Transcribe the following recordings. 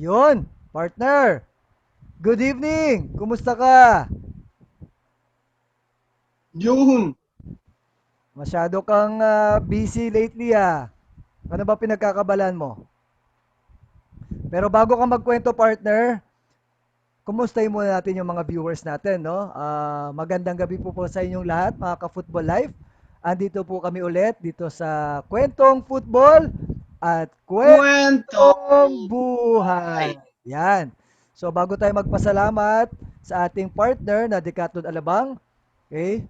Yun, partner. Good evening. Kumusta ka? Yun. Masyado kang busy lately ah. Ano ba pinagkakabalan mo? Pero bago ka magkwento, partner, kumustahin muna natin yung mga viewers natin, no? Magandang gabi po sa inyong lahat, mga ka-Futbol Life. Andito po kami ulit dito sa Kwentong Futbol at Kwentong Kwentong Buhay. buhay. Yan. So bago tayo magpasalamat sa ating partner na Decathlon Alabang, okay?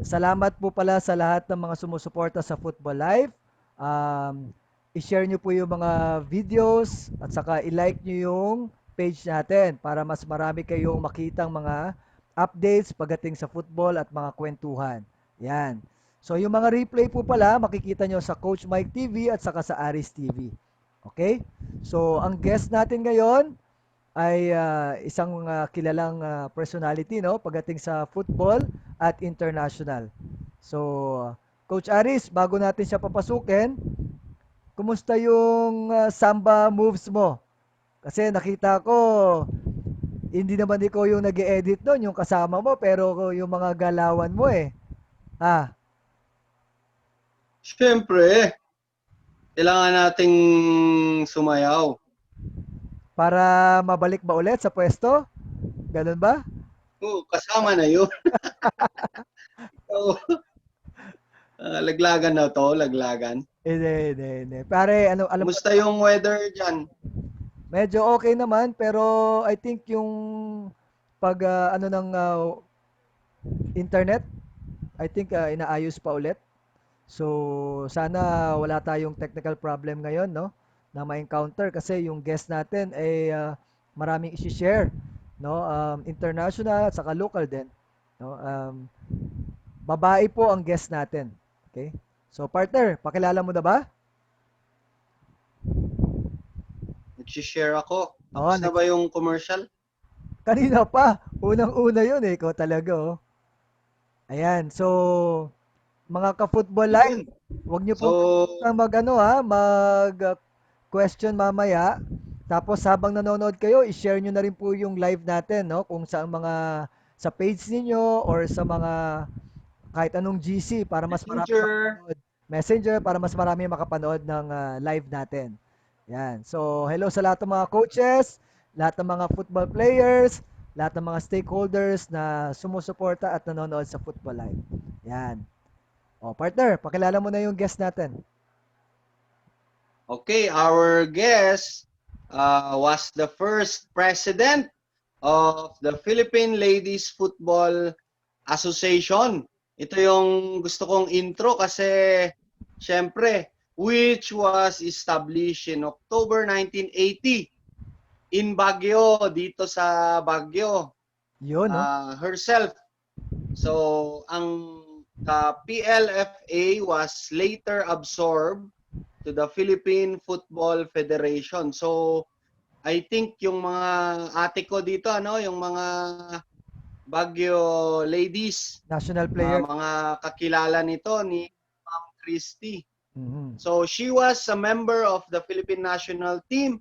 Salamat po pala sa lahat ng mga sumusuporta sa Futbol Life. Um, I-share nyo po yung mga videos at saka i-like nyo yung page natin para mas marami kayong makitang mga updates pagdating sa football at mga kwentuhan. Yan. So yung mga replay po pala makikita nyo sa Coach Mike TV at saka sa Aris TV. Okay? So ang guest natin ngayon ay isang kilalang personality, no, pagdating sa football at international. So, Coach Aris, bago natin siya papasukin, kumusta yung samba moves mo? Kasi nakita ko, hindi naman ikaw yung nag edit doon, yung kasama mo, pero yung mga galawan mo eh. Ah, Siyempre, kailangan nating sumayaw. para mabalik ba ulit sa pwesto? Ganun ba? Kasama na yun. So, laglagan na to, laglagan. Hindi, hindi, hindi. Pare, ano, alam ko, Kumusta yung weather dyan? medyo okay naman, pero I think yung pag ano ng internet, I think inaayos pa ulit. So sana wala tayong technical problem ngayon, no? Na ma-encounter kasi yung guest natin ay maraming i-share, no? International at saka local din, no? Babae po ang guest natin. Okay? So partner, pakilala mo na ba? Nagsishare ako. Oo, Tapos na ba yung commercial? kanina pa. Unang-una yun eh. Ikaw talaga, oh. Ayan. So, mga ka-football life, Yun. huwag niyo pong So, kalimutan mag ano ha, mag question mamaya. Tapos habang nanonood kayo, i-share niyo na rin po yung live natin, no? Kung sa mga sa page niyo or sa mga kahit anong GC para mas marami messenger. makapanood. Messenger para mas marami makapanood ng live natin. Yan. So, hello sa lahat ng mga coaches, lahat ng mga football players, lahat ng mga stakeholders na sumusuporta at nanonood sa Football Live. Yan. O, partner, pakilala mo na yung guest natin. Okay, our guest was the first president of the Philippine Ladies Football Association. Ito yung gusto kong intro kasi syempre, which was established in October 1980 in Baguio, dito sa Baguio, Yun, no? herself. So, ang PLFA was later absorbed to the Philippine Football Federation. So, I think yung mga ate ko dito, ano, yung mga Baguio ladies, National player. mga kakilala nito ni Ma'am Christy. Mhm. So she was a member of the Philippine national team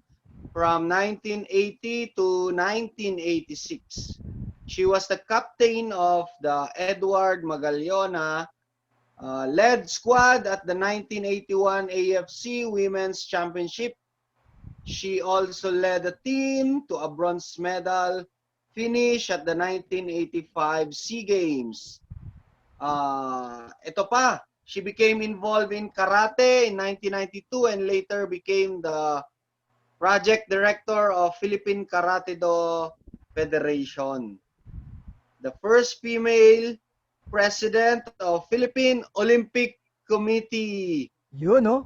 from 1980 to 1986. She was the captain of the Edward Magallona led squad at the 1981 AFC Women's Championship. She also led the team to a bronze medal finish at the 1985 SEA Games. Ito pa, she became involved in karate in 1992 and later became the project director of Philippine Karate Do Federation. The first female president of Philippine Olympic Committee. Yun, no?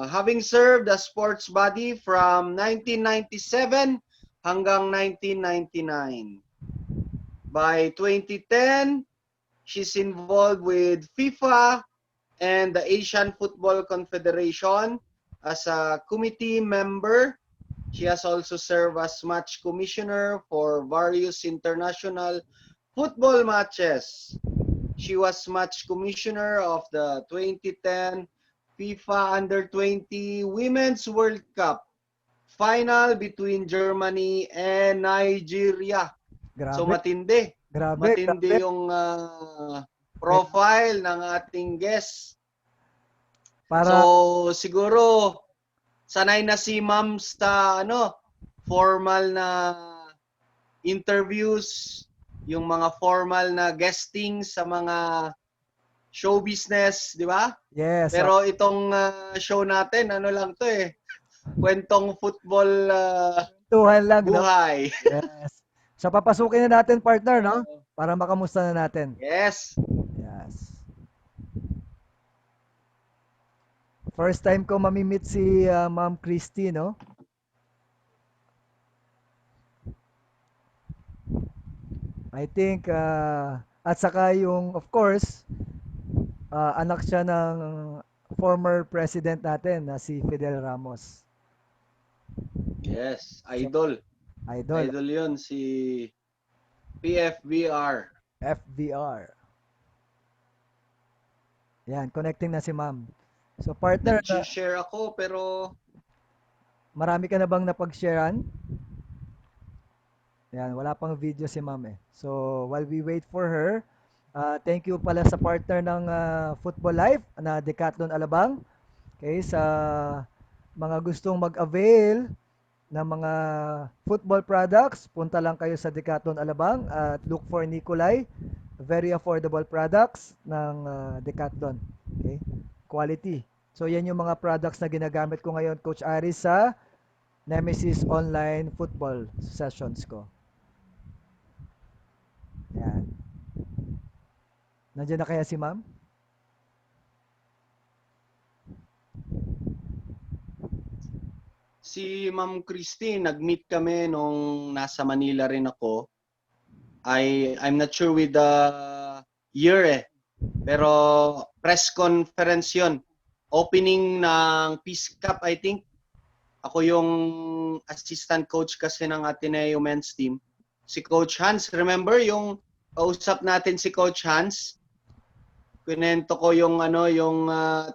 Having served as sports body from 1997 hanggang 1999. By 2010, she's involved with FIFA and the Asian Football Confederation as a committee member. She has also served as match commissioner for various international football matches. She was match commissioner of the 2010 FIFA Under-20 Women's World Cup final between Germany and Nigeria. So Grabe, matindi. grabe, Matindi grabe. yung Eh, profile ng ating guest. para So siguro sanay na si Ma'am sa formal na interviews, yung mga formal na guesting sa mga show business, di ba? yes, Pero itong show natin, ano lang to eh, kwentong football tuhan lang, no? buhay. Yes. So, papasukin na natin, partner, no? Para makamusta na natin. Yes. Yes. First time ko mamimit si Ma'am Christy, no? I think, at saka yung, of course, anak siya ng former president natin na si Fidel Ramos. Yes, So, idol. idol, Idol 'yun si PFBR. FVR. Yan, connecting na si Ma'am. So, partner, Nag-share ako pero marami ka na bang napag-sharean? Yan, wala pang video si Ma'am eh. So, while we wait for her, thank you pala sa partner ng Football Life na Decathlon Alabang. Okay, sa mga gustong mag-avail ng mga football products, punta lang kayo sa Decathlon Alabang at look for Nicolay. Very affordable products ng Decathlon. Okay? Quality. So, yan yung mga products na ginagamit ko ngayon, Coach Aris, sa Nemesis Online Football sessions ko. Yan. Nandiyan na kaya si ma'am? si Ma'am Christine, nag-meet kami nung nasa Manila rin ako. I'm not sure with the year eh. Pero press conference 'yon. Opening ng Peace Cup, I think. Ako yung assistant coach kasi ng Ateneo men's team. Si Coach Hans, remember yung kausap natin si Coach Hans? Kwento ko yung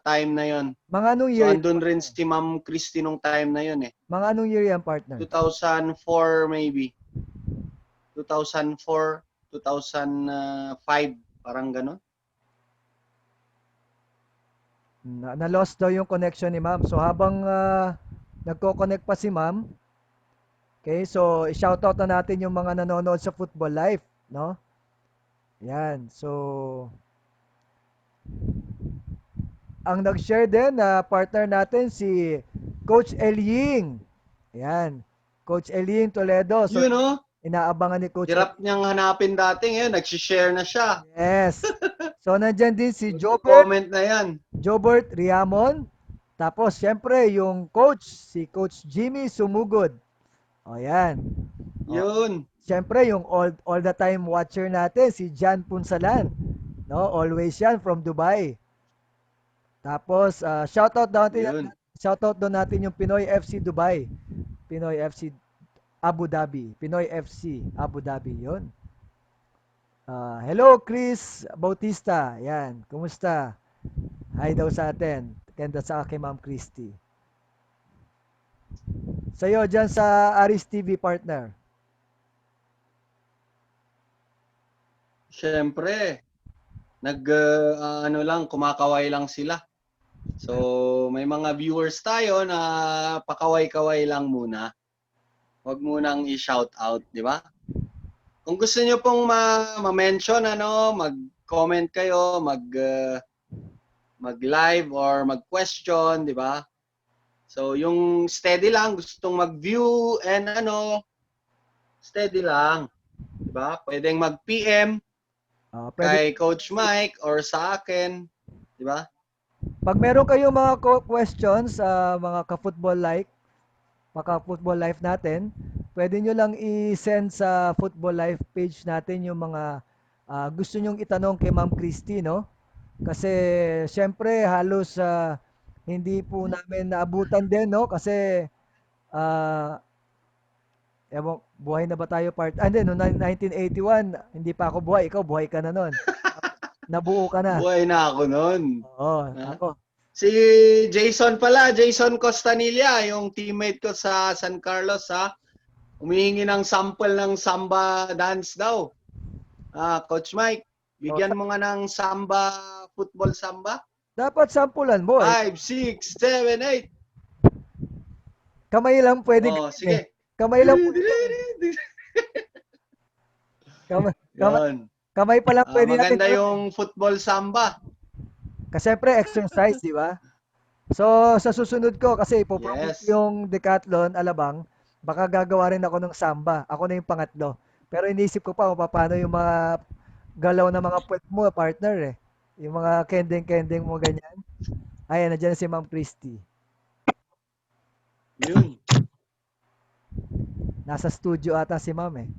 time na 'yon. Mga anong So year? andun rin si Ma'am Christy nung time na 'yon eh. Mga anong year yan, partner? 2004 maybe. 2004, 2005, parang gano'n. Na-lost daw yung connection ni ma'am. So, habang nagko-connect pa si ma'am, okay, so, i-shoutout na natin yung mga nanonood sa Football Life, no? Yan. So, ang nag-share din na partner natin si Coach Elying. Yan. Coach Elying Toledo. So, Yun oh, inaabangan ni Coach hirap niyang hanapin dati ngayon, nag-share na siya. Yes. So, nandyan din si Comment na yan. Jobert Riamon. Tapos, syempre, yung coach, si Coach Jimmy Sumugod. O, yan. O, Yun. syempre, yung all the time watcher natin, si John Punsalan. No, always yan from Dubai. Tapos, Yun. shoutout daw natin yung Pinoy FC Dubai. Pinoy FC Abu Dhabi. Pinoy FC Abu Dhabi, yun. Hello, Chris Bautista. Yan, kumusta? Hi daw sa atin. Kenda sa akin, Ma'am Christy. Sa'yo, dyan sa Aris TV partner. Siyempre, kumakaway lang sila. So, may mga viewers tayo na pakaway-kaway lang muna. Huwag munang i-shout out, di ba? Kung gusto niyo pong ma-mention, mag-comment kayo, mag-live or mag-question, di ba? So, yung steady lang, gustong mag-view and steady lang. Di ba? Pwedeng mag-PM kay Coach Mike or sa akin. Di ba? Pag meron kayong mga questions sa mga ka-Footbol Life natin, pwede nyo lang i-send sa Football Life page natin yung mga gusto nyong itanong kay Ma'am Christy, no? Kasi syempre halos hindi po namin naabutan din, no? Kasi buhay na ba tayo hindi, no, 1981, hindi pa ako buhay. Ikaw, buhay ka na nun. Nabuo ka na. Buhay na ako noon. Oo, Ha? ako. Si Jason pala, Jason Costanilla, yung teammate ko sa San Carlos, ha? Humihingi ng sample ng samba dance daw. Coach Mike, O, bigyan mo nga ng samba, football samba. dapat sampulan mo eh. 5, 6, 7, 8. Kamay lang pwede Oh, gawin eh. sige. Kamay lang pwede. Kamay, kamay, Yun. kamay pa lang pwede natin Maganda gawin. yung football samba. Kasi syempre exercise, di ba? So, sa susunod ko, kasi ipopromote Yes. yung Decathlon, Alabang, baka gagawa rin ako ng samba. Ako na yung pangatlo. Pero inisip ko pa kung paano yung mga galaw na mga puwet mo, partner eh. Yung mga kending-kending mo ganyan. Ayan, nandiyan si Ma'am Christy. Yun. Nasa studio ata si Ma'am eh.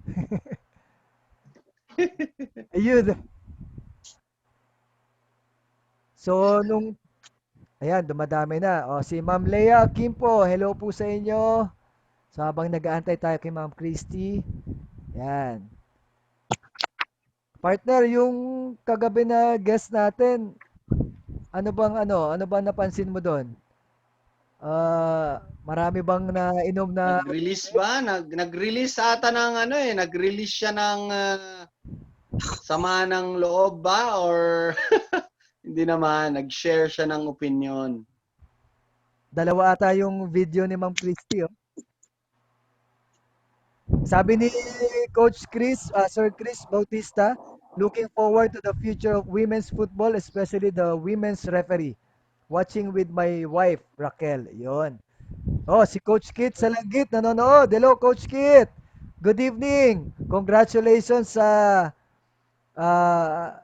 Ayun. So, ayan, dumadami na. O, si Ma'am Lea Kimpo, hello po sa inyo. So, habang nag-aantay tayo kay Ma'am Christy. Yan. Partner, yung kagabi na guest natin, ano bang napansin mo doon? Marami bang nainom na Nag-release ba? Nag-release ata ng nag-release siya ng sama ng loob ba or hindi naman, nag-share siya ng opinion. dalawa ata yung video ni Ma'am Christy, oh. Sabi ni Coach Chris, Sir Chris Bautista, looking forward to the future of women's football, especially the women's referee. Watching with my wife, Raquel. Yon. Oh, si Coach Kit sa Langgit nanonood. Hello, Coach Kit. Good evening. Congratulations sa ah,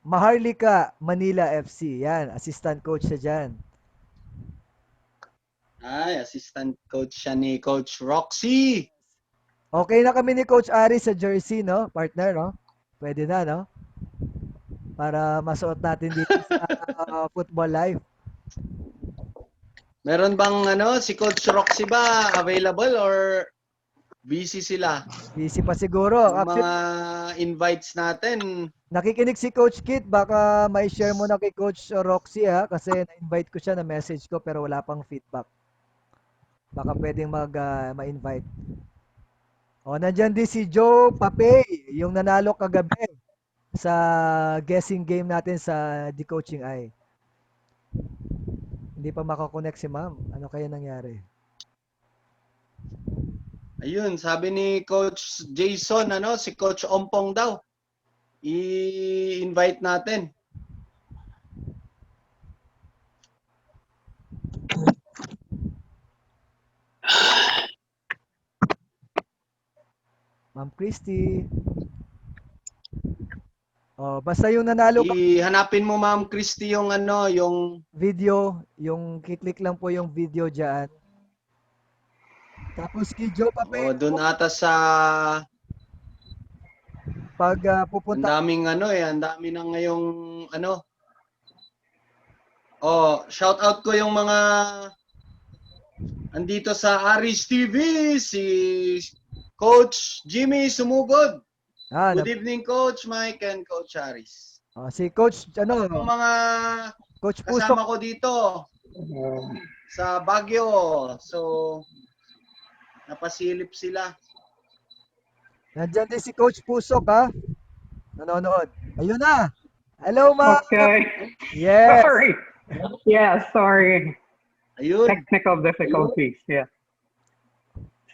Maharlika Manila FC. Yan, assistant coach siya dyan. Ay, assistant coach siya ni Coach Roxy. Okay na kami ni Coach Ari sa jersey, no? Partner, no? Pwede na, no? Para masuot natin dito sa Football Life. Meron bang si Coach Roxy ba available or busy sila? Busy pa siguro. Yung Actually, mga invites natin. nakikinig si Coach Kit. Baka may share mo na kay Coach Roxy, ha? Kasi na-invite ko siya, na-message ko, pero wala pang feedback. Baka pwedeng ma-invite. O, nandyan din si Joe Papey, yung nanalo kagabi sa guessing game natin sa The Coaching Eye. Hindi pa makakonect si ma'am. Ano kaya nangyari? Ayun, sabi ni Coach Jason, si Coach Ompong daw. I-invite natin. Ma'am Christy. Oh, basta yung nanalo ka Hanapin mo Ma'am Christy yung yung video, yung kiklik lang po yung video diyan. Tapos kay Joe Papel, doon ata sa pag ang pupunta daming ang dami na ngayong shout out ko yung mga andito sa Aris TV, si Coach Jimmy Sumugod. Good evening, Coach Mike and Coach Aris. Si Coach, Yung mga Coach kasama Puso. ko dito sa Baguio. So, napasilip sila. Nandiyan din si Coach Pusok, ha? Nanonood. Ayun na. Hello, ma'am. Okay. Yes. Sorry. Yeah, sorry. Ayun. Technical difficulties. Yeah.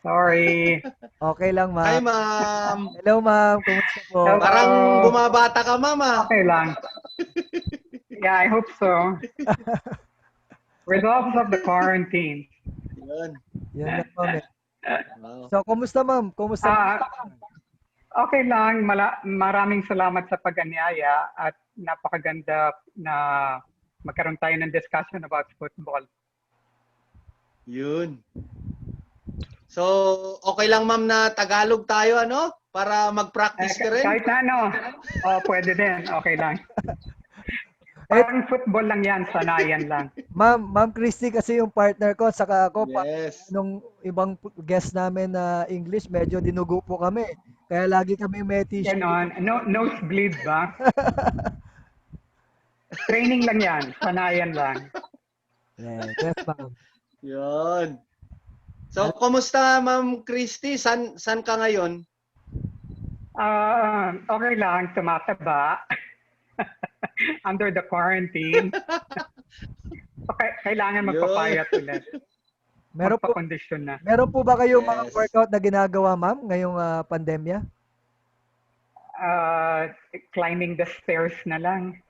Sorry. Okay lang, Hi, ma'am. ma'am. Hello, ma'am. Kumusta po? Hello. Parang bumabata ka, mama. Okay lang. Yeah, I hope so. Results of the quarantine. Yun. Yan na, ma'am. Wow. So, kumusta, ma'am? Kumusta? Okay lang. Maraming salamat sa pag-anyaya at napakaganda na magkaroon tayo ng discussion about football. Yun. So, okay lang ma'am na Tagalog tayo, para mag-practice ka rin? Kahit na pwede din. Okay lang. Parang football lang yan, sanayan lang. Ma'am Christy kasi yung partner ko, saka ako, Yes. nung ibang guest namin na English, medyo dinugo po kami. Kaya lagi kami may t-shirt. Ganon. Nosebleed ba? Training lang yan, sanayan lang. Yes, ma'am. Yun. So, Al- kumusta, Ma'am Christy? San ka ngayon? Okay lang, tumataba. Under the quarantine. So, kailangan Yun. magpapayat ulit. Meron po Magpa-condition na. meron po ba kayong mga Yes. workout na ginagawa, ma'am, ngayong pandemya? Uh, Climbing the stairs na lang.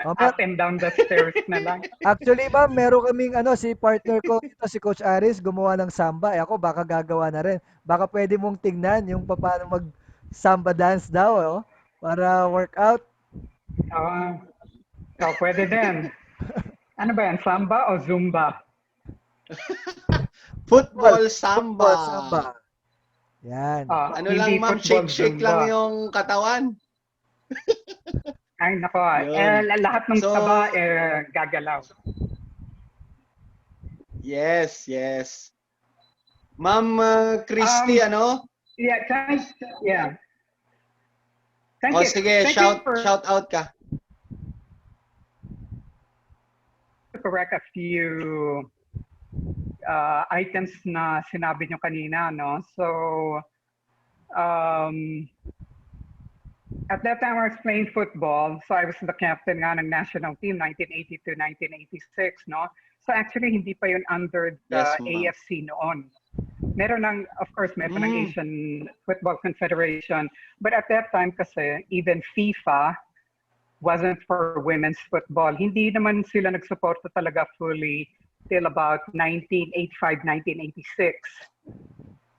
Oh, Up and down the stairs na lang. actually, ma'am, meron kaming ano, si partner ko dito, si Coach Aris, gumawa ng samba. Ako, baka gagawa na rin. Baka pwede mong tingnan yung paano mag samba dance daw, oh, para workout. Uh, Pwede din. Ano ba yan? Samba o Zumba? Football, Football football, samba. samba. Yan. Ano lang, Hindi Ma'am, football, shake lang Zumba. yung katawan. Ay, nako. Yun. Lahat ng So, taba gagalaw. yes, yes. Ma'am Christy, Um, ano? yeah, yeah. Thank O you. sige, Thank you for shout out ka. correct a few items na sinabi nyo kanina, no? So, um, at that time, I was playing football. So, I was the captain nga ng national team, 1980 to 1986, no? So, actually, hindi pa yun under the Yes, ma'am. AFC noon. Of course, meron ng Mm. Asian Football Confederation. But at that time kasi, even FIFA wasn't for women's football. Hindi naman sila nagsuporta talaga fully till about 1985, 1986.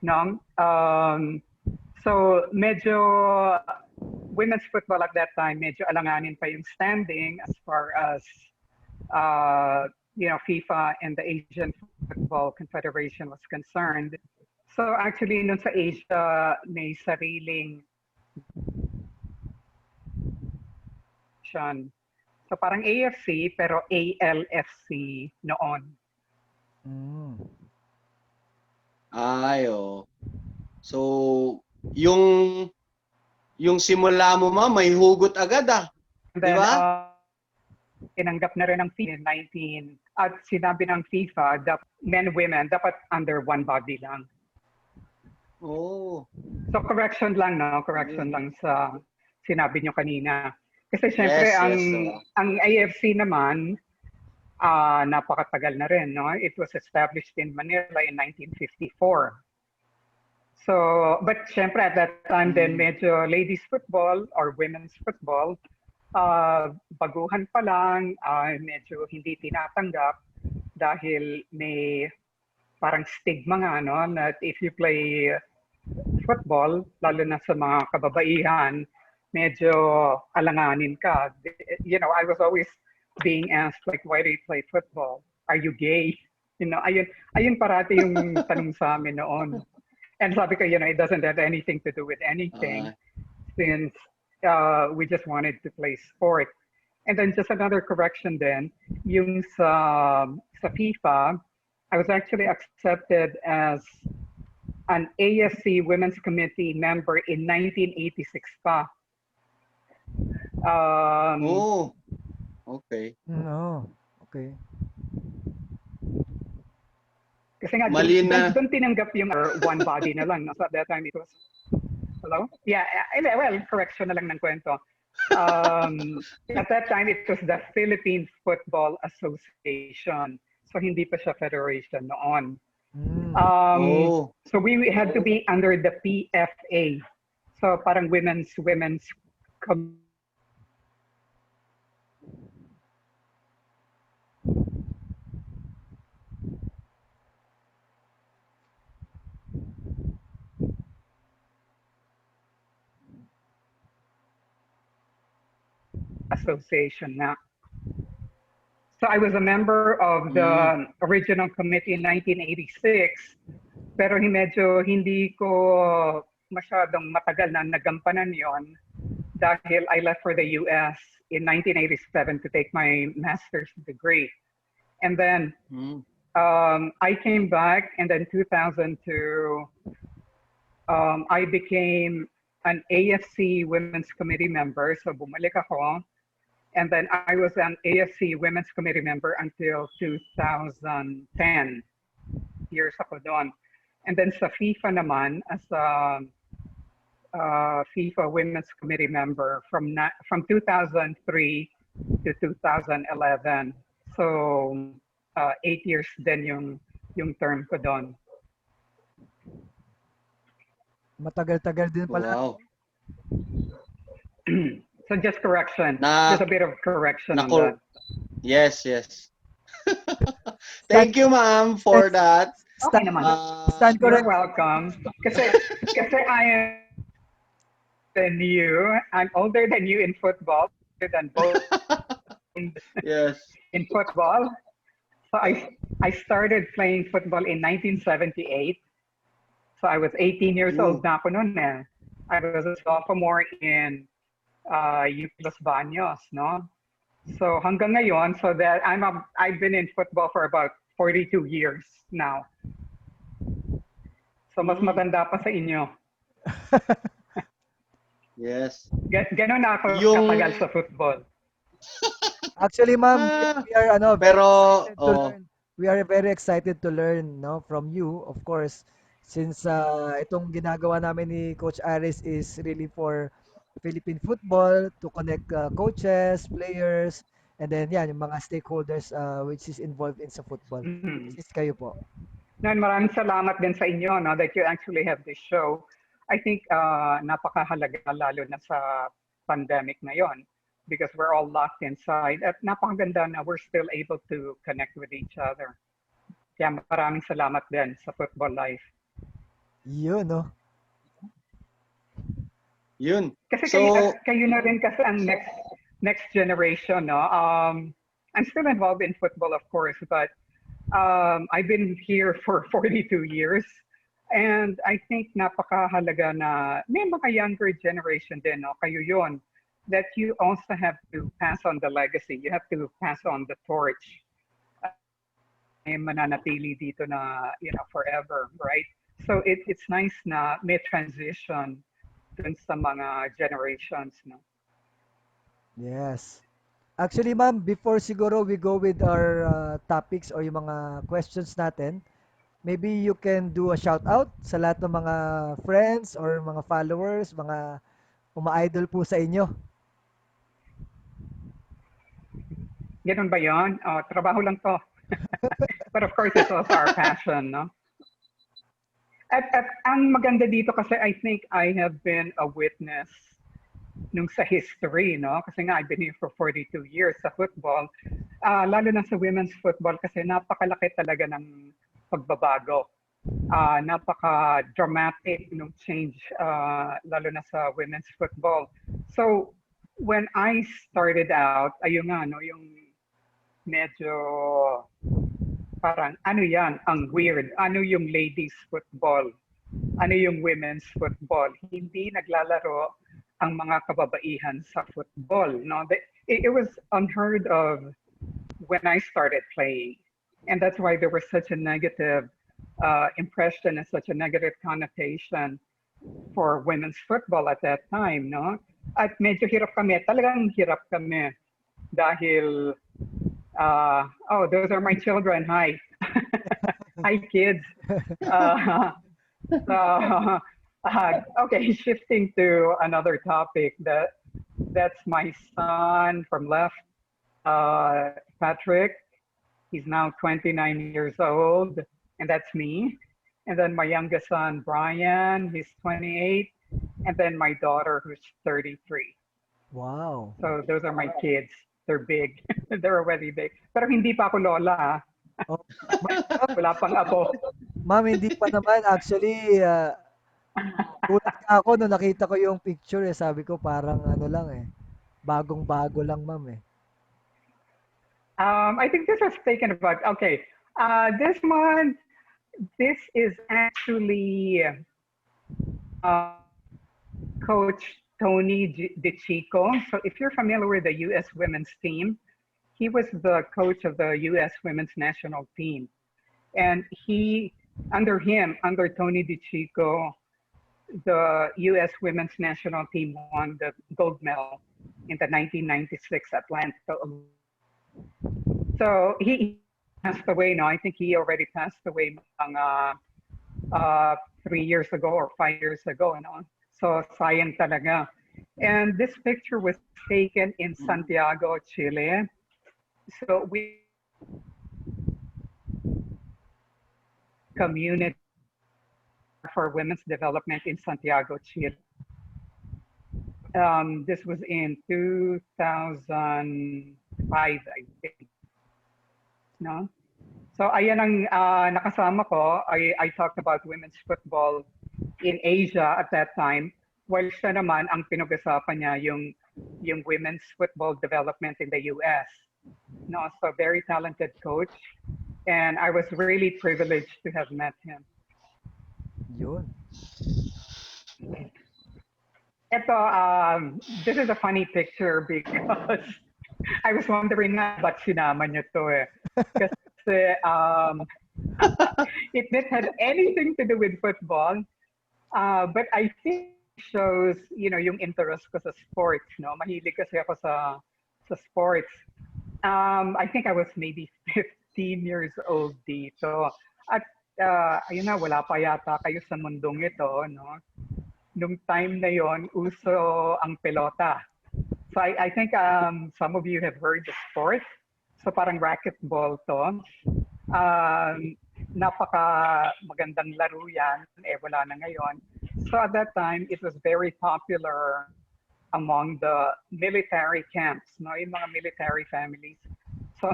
No? So medyo women's football at that time, medyo alanganin pa yung standing as far as FIFA and the Asian Football Confederation was concerned. So actually, nun sa Asia, may sariling so parang AFC pero ALFC noon. Mm. Ayo. So, yung simula mo, Ma'am, may hugot agad ah. And Di then, ba? tinanggap na rin ng FIFA in 19 at sinabi ng FIFA men, women, dapat under one body lang. Oh. So correction lang, no? Correction lang sa sinabi nyo kanina. Kasi syempre, Yes, ang AFC naman, napakatagal na rin, no? It was established in Manila in 1954. So, but syempre at that time then medyo ladies football or women's football, baguhan pa lang, medyo hindi tinatanggap dahil may parang stigma nga, no? That if you play football, lalo na sa mga kababaihan, medyo alanganin ka. You know, I was always being asked, like, why do you play football? Are you gay? You know, ayun parati yung tanong sa amin noon. And sabi ko, you know, it doesn't have anything to do with anything since we just wanted to play sport. And then just another correction then, yung sa FIFA, I was actually accepted as an AFC Women's Committee member in 1986 pa. Oh. Okay. No. Okay. Kasi nga, Mali na. doon tinanggap yung one body na lang. No? So at that time, it was, hello? Yeah, well, correction na lang ng kwento. At that time, it was the Philippine Football Association. So hindi pa siya federation noon. Mm. So we had to be under the PFA. So parang women's association na. So I was a member of the original committee in 1986, pero medyo hindi ko masyadong matagal na nagampanan yon dahil I left for the US in 1987 to take my master's degree. And then I came back, and then 2002, I became an AFC Women's Committee member. So bumalik ako. And then I was an AFC Women's Committee member until 2010. 8 years ako doon. And then sa FIFA naman, as a FIFA Women's Committee member from 2003 to 2011. So 8 years din yung term ko doon. Matagal-tagal din pala. Wow. So just correction, just a bit of correction on that. Yes. Thank you, ma'am, for that. Okay naman. Stand You're correct. welcome. Kasi I am than you. I'm older than you in football, than both Yes. in football. So I started playing football in 1978. So I was 18 years old na ako noon eh. I was a sophomore in UP Los Baños, no? So hanggang ngayon, so that I've been in football for about 42 years now. So mas matanda pa sa inyo. Yes. Ganon na ako katagal sa football. Actually, ma'am, we are Pero we are very excited to learn, no, from you, of course, since itong ginagawa namin ni Coach Aris is really for Philippine football to connect coaches, players, and then yung mga stakeholders which is involved in sa football. Which is kayo po. Maraming salamat din sa inyo, no, that you actually have this show. I think napakahalaga lalo na sa pandemic ngayon because we're all locked inside at napakaganda na we're still able to connect with each other. Kaya maraming salamat din sa FUTBOLife. Yun, no? Yun. Kasi So, kayo na rin kasi ang next generation, no? I'm still involved in football, of course, but I've been here for 42 years. And I think napakahalaga na may mga younger generation din, no? Kayo yun, that you also have to pass on the legacy. You have to pass on the torch. May mananatili dito na, forever, right? So it's nice na may transition dun sa mga generations, no? Yes. Actually, ma'am, before siguro we go with our topics or yung mga questions natin, maybe you can do a shout out sa lahat ng mga friends or mga followers, mga uma-idol po sa inyo. Ganun ba yun? Trabaho lang to. But of course, it's also our passion, no? At ang maganda dito kasi I think I have been a witness nung sa history, no? Kasi nga I've been here for 42 years sa football. Lalo na sa women's football kasi napakalaki talaga ng pagbabago. Napaka-dramatic nung change, lalo na sa women's football. So, when I started out, ayun nga, no, yung medyo parang, ano yan, ang weird. Ano yung ladies football? Ano yung women's football? Hindi naglalaro ang mga kababaihan sa football. No? It was unheard of when I started playing. And that's why there was such a negative impression and such a negative connotation for women's football at that time, no? At medyo hirap kami, talagang hirap kami dahil those are my children. Hi. Hi kids. Okay, shifting to another topic. That's my son from left, Patrick. He's now 29 years old, and that's me. And then my youngest son, Brian, he's 28. And then my daughter, who's 33. Wow. So those are my kids. They're big. They're already big. Pero hindi pa ako lola, ha? Oh, Wala pang apo. ma'am, hindi pa naman. Actually, gulat nga ako nung nakita ko yung picture. Sabi ko parang ano lang bagong-bago lang, ma'am eh. I think this was taken about, okay. This is actually Coach Tony DeChico. So if you're familiar with the U.S. women's team, he was the coach of the U.S. women's national team. And under Tony DeChico, the U.S. women's national team won the gold medal in the 1996 Atlanta. So he passed away now. I think he already passed away 3 years ago or 5 years ago. So sayang talaga. And this picture was taken in Santiago, Chile. So we community for women's development in Santiago, Chile. This was in 2005, I think. No? So ayan ang nakasama ko. I talked about women's football in Asia at that time. While siya naman, ang pinag-usapan niya yung women's football development in the US. No, so very talented coach. And I was really privileged to have met him. Yun. Ito, this is a funny picture because I was wondering nga ba't sinama niyo to eh. Kasi it didn't have anything to do with football. But I think it shows, yung interest ko sa sports, no? Mahilig kasi ako sa sports. I think I was maybe 15 years old dito. At ayun na, wala pa yata kayo sa mundong ito, no? Nung time na yon, uso ang pelota. So I think some of you have heard the sport. So parang racquetball to. Napaka magandang laro yan. Wala na ngayon. So at that time, it was very popular among the military camps, no? Yung mga military families. So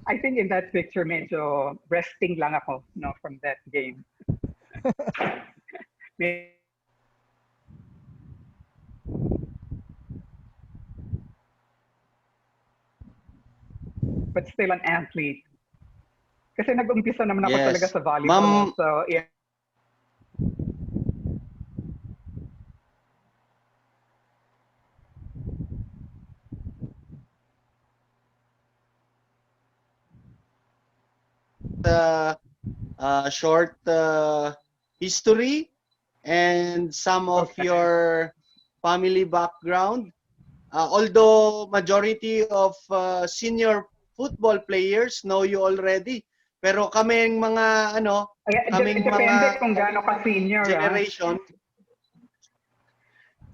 I think in that picture, medyo resting lang ako, no, from that game. But still an athlete. Kasi nag-umpisa naman ako talaga sa volleyball. So, yeah. Short history and some of your family background. Although majority of senior football players know you already, pero kaming mga kaming mga kung gaano ka senior generation.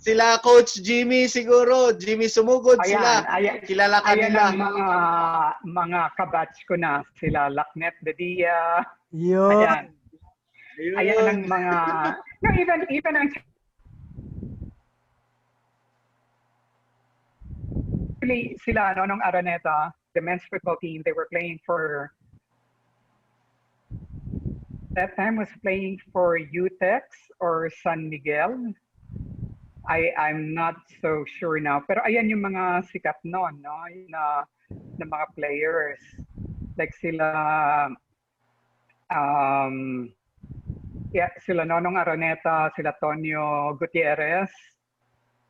Sila Coach Jimmy siguro, Jimmy Sumugod, sila kilala ka nila. Mga kabatch ko na, sila Laknet Bedia. Yun. Ayan ang mga, no, even ang sila nung Araneta, the men's football team, they were playing for, that time was playing for UTEX or San Miguel. I'm not so sure now. Pero ayan yung mga sikat noon, no? Na mga players. Like sila, sila Nonong Araneta, sila Tonio Gutierrez.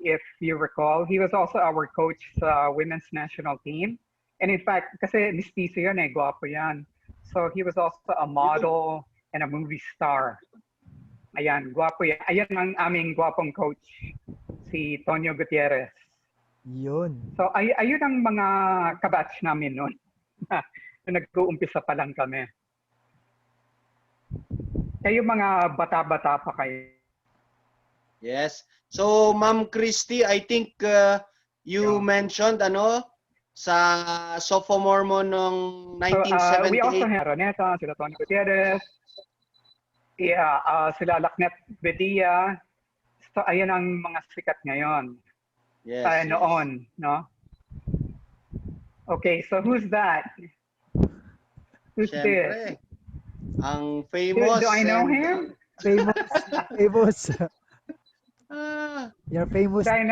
If you recall, he was also our coach sa women's national team. And in fact, kasi mistiso yan gwapo yan. So he was also a model and a movie star. Ayan, gwapo yan. Ayan ang aming gwapong coach, si Tonio Gutierrez. Yun. So ayun ang mga kabatch namin noon. Nag-uumpisa pa lang kami. Kayo mga bata-bata pa kayo. Yes. So, Ma'am Christy, I think you mentioned sa sophomore mo noong 1978. So, we also have Roneta, sila Tony Gutierrez, sila Laknet Bedia. So, ayan ang mga sikat ngayon. Yes. Noon, no? Okay, so who's that? Who's Siyempre, this? ang famous. Do I know him? Famous. You're famous. Do I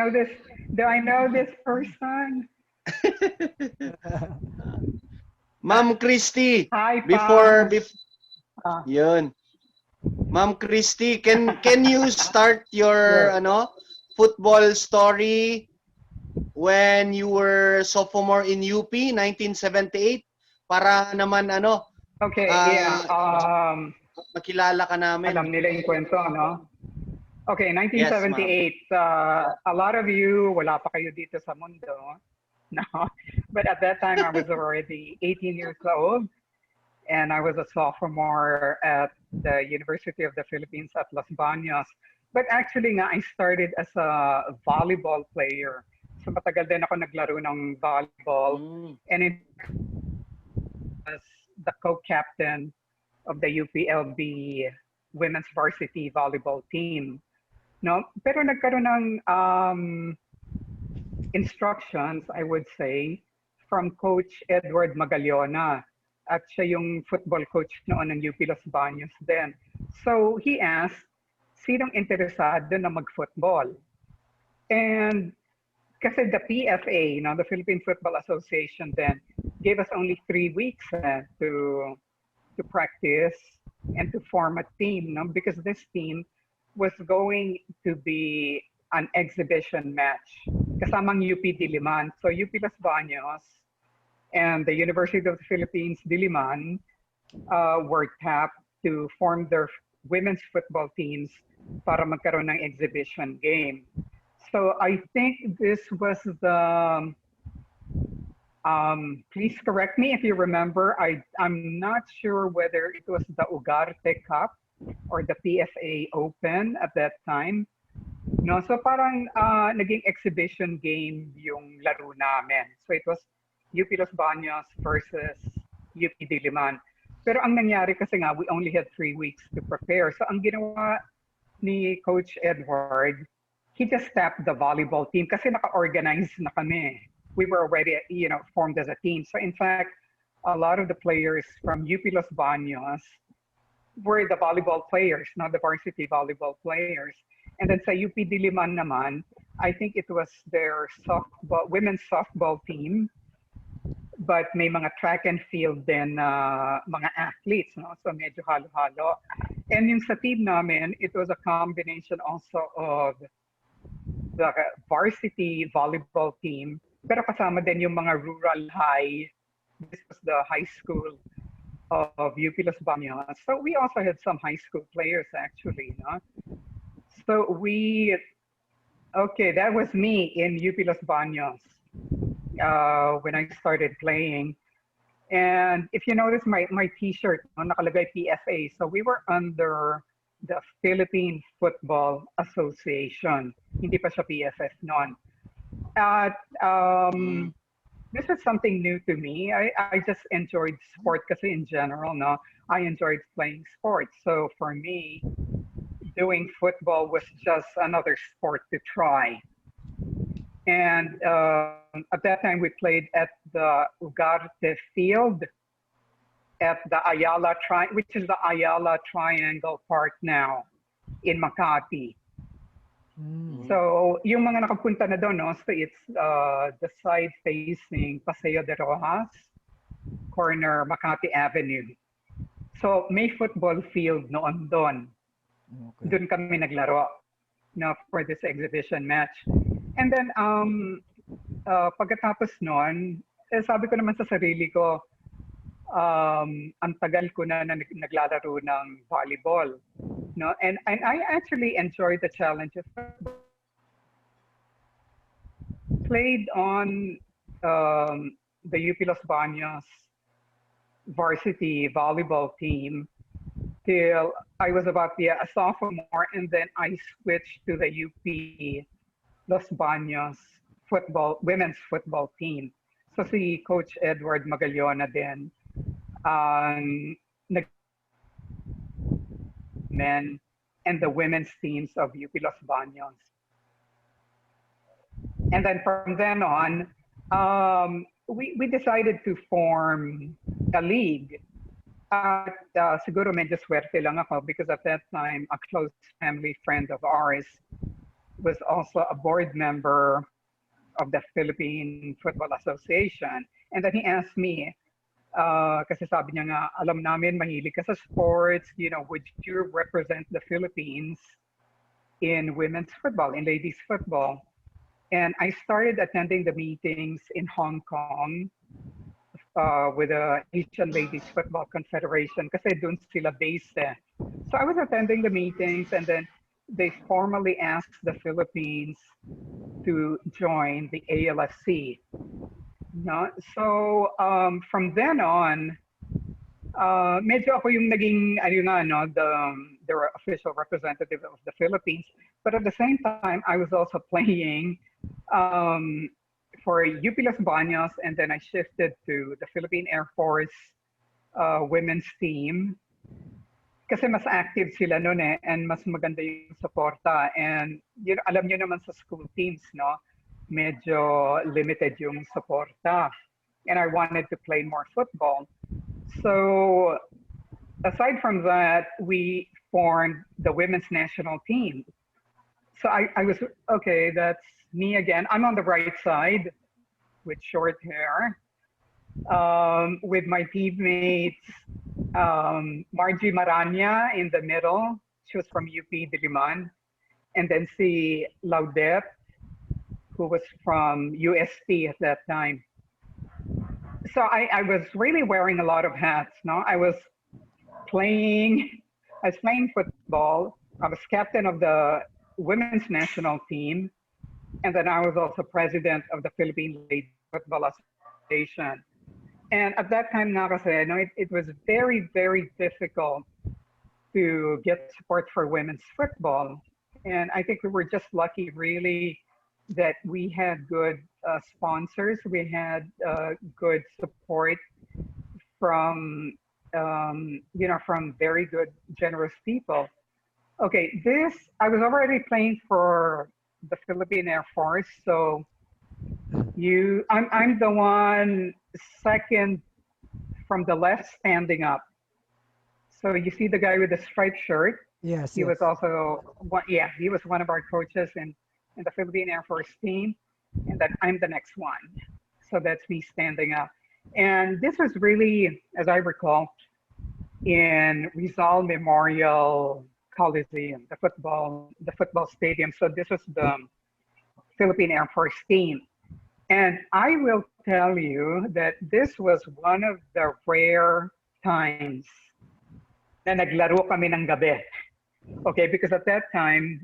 know this person? Ma'am Christy, Hi, before yun. Ma'am Christy, can you start your football story when you were sophomore in UP 1978 para naman Okay, makilala ka namin. Alam nila yung kwento, no? Okay, Yes, ma'am. 1978. A lot of you, wala pa kayo dito sa mundo. No, but at that time I was already 18 years old, and I was a sophomore at the University of the Philippines at Los Baños. But actually nga, I started as a volleyball player. So matagal din ako naglaro ng volleyball. Mm. And in fact, as the co-captain of the UPLB women's varsity volleyball team. No? Pero nagkaroon ng instructions, I would say, from Coach Edward Magallona. At siya yung football coach noon ng UP Los Baños din. So he asked, sinong interesado na mag-football? And kasi the PFA, the Philippine Football Association then, gave us only 3 weeks to practice and to form a team, because this team was going to be an exhibition match kasamang UP Diliman. So UP Los Baños and the University of the Philippines Diliman were tapped to form their women's football teams para magkaroon ng exhibition game. So I think this was the, please correct me if you remember, I'm not sure whether it was the Ugarte Cup or the PFA Open at that time. No, so parang naging exhibition game yung laro namin. So it was UP Los Baños versus UP Diliman. Pero ang nangyari kasi nga, we only had 3 weeks to prepare. So ang ginawa ni Coach Edward, he just tapped the volleyball team kasi naka-organize na kami. We were already, formed as a team. So in fact, a lot of the players from UP Los Baños were the volleyball players, not the varsity volleyball players. And then sa UP Diliman naman, I think it was their women's softball team, but may mga track and field din mga athletes, no? So medyo halo-halo. And yung sa team namin, it was a combination also of the varsity volleyball team, pero kasama din yung mga rural high. This was the high school of UP Los Baños. So we also had some high school players actually, no? So that was me in UP Los Baños when I started playing. And if you notice my t-shirt, nakalagay PFA. So we were under the Philippine Football Association. Hindi pa siya PFF noon. At this was something new to me. I just enjoyed sport kasi in general, no? I enjoyed playing sports. So for me, doing football was just another sport to try. And at that time, we played at the Ugarte Field at the Ayala which is the Ayala Triangle Park now in Makati. So yung mga nakapunta na doon, no? So it's the side facing Paseo de Rojas, corner Makati Avenue. So may football field noon doon. Okay. Doon kami naglaro, for this exhibition match. And then pagkatapos noon, sabi ko naman sa sarili ko, ang tagal ko na naglalaro ng volleyball, no? And I actually enjoyed the challenges. Played on the UP Los Baños varsity volleyball team till I was about a sophomore, and then I switched to the UP Los Baños women's football team. So si Coach Edward Magallona din, men and the women's teams of UP Los Baños. And then from then on, we decided to form a league. Siguro medyo swerte lang ako because at that time, a close family friend of ours was also a board member of the Philippine Football Association. And then he asked me, kasi sabi niya nga, alam namin mahilig ka sa sports, would you represent the Philippines in women's football, in ladies football? And I started attending the meetings in Hong Kong with the Asian Ladies Football Confederation kasi doon sila based. So I was attending the meetings, and then they formally asked the Philippines to join the ALFC. No? So from then on, medyo ako yung naging, the official representative of the Philippines. But at the same time, I was also playing for UP Los Baños, and then I shifted to the Philippine Air Force women's team. Kasi mas active sila noon eh, and mas maganda yung suporta. And alam nyo naman sa school teams, no? Medyo limited yung suporta. And I wanted to play more football. So aside from that, we formed the women's national team. So I was, okay, that's me again. I'm on the right side with short hair, with my teammates, Margie Maranya in the middle. She was from UP Diliman. And then si Laudet, who was from UST at that time. So I was really wearing a lot of hats. No, I was playing football. I was captain of the women's national team, and then I was also president of the Philippine Ladies Football Association. And at that time, nga kasi, no, it was very, very difficult to get support for women's football. And I think we were just lucky, really, that we had good sponsors. We had good support from, from very good, generous people. Okay, I was already playing for the Philippine Air Force, so I'm the one second from the left standing up. So you see the guy with the striped shirt. Yes, He yes. was also he was one of our coaches in the Philippine Air Force team, and then I'm the next one. So that's me standing up. And this was really, as I recall, in Rizal Memorial Coliseum, the football stadium. So this was the Philippine Air Force team. And I will tell you that this was one of the rare times na naglaro kami ng gabi. Okay, because at that time,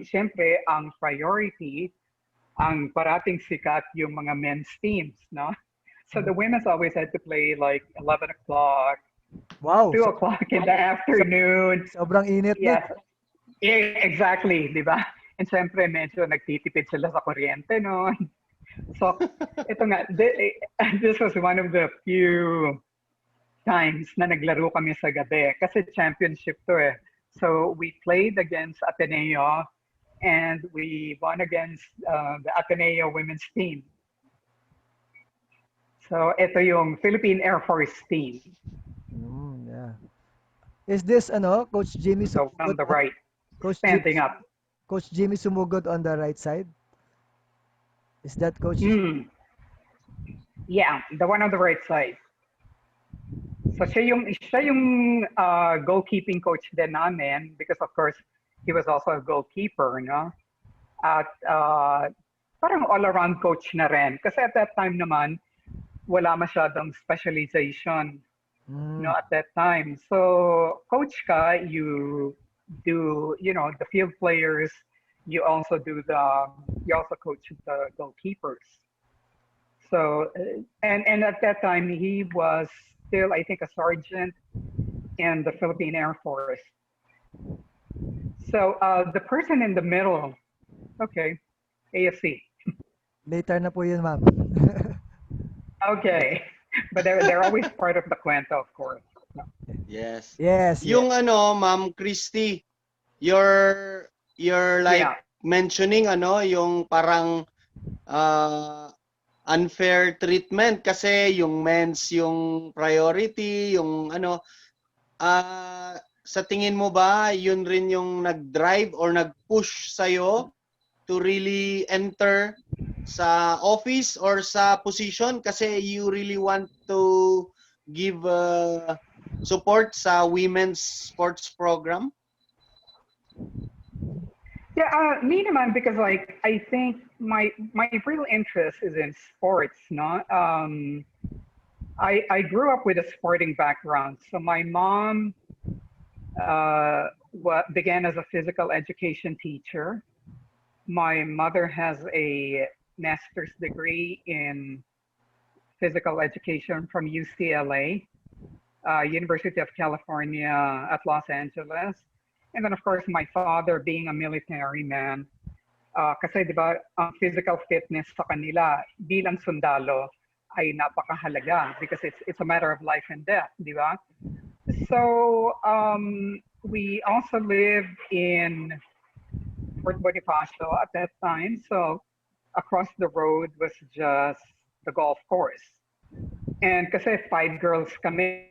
siyempre, ang priority, ang parating sikat yung mga men's teams, no? So the women's always had to play like 11 o'clock, Wow, 2 o'clock in the afternoon. sobrang init na. Yes, exactly, di ba? And siyempre, medyo nagtitipid sila sa kuryente, no? So, ito nga, this was one of the few times na naglaro kami sa gabi. Kasi championship to eh. So, we played against Ateneo and we won against the Ateneo women's team. So, ito yung Philippine Air Force team. Yeah. Is this Coach Jimmy So, on Sumugod? the right, Coach standing up. Coach Jimmy Sumugod on the right side? Is that Coach? Yeah, the one on the right side. So siya yung goalkeeping coach din namin because of course he was also a goalkeeper, no? At parang all-around coach na rin. Kasi at that time naman wala masyadong specialization, no, at that time. So coach ka, you do, the field players, you also coach the goalkeepers. So and at that time he was still, I think, a sergeant in the Philippine Air Force. So the person in the middle, okay, AFC. Later na po yun, ma'am. Okay, but they're always part of the kwento, of course. Yes. Yes. Yung Ma'am Christy, you're like mentioning yung parang unfair treatment kasi yung men's yung priority, yung sa tingin mo ba yun rin yung nag-drive or nag-push sa'yo to really enter sa office or sa position kasi you really want to give support sa women's sports program? Yeah, me naman, because like I think my real interest is in sports, no? I grew up with a sporting background. So my mom what began as a physical education teacher. My mother has a master's degree in physical education from UCLA, University of California at Los Angeles. And then, of course, my father being a military man, kasi di ba, ang physical fitness sa kanila bilang sundalo ay napakahalaga because it's a matter of life and death, di ba? So we also lived in Fort Bonifacio at that time. So across the road was just the golf course. And kasi 5 girls kami,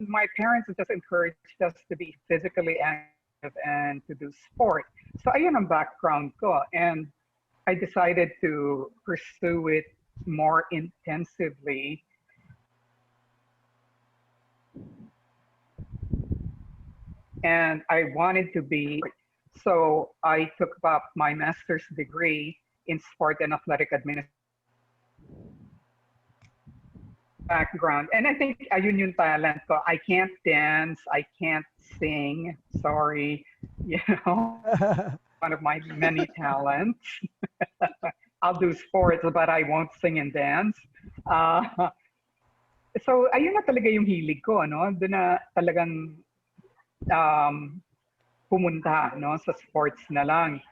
my parents just encouraged us to be physically active and to do sport. So ayun ang background ko. And I decided to pursue it more intensively. And I wanted to be, so I took up my master's degree in sport and athletic administration background. And I think ayun yung talent ko. I can't dance, I can't sing, sorry, you know, one of my many talents. I'll do sports, but I won't sing and dance. So ayun na talaga yung hilig ko, no? Doon na talagang pumunta, no, sa sports na lang.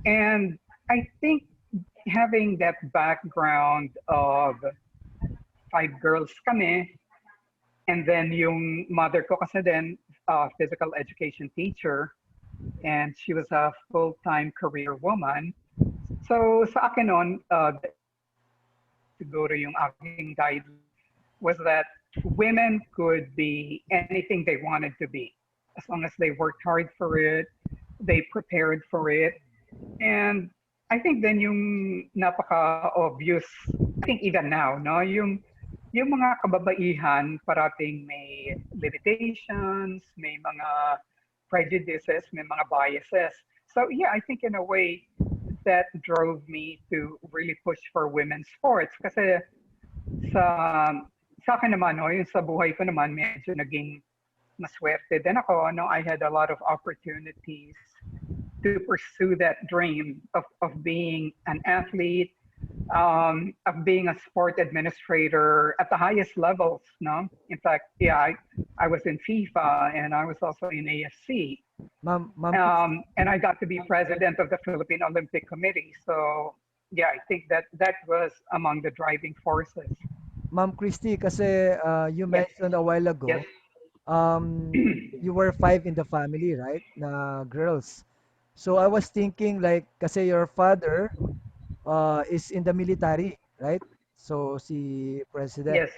And I think having that background of 5 girls kami, and then yung mother ko kasi din, physical education teacher, and she was a full-time career woman. So sa akin noon, siguro yung aking guideline was that women could be anything they wanted to be, as long as they worked hard for it, they prepared for it. And I think then yung napaka-obvious, I think even now, no, yung mga kababaihan parating may limitations, may mga prejudices, may mga biases. So yeah, I think in a way that drove me to really push for women's sports. Kasi sa akin naman, no, yung sa buhay ko naman, medyo naging maswerte din ako. No? I had a lot of opportunities to pursue that dream of being an athlete, of being a sport administrator at the highest levels. No, in fact, yeah, I was in FIFA and I was also in AFC. And I got to be president of the Philippine Olympic Committee. So yeah, I think that was among the driving forces. Ma'am Christy, kasi you Yes. mentioned a while ago, Yes. you were 5 in the family, right? Na girls. So I was thinking like, kasi your father is in the military, right? So si President. Yes.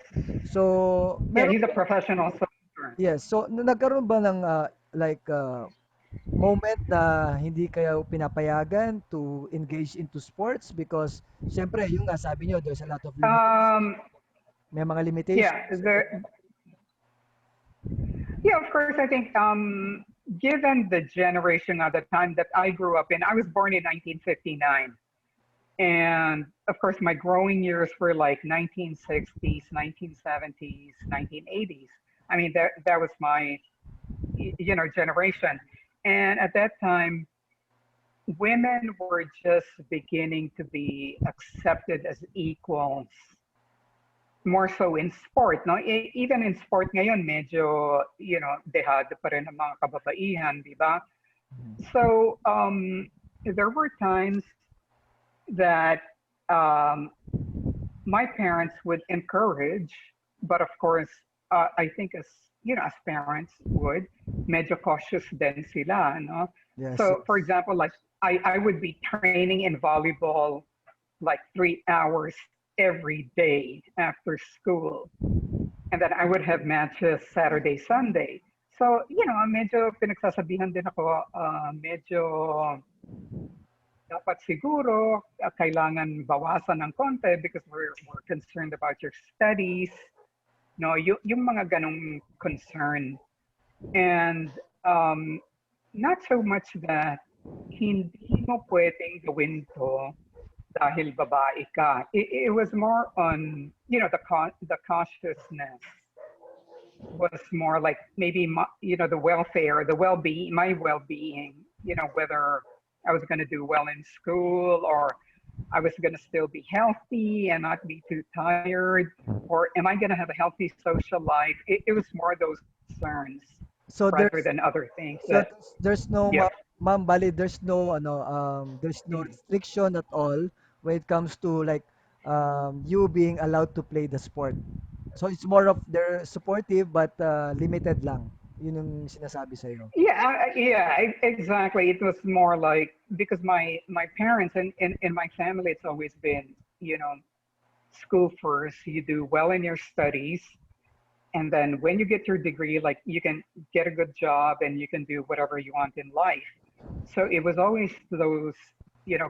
So Yeah, meron he's a professional soldier. yes. So nagkaroon ba ng like moment na hindi kayo pinapayagan to engage into sports because syempre yung nga sabi niyo there's a lot of may mga limitations. Yeah, yeah, of course. I think given the generation at the time that I grew up in, I was born in 1959. And of course, my growing years were like 1960s, 1970s, 1980s. I mean, that was my, generation. And at that time, women were just beginning to be accepted as equals, more so in sport. No? Even in sport ngayon, medyo, dehado pa rin ang mga kababaihan, di ba? So there were times that my parents would encourage, but of course, I think as parents would, medyo cautious din sila, no? Yes, So, yes. for example, like I would be training in volleyball like 3 hours every day after school, and then I would have matches Saturday, Sunday. So, medyo pinagsasabihan din ako, medyo dapat siguro kailangan bawasan ng konti because we're concerned about your studies. No, yung mga ganong concern. And not so much that hindi mo pwedeng gawin to dahil babae ka. It was more on, the cautiousness was more like maybe the welfare, the well-being, my well-being. Whether I was going to do well in school, or I was going to still be healthy and not be too tired, or am I going to have a healthy social life? It was more those concerns So rather there's than other things so that, there's no yeah. ma'am Bali, there's no Mm. restriction at all when it comes to like you being allowed to play the sport. So it's more of they're supportive but limited lang. Yun yung sinasabi sa iyo. Yeah, exactly. It was more like because my parents and in my family, it's always been, school first. You do well in your studies, and then when you get your degree, like you can get a good job and you can do whatever you want in life. So it was always those,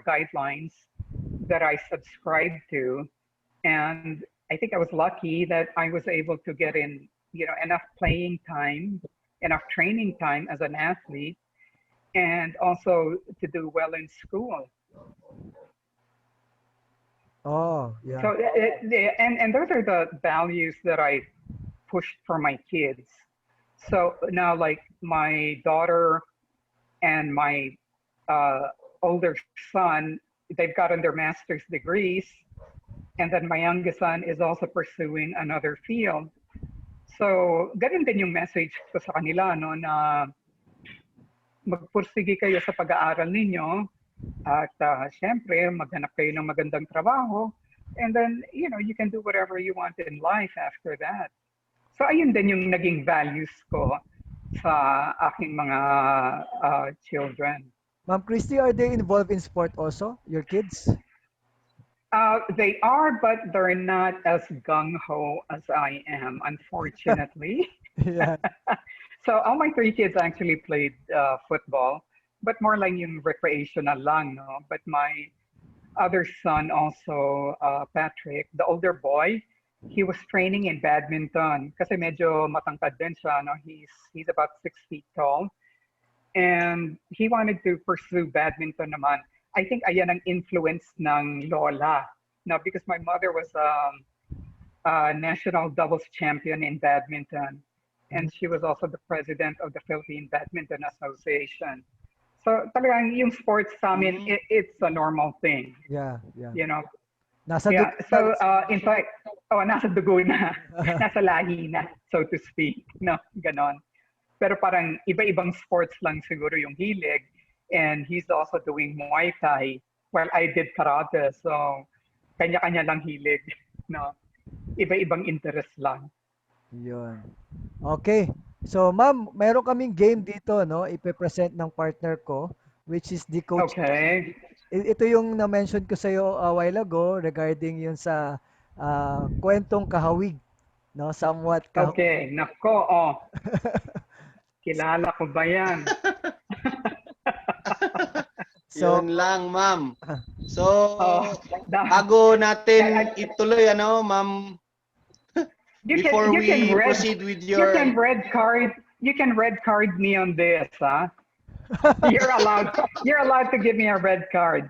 guidelines that I subscribed to, and I think I was lucky that I was able to get in, enough playing time, enough training time as an athlete, and also to do well in school. Oh, yeah. So, and those are the values that I pushed for my kids. So now, like my daughter and my uh, older son, they've gotten their master's degrees, and then my youngest son is also pursuing another field. So, ganun din yung message ko sa kanila, no, na magpursige kayo sa pag-aaral ninyo at syempre, maghanap kayo ng magandang trabaho, and then, you can do whatever you want in life after that. So, ayun din yung naging values ko sa aking mga children. Ma'am Christy, are they involved in sport also, your kids? They are, but they're not as gung-ho as I am, unfortunately. Yeah. So all my three kids actually played football, but more like yung recreational lang, no? But my other son also, Patrick, the older boy, he was training in badminton kasi medyo matangkad din siya, no? He's about 6 feet tall, and he wanted to pursue badminton naman. I think ayan ang influence ng lola, no? Because my mother was a national doubles champion in badminton, and she was also the president of the Philippine Badminton Association. So talagang yung sports sa amin, it's a normal thing, Yeah, yeah. you know. Nasa Yeah. dugo So na. in fact, nasa dugo na, nasa lahi na, so to speak, no, ganon. Pero parang iba-ibang sports lang siguro yung hilig, and he's also doing Muay Thai while I did karate. So kanya-kanya lang hilig, no. Iba-ibang interest lang. Yun. Okay. So, ma'am, meron kaming game dito, no? Ipe-present ng partner ko, which is the coach. Okay. Ito yung na-mention ko sa iyo a while ago regarding yun sa kwentong kahawig, no? Somewhat kahawig. Okay. Nako, kilala ko ba yan? So, Yun lang, ma'am. So, da- bago natin ituloy, ma'am, before you can we red, proceed with you your... can red card me on this, huh? You're allowed to give me a red card.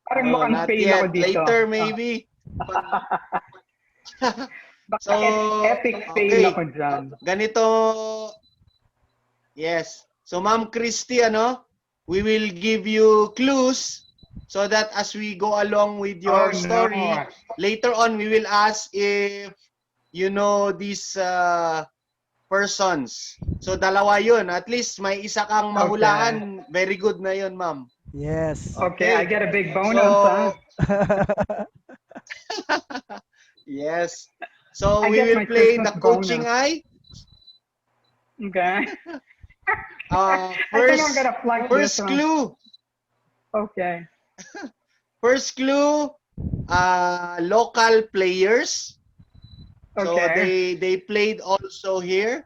Parang mukhang not fail ako yet. dito. Later, maybe. Baka So, epic fail okay. ako dyan. Ganito, yes. So, Ma'am Christy, we will give you clues so that as we go along with your story, No. later on we will ask if you know these persons. So, dalawa yun. At least may isa kang mahulaan. Very good na yun, ma'am. yes. Okay, I get a big bonus, So, huh? yes. So, I we get will my play Christmas the coaching bonus. eye. Okay. I think I'm gonna plug First this one. clue. Okay. First clue, local players. So Okay. they played also here.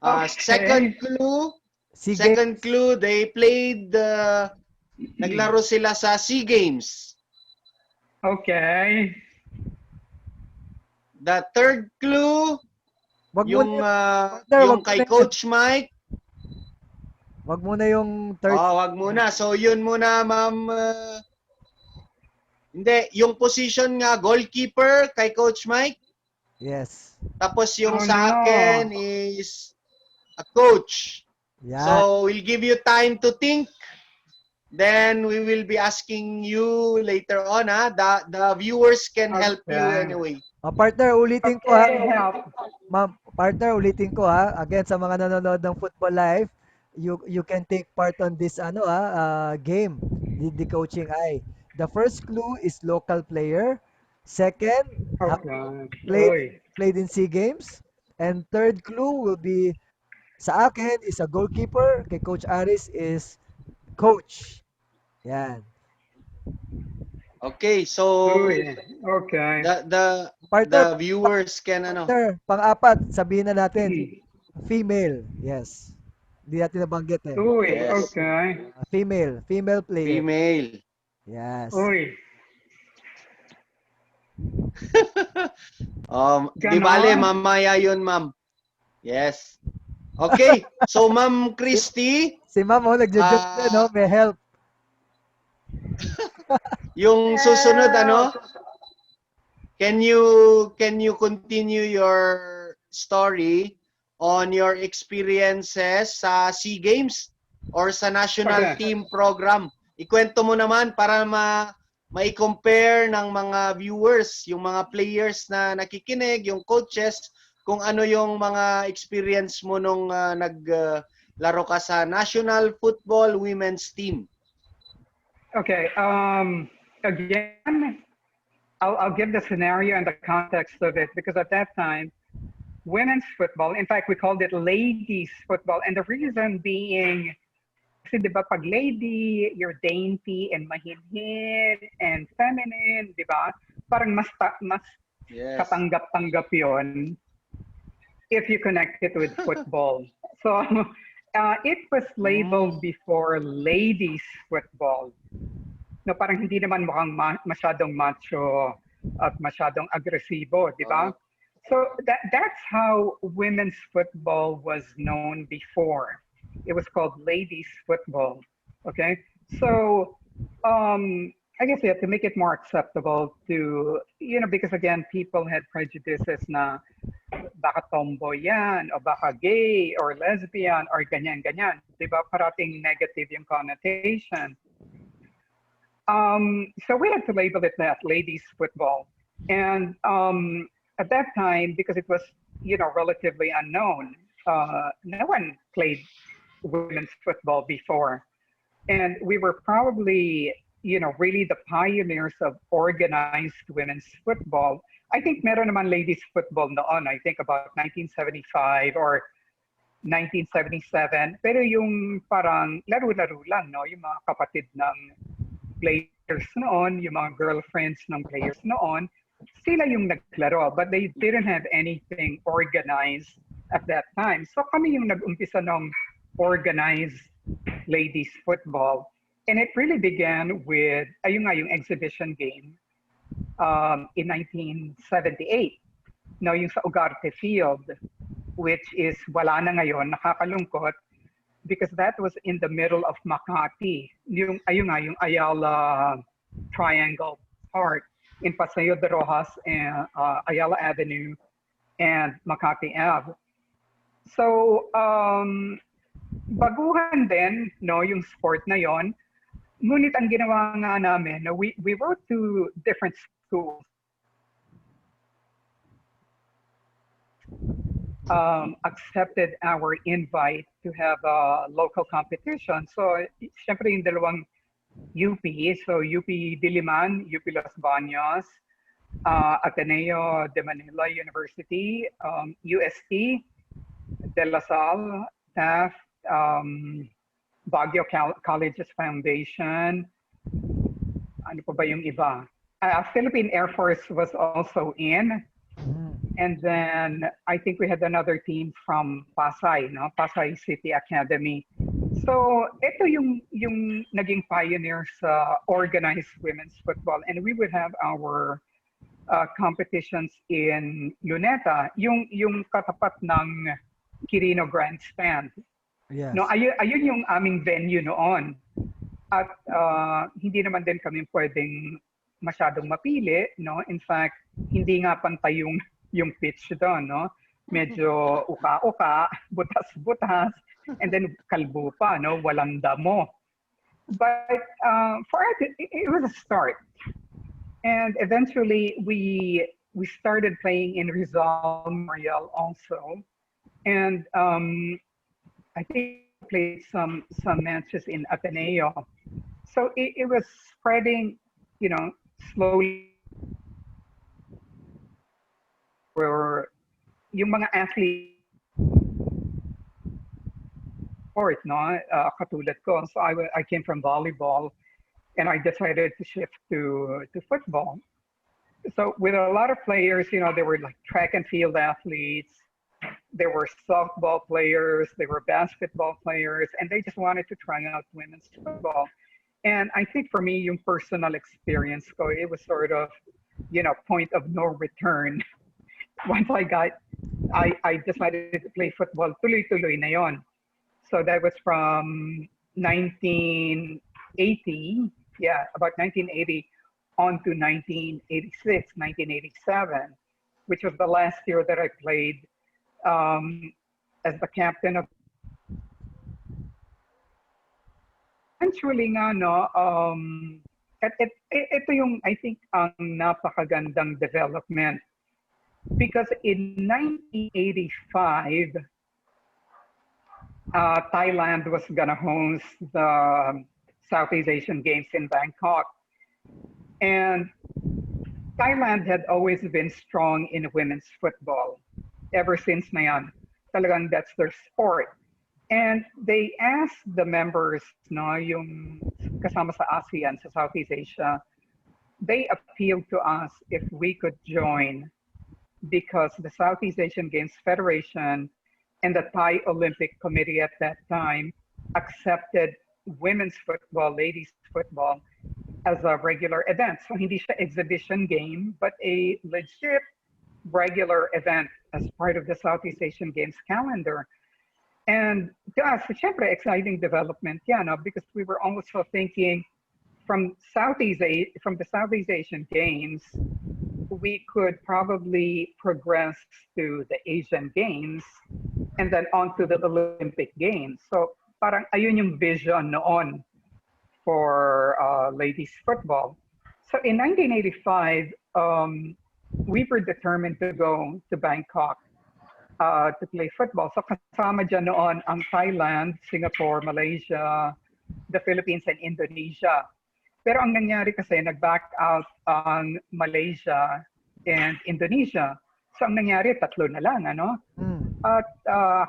Okay. Second clue, Sige. they played naglaro sila sa SEA Games. Okay. The third clue, Wag mo yung partner, yung wag kay mo na yun. Coach Mike. Wag muna yung third. Wag muna. So yun muna, ma'am. Hindi, yung position nga goalkeeper kay Coach Mike. Yes. Tapos yung Oh sa akin no. is a coach. Yan. So we'll give you time to think. Then we will be asking you later on. The viewers can help you Okay. anyway. Partner, ulitin ko ha. Okay, help. Ma'am, partner, ulitin ko ha. Again, sa mga nanonood ng Football Live, you can take part on this game, the coaching eye. The first clue is local player. Second, have Okay. played Uy. played in SEA Games. And third clue will be sa akin is a goalkeeper. Kay Coach Aris is coach. Yan. Okay, so Uy. Okay. the the Partner, the viewers can ano. partner, pang-apat, sabihin na natin, Hmm. female. Yes. Hindi natin nabanggit eh. Uy. Yes, Okay. Female player. female. Yes. Uy. Di bale, Ganon. mamaya yun, ma'am. Yes. Okay, so Ma'am Si, Christy, si ma'am, nagjo-joke na, no? ah May help. yung susunod Help. can you continue your story on your experiences sa SEA Games or sa national Okay. team program? Ikwento mo naman para mai-compare ng mga viewers, yung mga players na nakikinig, yung coaches, kung ano yung mga experience mo nung naglaro ka sa National Football Women's Team. Okay. Again, I'll give the scenario and the context of it because at that time, women's football, in fact, we called it ladies football. And the reason being, kasi di ba pag lady, you're dainty and mahinhin and feminine, di ba? Parang mas Yes. katanggap-tanggap yon if you connect it with football. So it was labeled before ladies football. No, parang hindi naman mukhang masyadong macho at masyadong agresibo, di ba? So that's how women's football was known before. It was called ladies football. Okay, so I guess to make it more acceptable to because again people had prejudices na baka tomboy yan o baka gay or lesbian or ganyan-ganyan, di ba? Parating negative yung connotation. So we had to label it that ladies football, and at that time because it was relatively unknown, no one played women's football before, and we were probably really the pioneers of organized women's football. I think meron naman ladies football noon. I think about 1975 or 1977. Pero yung parang laro-laro lang, no? Yung mga kapatid ng players noon, yung mga girlfriends ng players noon, sila yung naglaro. But they didn't have anything organized at that time. So kami yung nag-umpisa ng organized ladies football. And it really began with, ayun nga, yung exhibition game in 1978. Now, yung sa Ugarte Field, which is wala na ngayon, nakakalungkot, because that was in the middle of Makati. Ayun nga, yung Ayala Triangle Park in Paseo de Rojas and Ayala Avenue and Makati Ave. So, baguhan din, no, yung sport na yon. Ngunit ang ginawa nga namin, we wrote to different schools. Accepted our invite to have a local competition. So, syempre yung dalawang UP, so UP Diliman, UP Los Baños, Ateneo de Manila University, UST, De La Salle, Taft, Baguio Colleges Foundation. Ano pa ba yung iba? Philippine Air Force was also in. And then I think we had another team from Pasay, no? Pasay City Academy. So ito yung naging pioneer sa organized women's football. And we would have our competitions in Luneta, yung katapat ng Quirino Grandstand. Yes. No, ayun yung aming venue noon. At hindi naman din kami pwedeng masyadong mapili, no? In fact, hindi nga pantay yung yung pitch doon, no? Medyo uka-uka, butas-butas, and then kalbo pa, no? Walang damo. But for us, it was a start. And eventually, we started playing in Rizal Memorial also. And I think we played some matches in Ateneo. So it was spreading, slowly. Where yung mga athletes sport, no? Katulad ko. So I came from volleyball, and I decided to shift to football. So with a lot of players, there were like track and field athletes, there were softball players, there were basketball players, and they just wanted to try out women's football. And I think for me, yung personal experience ko, it was sort of, point of no return. Once I decided to play football, tuloy-tuloy na yon. So that was from 1980, about 1980 on to 1986, 1987, which was the last year that I played as the captain of. Eventually nga, no, ito yung, I think, ang napakagandang development. Because in 1985, Thailand was gonna host the Southeast Asian Games in Bangkok. And Thailand had always been strong in women's football. Ever since na yan, talagang that's their sport. And they asked the members, no, yung kasama sa ASEAN, sa Southeast Asia, they appealed to us if we could join because the Southeast Asian Games Federation and the Thai Olympic Committee at that time accepted women's football, ladies football, as a regular event. So hindi siya exhibition game, but a legit regular event as part of the Southeast Asian Games calendar. And to us, syempre, exciting development, because we were also thinking from the Southeast Asian Games, we could probably progress to the Asian Games and then on to the Olympic Games. So parang ayun yung vision noon for ladies football. So in 1985, we were determined to go to Bangkok to play football. So kasama dyan noon ang Thailand, Singapore, Malaysia, the Philippines, and Indonesia. Pero ang nangyari kasi, nag-back out ang Malaysia and Indonesia. So ang nangyari, 3 na lang, ano? At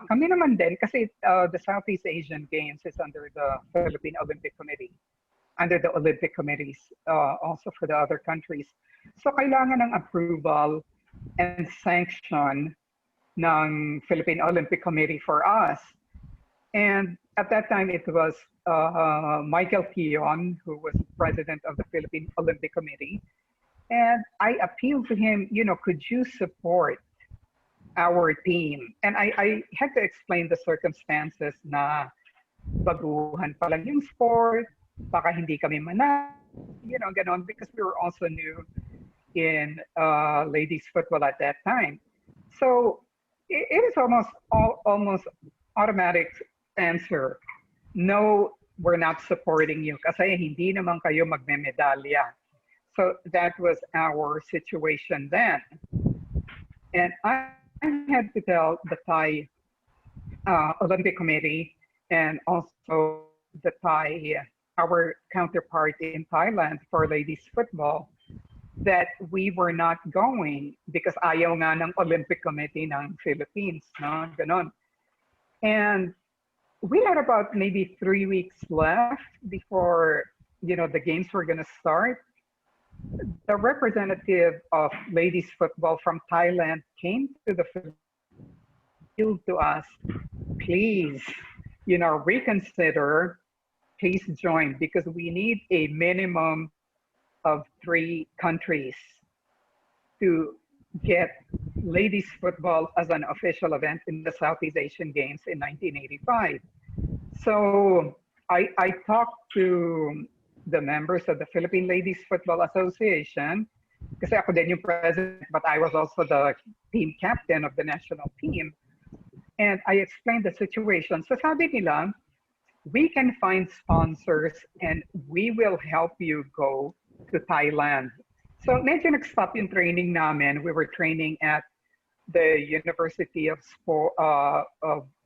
kami naman din, kasi the Southeast Asian Games is under the Philippine Olympic Committee, under the Olympic committees, also for the other countries. So kailangan ng approval and sanction ng Philippine Olympic Committee for us. And at that time, it was Michael Kion, who was president of the Philippine Olympic Committee. And I appealed to him, could you support our team? And I had to explain the circumstances na baguhan pa lang yung sport, baka hindi kami manalo, ganon, because we were also new in ladies football at that time. So it was almost automatic answer. No, we're not supporting you kasi hindi naman kayo magme-medalya. So that was our situation then. And I had to tell the Thai Olympic Committee and also the Thai, our counterpart in Thailand for ladies football, that we were not going because ayaw nga ng Olympic Committee ng Philippines, no? Ganon. And we had about maybe 3 weeks left before, the games were going to start. The representative of ladies football from Thailand came to the field to us, please, reconsider, please join, because we need a minimum of 3 countries to get ladies football as an official event in the Southeast Asian Games in 1985. So I talked to the members of the Philippine Ladies Football Association kasi ako din yung president, but I was also the team captain of the national team. And I explained the situation. So sabi nila, we can find sponsors and we will help you go to Thailand. So medyo nag-stop yung training namin. We were training at the University of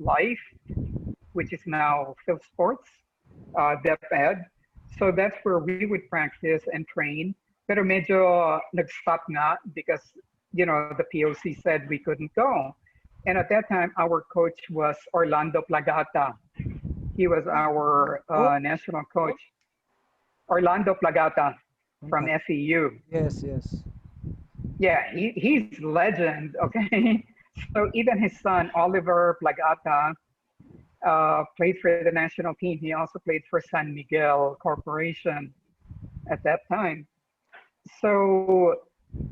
Life, which is now Phil Sports, DepEd. So that's where we would practice and train. Pero medyo nag-stop nga because, the POC said we couldn't go. And at that time, our coach was Orlando Plagata. He was our Oh, national coach. Orlando Plagata from FEU. yes, yes. Yeah, he's legend, okay? So even his son, Oliver Plagata, played for the national team. He also played for San Miguel Corporation at that time. So,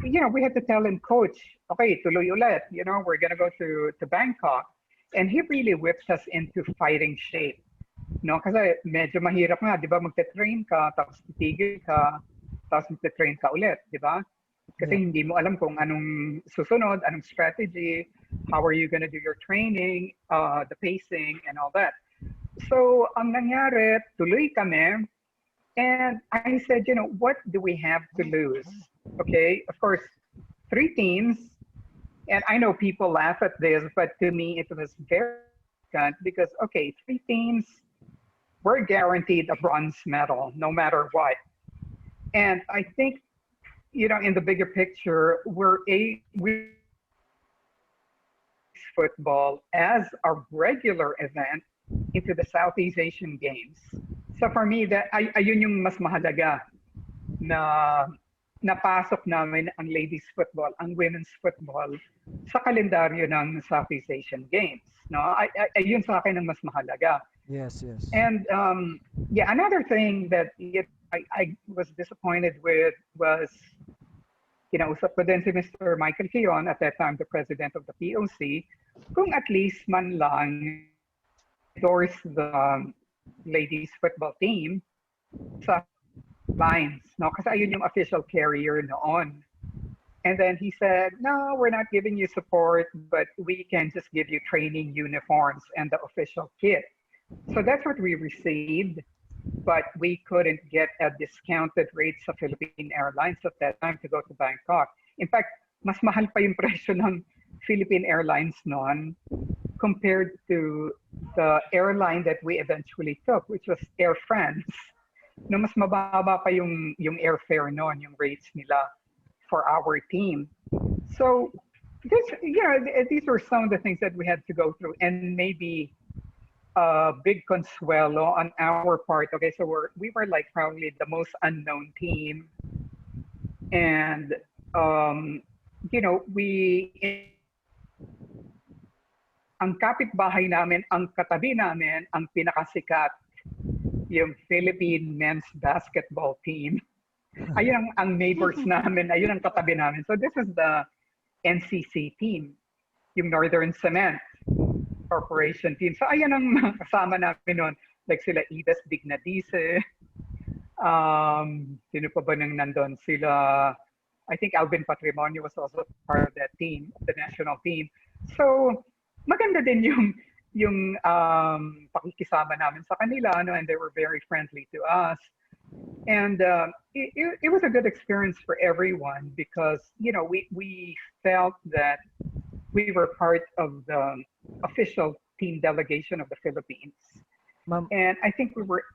we had to tell him, Coach, okay, tuloy ulit. We're going to go to Bangkok. And he really whipped us into fighting shape. No, kasi medyo mahirap nga, di ba? Magte-train ka, tapos titigil ka, tapos magte-train ka ulit, di ba? Kasi Yeah. hindi mo alam kung anong susunod, anong strategy, how are you gonna do your training, the pacing, and all that. So, ang nangyari, tuloy kami, and I said, what do we have to lose? Okay, of course, 3 teams, and I know people laugh at this, but to me, it was very significant because, okay, 3 teams, we're guaranteed a bronze medal, no matter what. And I think, in the bigger picture, we football as a regular event into the Southeast Asian Games. So for me, ayun yung mas mahalaga na napasok namin ang ladies football, ang women's football sa kalendaryo ng Southeast Asian Games. No, ayun sa akin ang mas mahalaga. Yes, yes. And another thing that I was disappointed with was, usap ko din si Mr. Michael Kion, at that time the president of the POC, kung at least man lang endorse the ladies football team sa lines, no? Kasi ayun yung official carrier noon. And then he said, no, we're not giving you support, but we can just give you training uniforms and the official kit. So that's what we received, but we couldn't get a discounted rate sa Philippine Airlines at that time to go to Bangkok. In fact, mas mahal pa yung presyo ng Philippine Airlines noon compared to the airline that we eventually took, which was Air France. No, mas mababa pa yung airfare noon, yung rates nila for our team. So these were some of the things that we had to go through, and maybe a big consuelo on our part. Okay, so we were like probably the most unknown team, and ang kapitbahay namin, ang katabi namin, ang pinakasikat, yung Philippine men's basketball team. Ayun ang neighbors namin, ayun ang katabi namin. So this is the NCC team, yung Northern Cement Corporation team. So ayan ang mga kasama namin noon. Like sila Idas Dignadice, sino pa ba nang nandun? Sila, I think Alvin Patrimonio was also part of that team, the national team. So maganda din yung pakikisama namin sa kanila, and they were very friendly to us. And it was a good experience for everyone because, we felt that we were part of the official team delegation of the Philippines. Ma'am, And I think we were,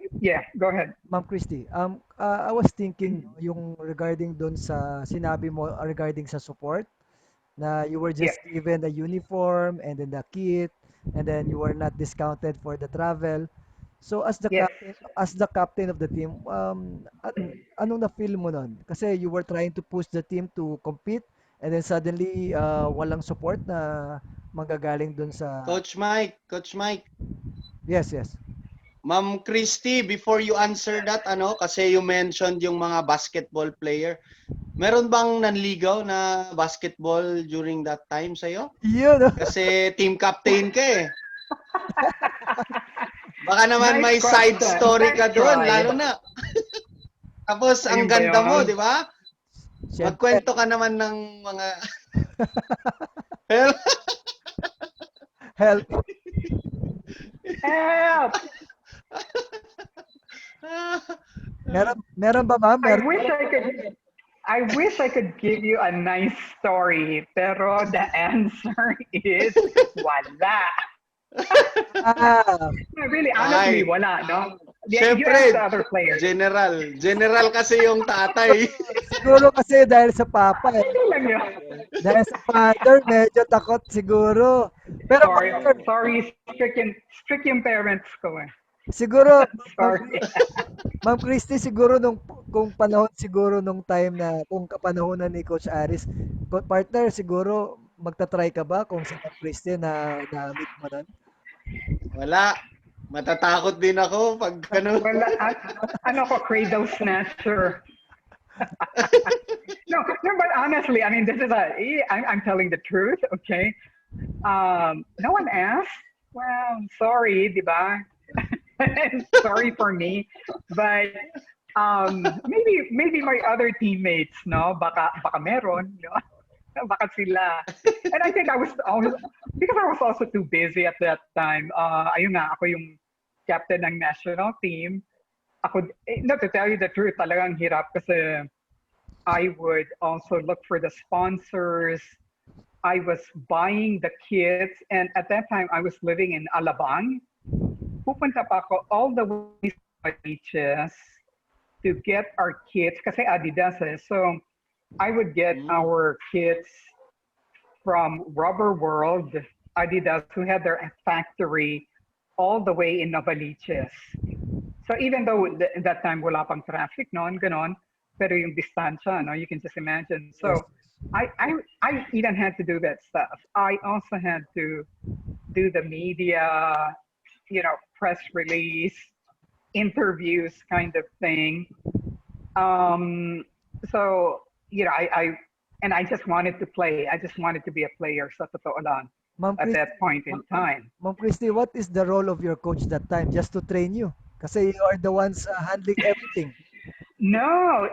go ahead. Ma'am Christy, I was thinking yung regarding doon sa sinabi mo regarding sa support na you were Yeah. just given the uniform and then the kit and then you were not discounted for the travel. So Yes. As the captain of the team, anong na-feel mo nun? Kasi you were trying to push the team to compete and then suddenly walang support na manggagaling dun sa Coach Mike, Yes, yes. Ma'am Christy, before you answer that, kasi you mentioned yung mga basketball player. Meron bang nanligaw na basketball during that time sa'yo? Yun. Kasi team captain ka eh. Baka naman Nice may side question. story ka Nice doon, try. lalo na. Tapos ang Ayun ba ganda mo, yun? di ba? Siyempre, Magkwento ka naman ng mga Well, help. Help! Meron ba ma'am? I Meron wish I could. I wish I could give you a nice story, pero the answer is wala. ah, No, really, honestly, ay, wala, no? Yeah, you ask the syempre, other players. general kasi yung tatay. siguro kasi dahil sa papa eh. Hindi lang yun. Dahil sa father, medyo takot siguro. Pero Sorry, partner, sorry, strict yung parents ko eh. siguro, Ma'am Sorry. Ma'am Christy, siguro kung panahon siguro nung time na kung kapanahonan ni Coach Aris, partner, siguro magta-try ka ba kung si Ma'am Christy na-meet mo nun? Wala. Matatakot din ako pag ano. Well, ano ko, cradle snatcher. No, but honestly, I mean, this is I'm telling the truth, okay? No one asked. Well, sorry, di ba? Sorry for me, but maybe my other teammates, no, baka meron, no, baka sila. And I think I was always because I was also too busy at that time. Ayun nga, ako yung captain ng national team. Ako, no, to tell you the truth, talagang hirap kasi I would also look for the sponsors. I was buying the kits, and at that time I was living in Alabang. Pupunta pa ako all the way sa beaches to get our kits kasi Adidas eh. So I would get our kits from Rubber World, Adidas, who had their factory all the way in Novaliches. So even though that time wala pang traffic noon, ganon, pero yung distansya, no, you can just imagine. So Yes. I even had to do that stuff. I also had to do the media, press release, interviews kind of thing. Um, so, I just wanted to play. I just wanted to be a player sa totoo lang Ma'am at Christy, that point in time. Ma'am Christy, what is the role of your coach that time just to train you? Kasi you are the ones handling everything. No,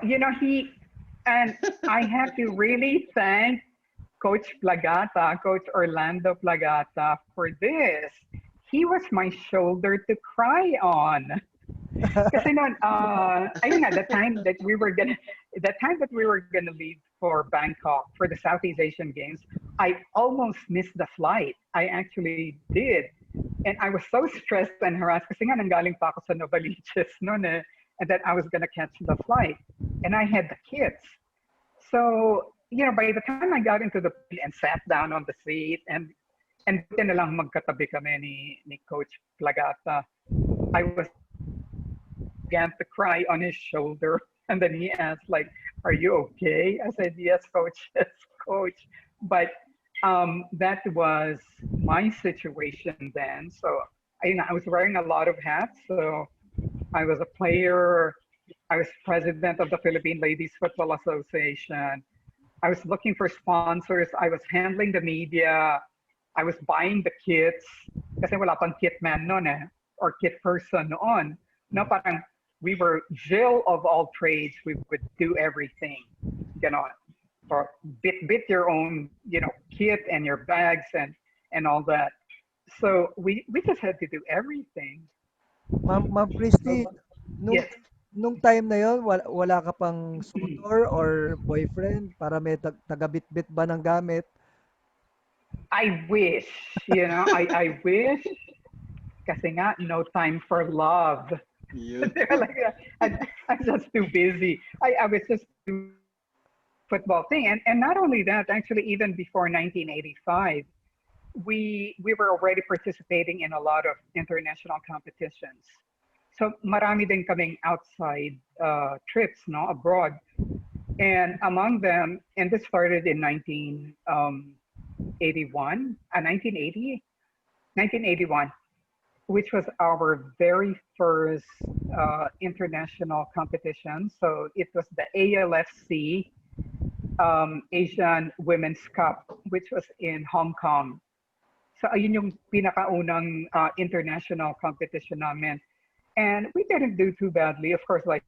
and I have to really thank Coach Plagata, Coach Orlando Plagata for this. He was my shoulder to cry on. Kasi noon, ayun nga, the time that we were gonna leave for Bangkok for the Southeast Asian Games, I almost missed the flight. I actually did. And I was so stressed and harassed kasi nga nanggaling pa ako sa Novaliches noon eh, and then I was gonna catch the flight. And I had the kids. So, by the time I got into the plane and sat down on the seat and buti na lang magkatabi kami ni Coach Plagata, I began to cry on his shoulder. And then he asked, like, are you okay? I said, yes, coach, yes, coach. But that was my situation then. So I was wearing a lot of hats. So I was a player. I was president of the Philippine Ladies Football Association. I was looking for sponsors. I was handling the media. I was buying the kits. Kasi wala pang kit man noon eh, or kit person noon. No, parang we were Jill of all trades. We would do everything, or bit your own, kit and your bags and all that. So we just had to do everything. Ma'am Christy, nung Yes, nung time na yon wala ka pang suitor or boyfriend para may taga-bitbit ba ng gamit? I wish, I wish. Kasi nga, no time for love. Yun. They're like, I'm just too busy. I was just doing football thing. And not only that, actually, even before 1985, we were already participating in a lot of international competitions. So marami din kaming outside trips, no, abroad. And among them, and this started in 1981, which was our very first international competition. So it was the ALFC Asian Women's Cup, which was in Hong Kong. So ayun yung pinakaunang international competition namin. And we didn't do too badly, of course, like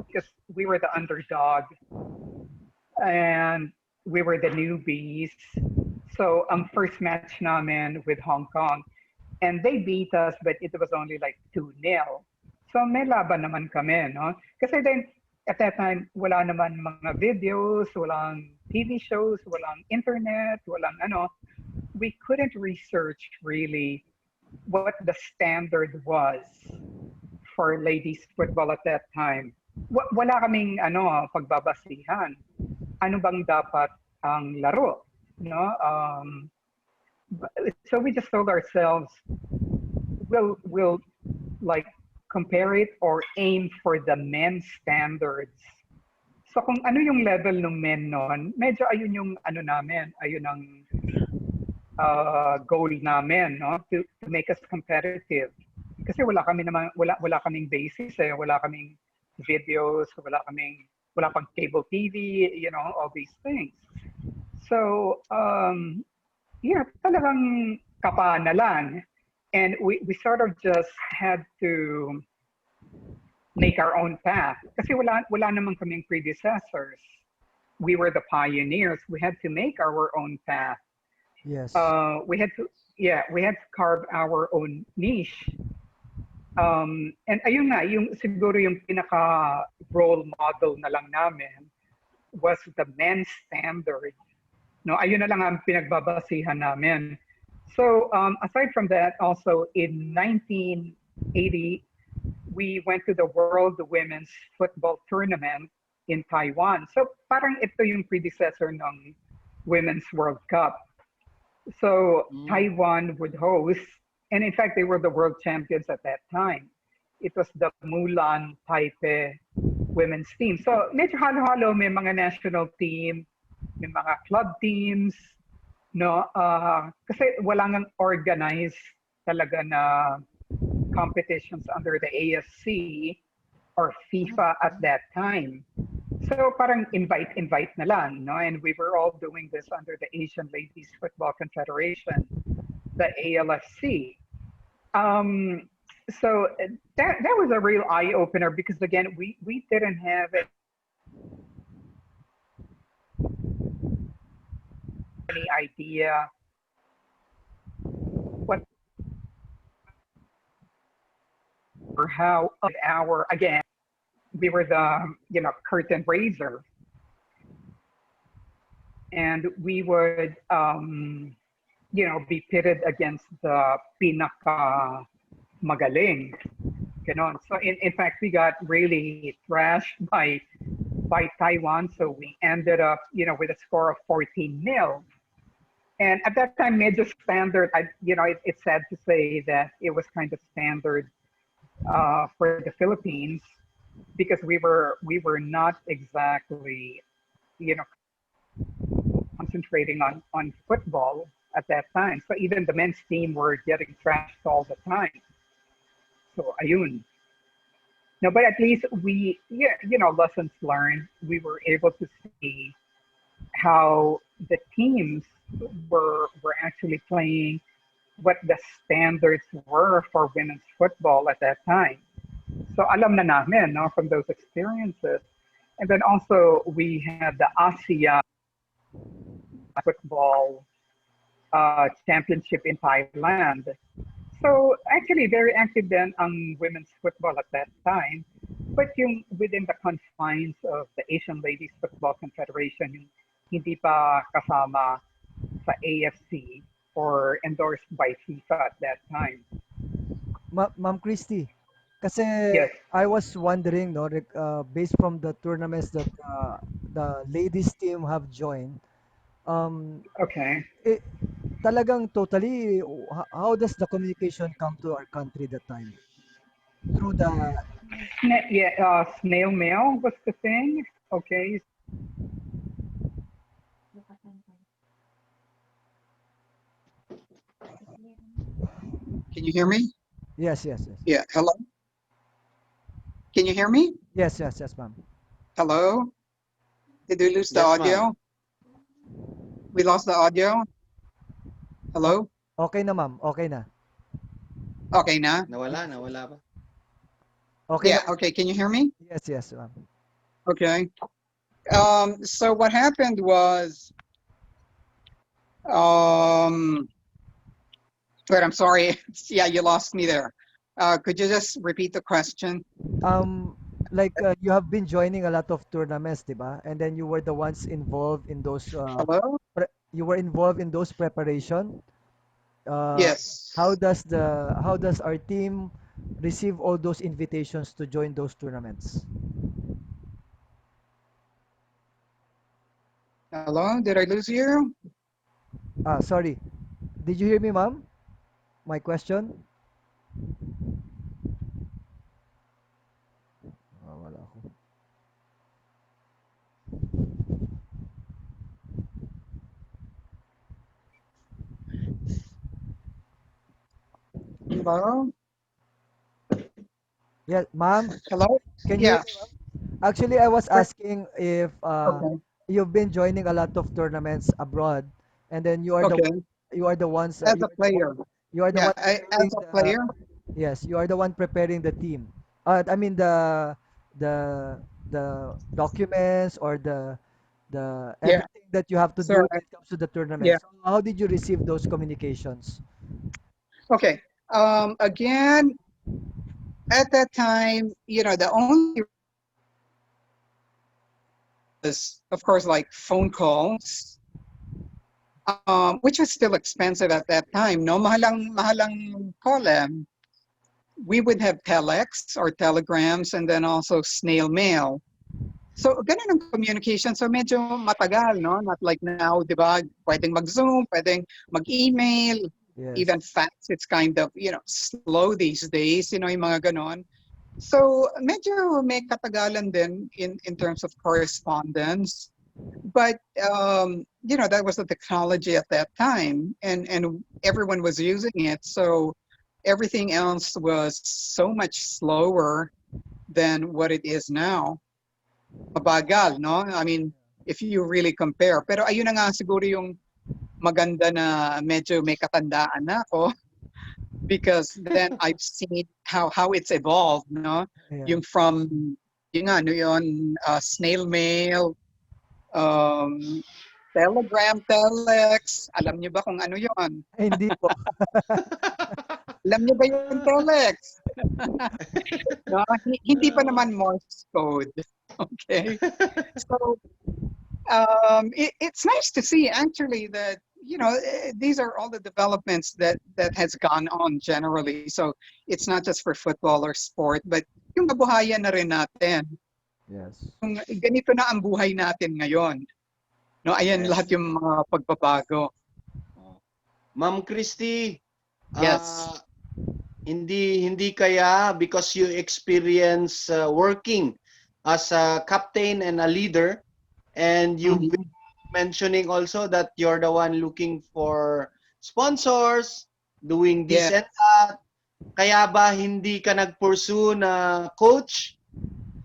because we were the underdog. and we were the newbies. So ang first match namin with Hong Kong, and they beat us, but it was only like 2-0. So may laban naman kami, no? Kasi then, at that time, wala naman mga videos, walang TV shows, walang internet, walang ano. We couldn't research really what the standard was for ladies football at that time. Wala kaming ano, pagbabasihan. Ano bang dapat ang laro, no? So we just told ourselves, we'll like compare it or aim for the men's standards. So kung ano yung level ng men noon, medyo ayun yung ano namin, ayun ang goal namin, no? To make us competitive. Kasi wala kaming basis eh, wala kaming videos, wala pang cable TV, you know, all these things. So yeah, talagang kapa na lang. And we sort of just had to make our own path. Kasi wala naman kaming predecessors. We were the pioneers. We had to make our own path. Yes. We had to carve our own niche. And ayun nga, siguro yung pinaka role model na lang namin was the men's standard. No, ayun na lang ang pinagbabasihan namin. So aside from that, also in 1980, we went to the World Women's Football Tournament in Taiwan. So parang ito yung predecessor ng Women's World Cup. So Taiwan would host, and in fact, they were the world champions at that time. It was the Mulan Taipei women's team. So medyo halo-halo, may mga national team, may mga club teams, no? Kasi wala nang organized talaga na competitions under the AFC or FIFA at that time. So parang invite na lang, no? And we were all doing this under the Asian Ladies Football Confederation, the ALFC. So that was a real eye opener because again we didn't have any idea what or how our again we were the curtain raiser, and we would be pitted against the pinaka magaling. So in fact, we got really thrashed by Taiwan. So we ended up, with a score of 14-0. And at that time, medyo standard. It's sad to say that it was kind of standard for the Philippines because we were not exactly, concentrating on football at that time. So even the men's team were getting trashed all the time. So ayun. No, but at least we, lessons learned. We were able to see how the teams were actually playing, what the standards were for women's football at that time. So alam na namin, no, from those experiences. And then also we had the ASEAN football championship in Thailand. So actually very active then ang women's football at that time. But yung within the confines of the Asian Ladies Football Confederation, yung hindi pa kasama sa AFC or endorsed by FIFA at that time. Ma'am Christy, kasi Yes. I was wondering, no, based from the tournaments that the ladies team have joined, Okay. talagang totally, how does the communication come to our country that time? Through the, Snail mail was the thing. Okay. Can you hear me? yes. Yeah, hello? Can you hear me? Yes, ma'am. Hello? Did we lose the Yes, audio? ma'am. We lost the audio? Hello? Okay na, ma'am. Okay na. Okay na? Nawala ba? Okay Yeah, na. okay, can you hear me? Yes, ma'am. Okay. So what happened was, um, wait, I'm sorry. Yeah, you lost me there. Could you just repeat the question? Um, like you have been joining a lot of tournaments, diba? And then you were the ones involved in those. Hello? You were involved in those preparation. Uh, Yes. how does our team receive all those invitations to join those tournaments? Hello? Did I lose you? Ah, sorry. Did you hear me, ma'am? My question? Ah, wala ako. Hello? Yeah, ma'am. Hello? Can you hear Yeah. me, ma'am? Actually, I was Sure. asking if Okay. you've been joining a lot of tournaments abroad, and then Okay. you are the ones As a player. you are the Yeah. one As preparing a the player. yes, you are the one preparing the team. I mean the the documents or the Yeah. everything that you have to So do when it comes to the tournament. yeah. So how did you receive those communications? Okay. Again, at that time, the only was, of course, like phone calls, which was still expensive at that time. No, mahalang call. We would have telex or telegrams, and then also snail mail. So, ganun ang communication. So, medyo matagal, no? Not like now, di ba? Pwedeng mag-Zoom, pwedeng mag-email, Yes. even fax. It's kind of, slow these days, yung mga ganon. So, medyo may katagalan din in terms of correspondence. But, that was the technology at that time, and everyone was using it. So, everything else was so much slower than what it is now. Mabagal, no? I mean, if you really compare. Pero ayun na nga siguro yung maganda na medyo may katandaan na ako because then I've seen how it's evolved, no? Yeah. Yung from yung ano yun, snail mail, um, telegram, telex. Alam niyo ba kung ano yon? Hindi po. Alam niyo ba yung telex? No? Hindi pa naman Morse code. Okay? So, it's nice to see actually that these are all the developments that has gone on generally. So it's not just for football or sport, but yung kabuhayan na rin natin. Yes. Yung ganito na ang buhay natin ngayon. No, ayan Yes. lahat yung mga pagbabago. Oh. Ma'am Christy, Yes. ah, hindi kaya because you experience working as a captain and a leader, and you've been Mhm. mentioning also that you're the one looking for sponsors, doing this Yeah. and that. Kaya ba hindi ka nag-pursue na coach?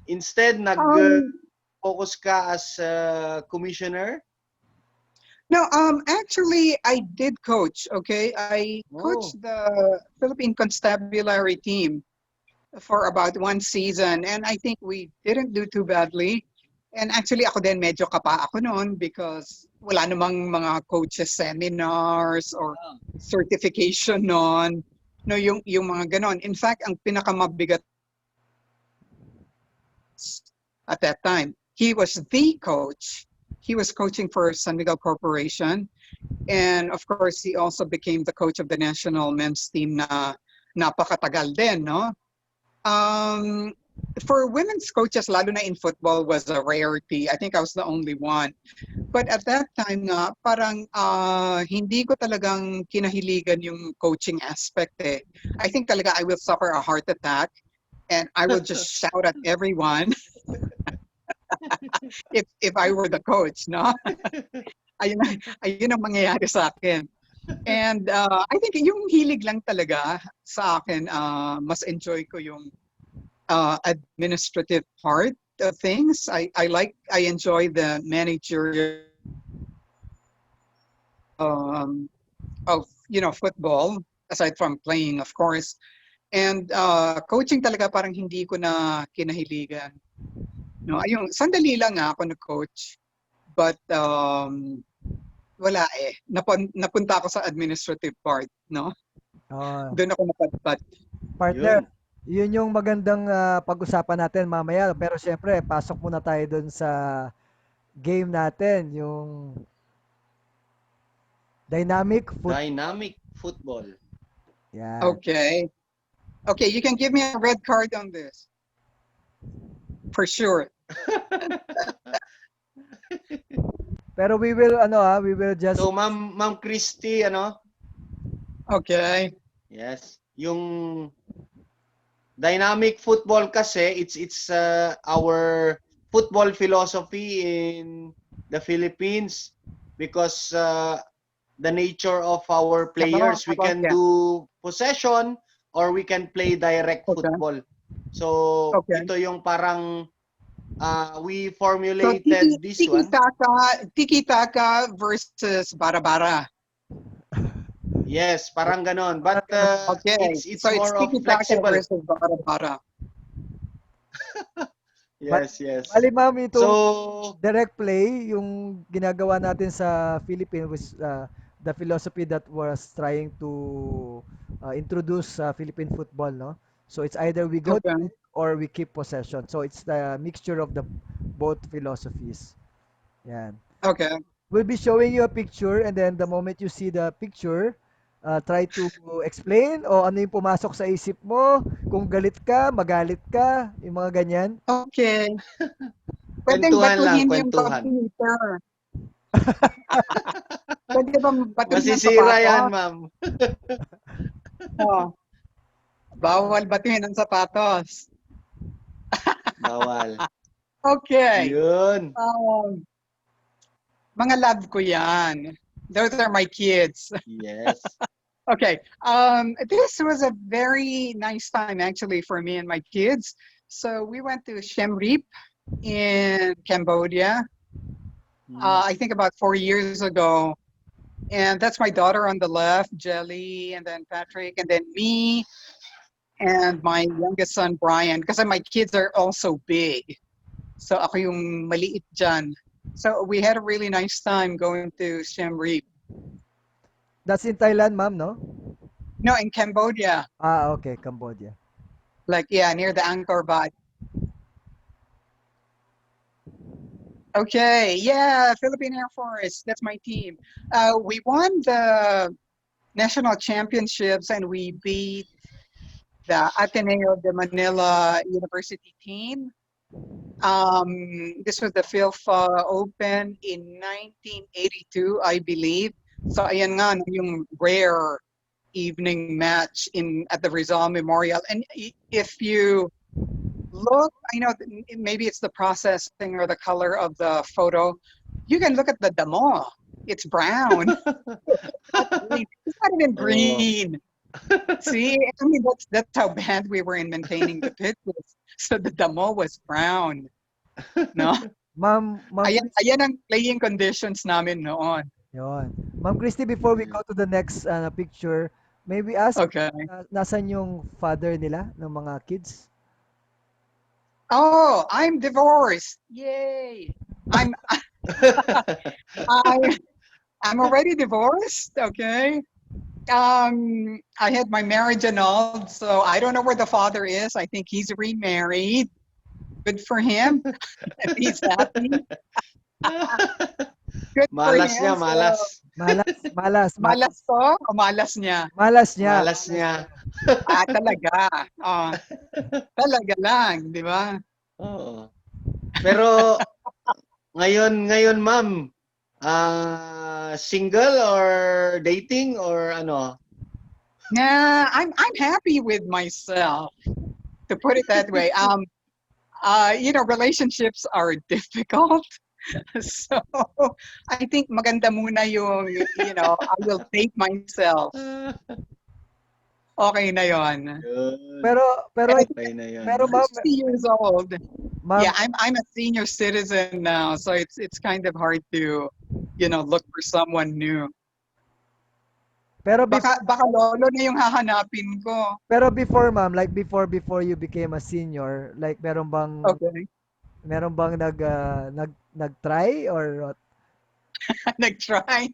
Instead, Um, nag-focus ka as a commissioner? no, actually, I did coach. Okay, I Oh. coached the Philippine Constabulary team for about one season, and I think we didn't do too badly. And actually, ako din medyo kapa ako noon because wala namang mga coaches seminars or certification noon. No, yung mga ganon. In fact, ang pinakamabigat at that time, he was the coach. He was coaching for San Miguel Corporation. And of course, he also became the coach of the national men's team na napakatagal din, no? Um, for women's coaches, lalo na in football, was a rarity. I think I was the only one. But at that time nga, parang hindi ko talagang kinahiligan yung coaching aspect eh. I think talaga I will suffer a heart attack and I will just shout at everyone if I were the coach, no? Ayun, ayun ang mangyayari sa akin. And I think yung hilig lang talaga sa akin, mas enjoy ko yung administrative part of things. I enjoy the managerial of football aside from playing, of course. And coaching talaga parang hindi ko na kinahiligan. No, ayun, sandali lang ako na coach. But wala eh. Napunta ako sa administrative part, no? Oh, Doon ako napadpad. partner, Yun. yun yung magandang pag-usapan natin mamaya. Pero syempre, pasok muna tayo dun sa game natin, yung dynamic foot. Dynamic football. Yan. Okay. Okay, you can give me a red card on this. For sure. Pero we will just So, Ma'am Christy, ano? Okay. Yes. Yung dynamic football kasi, it's our football philosophy in the Philippines because the nature of our players, we About can that? do possession or we can play direct Okay. football. So, Okay. ito yung parang we So formulated this one. tiki-taka versus bara-bara. Yes, parang ganon. But Okay. it's So it's more of tiki-taka flexible. versus bara-bara. Yes, yes. bali ma'am itong So, direct play, yung ginagawa natin sa Philippines was the philosophy that was trying to introduce Philippine football, no? So it's either we go Okay. direct or we keep possession. So it's the mixture of the both philosophies. Yan. Okay. We'll be showing you a picture and then the moment you see the picture, try to explain o ano yung pumasok sa isip mo, kung galit ka, magalit ka, yung mga ganyan. Okay. Pwedeng kwentuhan lang, batuhin yung kwentuhan. computer. Pwede ba batuhin ang Masisira yan, sapatos? ma'am. Oh, bawal batuhin ang sapatos. Bawal. Okay. Yun. Mga love ko yan. Those are my kids. Yes. Okay. This was a very nice time actually for me and my kids. So we went to Siem Reap in Cambodia. I think about 4 years ago. And that's my daughter on the left, Jelly, and then Patrick, and then me, and my youngest son, Brian, because my kids are also big. So ako yung maliit dyan. So we had a really nice time going to Siem Reap. That's in Thailand, ma'am, no? No, in Cambodia. Okay, Cambodia. Like, yeah, near the Angkor Wat. Okay, yeah, Philippine Air Force. That's my team. We won the national championships and we beat the Ateneo de Manila University team. This was the FIFA Open in 1982, I believe. So ayan nga, yung rare evening match at the Rizal Memorial. And if you look, I know maybe it's the processing or the color of the photo. You can look at the damo. It's brown. It's not even green. See, I mean that's how bad we were in maintaining the pictures. So the damo was brown. No? Ma'am, Ayan ang playing conditions namin noon. Yun. Ma'am Christy, before we go to the next picture, may we ask, Okay. nasan yung father nila ng mga kids? Oh, I'm divorced. Yay. I'm already divorced, okay? I had my marriage annulled, so I don't know where the father is. I think he's remarried. Good for him. If he's happy. Good Malas for niya, him. malas. Malas ko o malas niya? Malas niya. Malas niya. Talaga. Talaga lang, di ba? Oo. Pero ngayon ma'am, single or dating or ano? Nah, I'm happy with myself, to put it that way. Relationships are difficult. So I think maganda muna yung, I will date myself. Okay na yon. Pero Okay na yun. pero I'm ma'am, 60 years old. ma'am, Yeah, I'm a senior citizen now, so it's kind of hard to, look for someone new. pero Baka lolo na yung hahanapin ko. pero before ma'am, like before you became a senior, like meron bang Okay. Meron bang nag-try or what? Nag-try.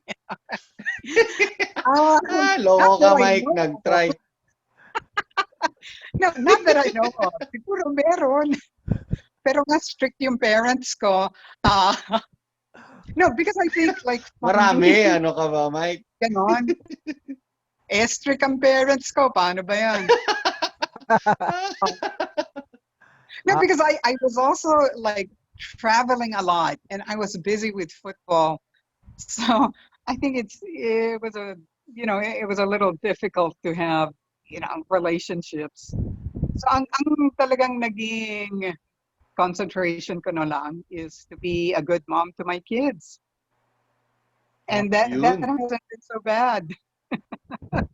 Uh, not Loko that ka, I Mike. know of. Nag-try. No, not that I know of. Siguro meron. Pero nga strict yung parents ko. Uh, no, because I think like for me, Marami. Ano ka ba, Mike? ganon. Strict ang parents ko. Paano ba yan? No, Ah, because I was also like traveling a lot and I was busy with football. So I think it was a it was a little difficult to have relationships. So ang talagang naging concentration ko na lang is to be a good mom to my kids. oh, And that Yun. hasn't been so bad. sa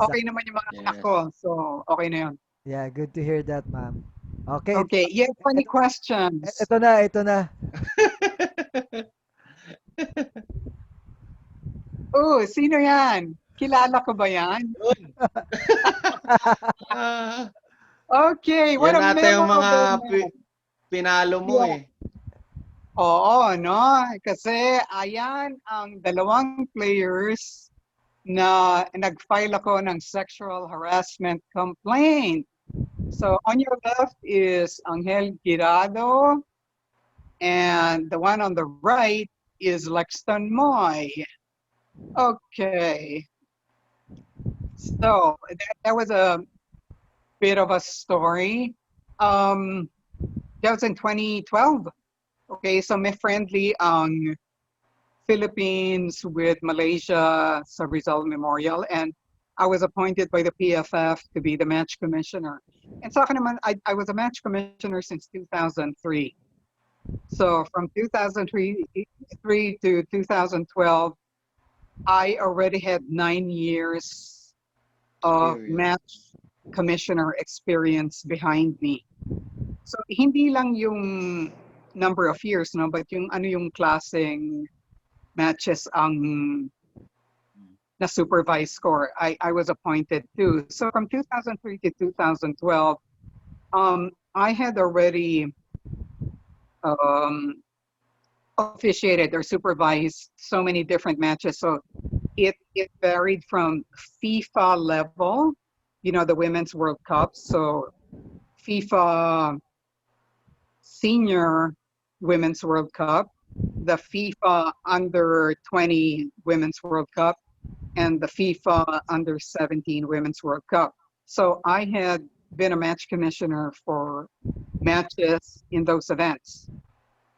Okay naman yung mga anak Yes. ko. So okay na yun. yeah, good to hear that, ma'am. Okay, Okay, you have any questions? ito na, ito na. Oh, sino yan? Kilala ko ba yan? Yun. Ah, Okay, what yan a ata yung mga memorable man. pinalo mo Yeah. eh. Oo, no? Kasi ayan ang dalawang players na nag-file ako ng sexual harassment complaint. So on your left is Angel Girado and the one on the right is Lexton Moy. Okay. So that was a bit of a story. That was in 2012. Okay, so may friendly ang Philippines with Malaysia sa Rizal Memorial, and I was appointed by the PFF to be the match commissioner. And sa akin naman, I was a match commissioner since 2003. So from 2003 to 2012, I already had 9 years of Experience. match commissioner experience behind me. So hindi lang yung number of years, no, but yung ano yung klaseng matches ang na supervised score. I was appointed too. So from 2003 to 2012, I had already um, officiated or supervised so many different matches. So it varied from FIFA level, the Women's World Cup. So FIFA Senior Women's World Cup, the FIFA Under 20 Women's World Cup, and the FIFA Under 17 Women's World Cup. So I had been a match commissioner for matches in those events.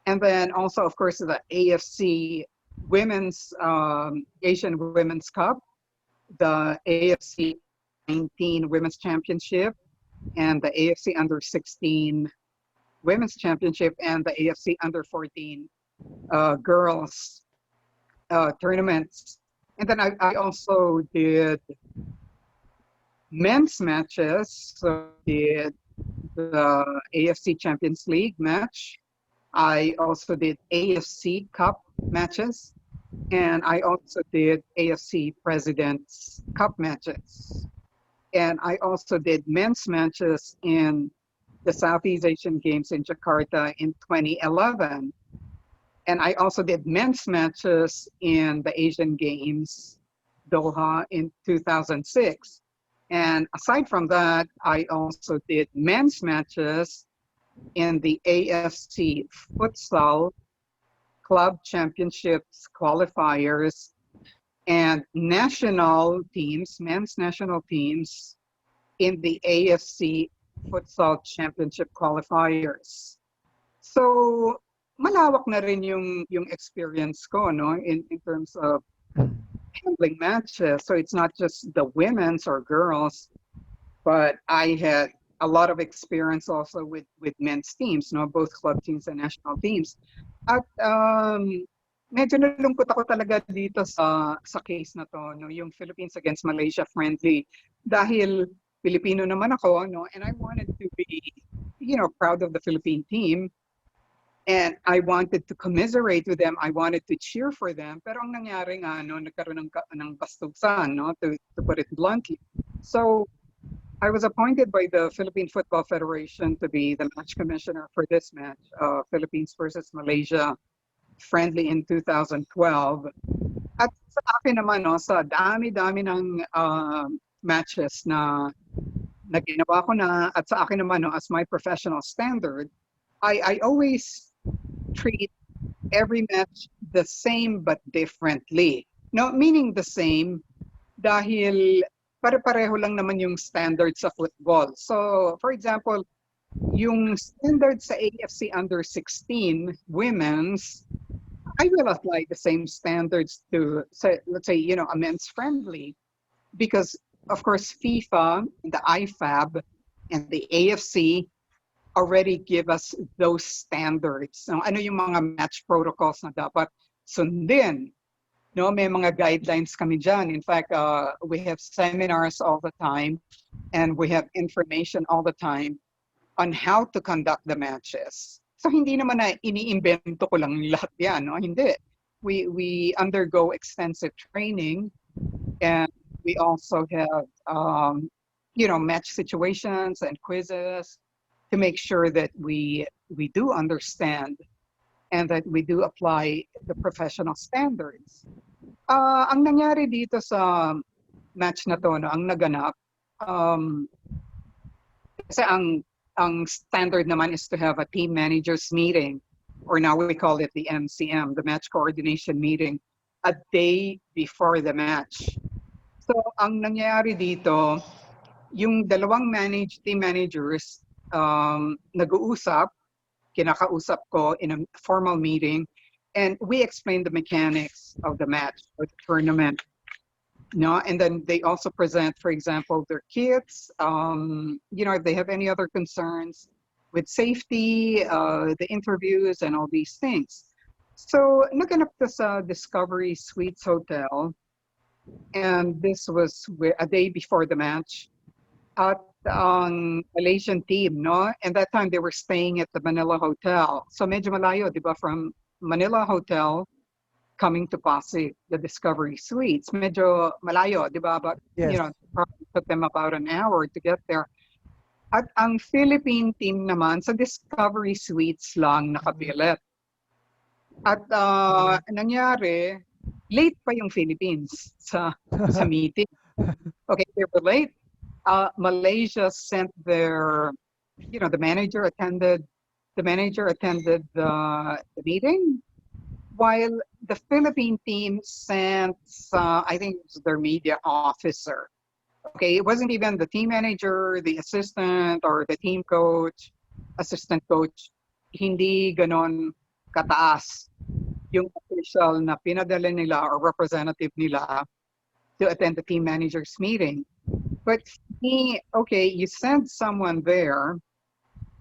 And then also, of course, the AFC Women's Asian Women's Cup, the AFC 19 Women's Championship, and the AFC Under 16 Women's Championship, and the AFC Under 14 Girls tournaments. And then I also did men's matches. So I did the AFC Champions League match. I also did AFC Cup matches. And I also did AFC President's Cup matches. And I also did men's matches in the Southeast Asian Games in Jakarta in 2011. And I also did men's matches in the Asian Games Doha in 2006. And aside from that, I also did men's matches in the AFC Futsal Club Championships qualifiers and national teams, men's national teams in the AFC Futsal Championship qualifiers. So, malawak na rin yung experience ko, no, in terms of handling matches. So it's not just the women's or girls, but I had a lot of experience also with men's teams, no, both club teams and national teams. At medyo nalungkot ako talaga dito sa case na to, no, yung Philippines against Malaysia friendly, dahil Filipino naman ako, no, and I wanted to be, proud of the Philippine team. And I wanted to commiserate with them. I wanted to cheer for them. Pero ang nangyari nga, no, nagkaroon ng bastusan, no, to put it bluntly. So, I was appointed by the Philippine Football Federation to be the match commissioner for this match, Philippines versus Malaysia friendly in 2012. At sa akin naman, no, sa dami-dami ng matches na ginawa ko na, at sa akin naman, no, as my professional standard, I always treat every match the same but differently. No, meaning the same dahil pare-pareho lang naman yung standard sa football. So, for example, yung standard sa AFC under 16 women's, I will apply the same standards to, say, let's say, a men's friendly, because of course FIFA, the IFAB, and the AFC already give us those standards. So, ano yung mga match protocols na dapat sundin? No, may mga guidelines kami dyan. In fact, we have seminars all the time, and we have information all the time on how to conduct the matches. So hindi naman na iniimbento ko lang lahat yan, no? Hindi. We undergo extensive training, and we also have match situations and quizzes to make sure that we do understand and that we do apply the professional standards. Ang nangyari dito sa match na to, no, ang naganap, kasi ang standard naman is to have a team managers meeting, or now we call it the MCM, the match coordination meeting, a day before the match. So ang nangyayari dito, yung dalawang team managers nag-uusap, kinakausap ko in a formal meeting, and we explain the mechanics of the match or the tournament. No, and then they also present, for example, their kits. If they have any other concerns with safety, the interviews, and all these things. So, naganap to sa Discovery Suites Hotel, and this was a day before the match at ang Malaysian team, no? And that time they were staying at the Manila Hotel. So medyo malayo, di ba, from Manila Hotel coming to Pasig, the Discovery Suites. Medyo malayo, di ba? But, Yes. probably took them about an hour to get there. At ang Philippine team naman, sa Discovery Suites lang nakabilet. At nangyari, late pa yung Philippines sa meeting. Okay, they were late. Malaysia sent their, the manager attended the meeting, while the Philippine team sent, I think it was their media officer. Okay, it wasn't even the team manager, the assistant, or the team coach, assistant coach. Hindi ganon kataas yung official na pinadala nila or representative nila to attend the team manager's meeting. But you send someone there,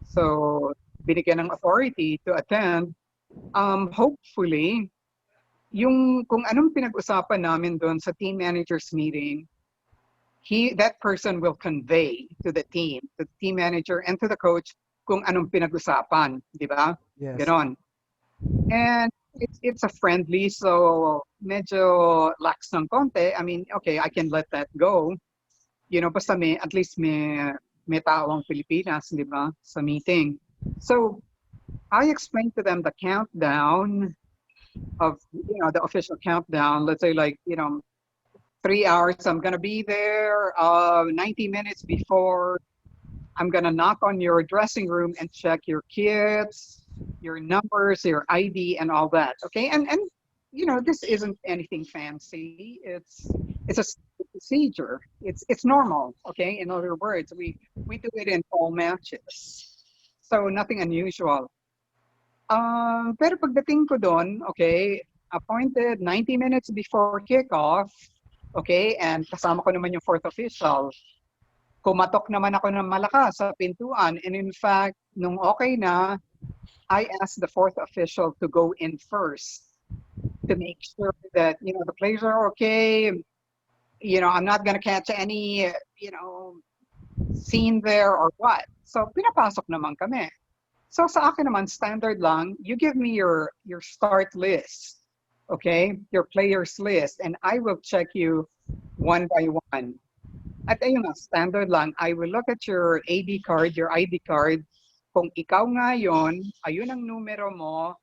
so binigyan ng authority to attend. Hopefully, kung anong pinag-usapan namin doon sa team manager's meeting, that person will convey to the team manager, and to the coach kung anong pinag-usapan, di ba? Yes. Ganon. And it's a friendly, so medyo lax ng konti. I mean, okay, I can let that go. Basta at least may tao ang Pilipinas, di ba, sa meeting. So I explained to them the countdown of, the official countdown. Let's say 3 hours, I'm going to be there, 90 minutes before, I'm going to knock on your dressing room and check your kits, your numbers, your ID, and all that. Okay, and this isn't anything fancy. It's a procedure. It's normal. Okay, in other words, we do it in all matches, so nothing unusual. Pero pagdating ko doon, okay, appointed 90 minutes before kickoff. Okay, and kasama ko naman yung fourth official. Kumatok naman ako ng malakas sa pintuan, and in fact, nung okay na, I asked the fourth official to go in first to make sure that, the players are okay. I'm not going to catch any, scene there or what. So, pinapasok naman kami. So, sa akin naman, standard lang, you give me your start list, okay? Your players list, and I will check you one by one. At ayun nga, standard lang. I will look at your AD card, your ID card. Kung ikaw nga yun, ayun ang numero mo,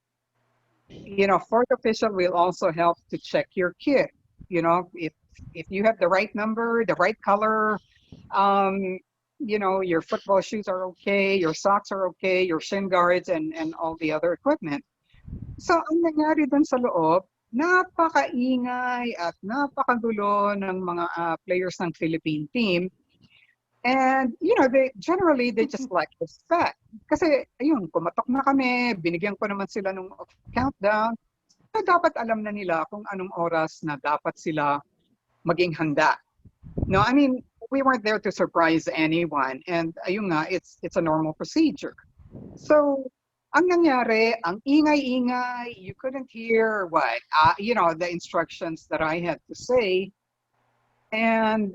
fourth official will also help to check your kit. If you have the right number, the right color, um, your football shoes are okay, your socks are okay, your shin guards and all the other equipment. So ang nangyari dun sa loob, napakaingay at napakagulo ng mga players ng Philippine team. And, they just lack respect. Kasi, ayun, kumatok na kami, binigyan ko naman sila ng countdown. So, dapat alam na nila kung anong oras na dapat sila maging handa. No, I mean, we weren't there to surprise anyone. And, ayun nga, it's a normal procedure. So, ang nangyari, ang ingay-ingay, you couldn't hear the instructions that I had to say. And,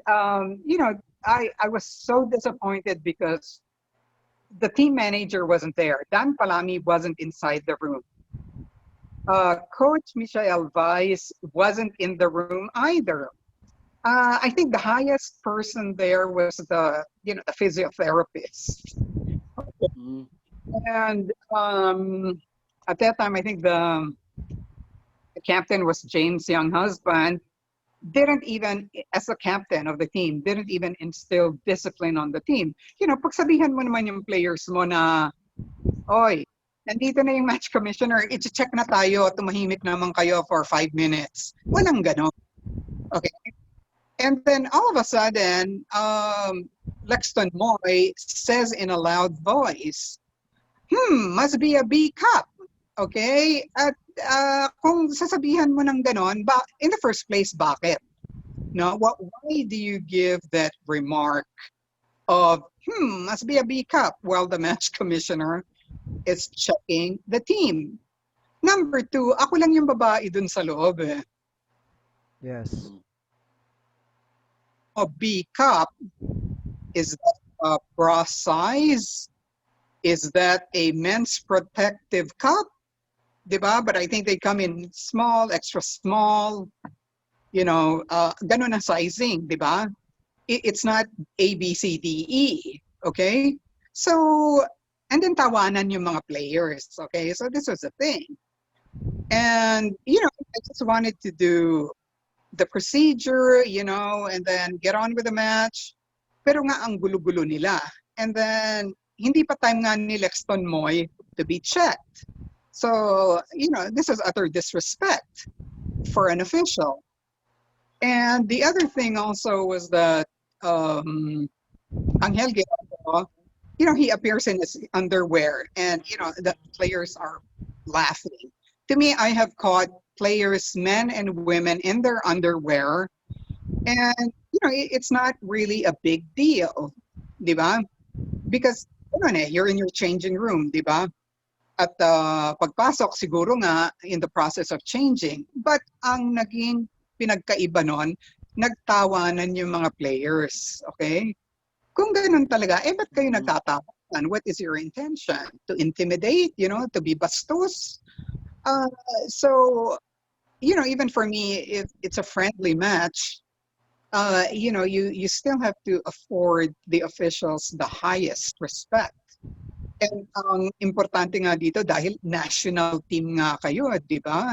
I was so disappointed because the team manager wasn't there. Dan Palami wasn't inside the room. Coach Michael Weiss wasn't in the room either. I think the highest person there was the physiotherapist. Mm. And at that time, I think the captain was James Young husband. Didn't even, as a captain of the team, didn't even instill discipline on the team. Pagsabihan mo naman yung players mo na, oy, nandito na yung match commissioner, i-check na tayo, tumahimik naman kayo for 5 minutes. Walang ganon. Okay. And then all of a sudden, Lexton Moy says in a loud voice, must be a B cup. Okay? At kung sasabihan mo ng ganon, in the first place, bakit? No, why do you give that remark of, must be a B cup while the match commissioner is checking the team? Number 2, ako lang yung babae dun sa loob eh. Yes. A B cup, is that a bra size? Is that a men's protective cup? Diba? But I think they come in small, extra small, ganun ang sizing, diba? It's not A, B, C, D, E, okay? So, and then tawanan yung mga players, okay? So this was the thing. And, I just wanted to do the procedure, and then get on with the match. Pero nga ang gulo-gulo nila. And then, hindi pa time nga ni Lexton Moy to be checked. So, this is utter disrespect for an official. And the other thing also was that Angel Guerrero, he appears in his underwear and, the players are laughing. To me, I have caught players, men and women, in their underwear. And, it's not really a big deal, di ba? Because, you're in your changing room, di ba? At pagpasok, siguro nga, in the process of changing. But ang naging pinagkaiba nun, nagtawanan yung mga players, okay? Kung ganun talaga, ba't kayo nagtatawanan? What is your intention? To intimidate, to be bastos? So, even for me, if it's a friendly match, you still have to afford the officials the highest respect. And ang importante nga dito dahil national team nga kayo, di ba?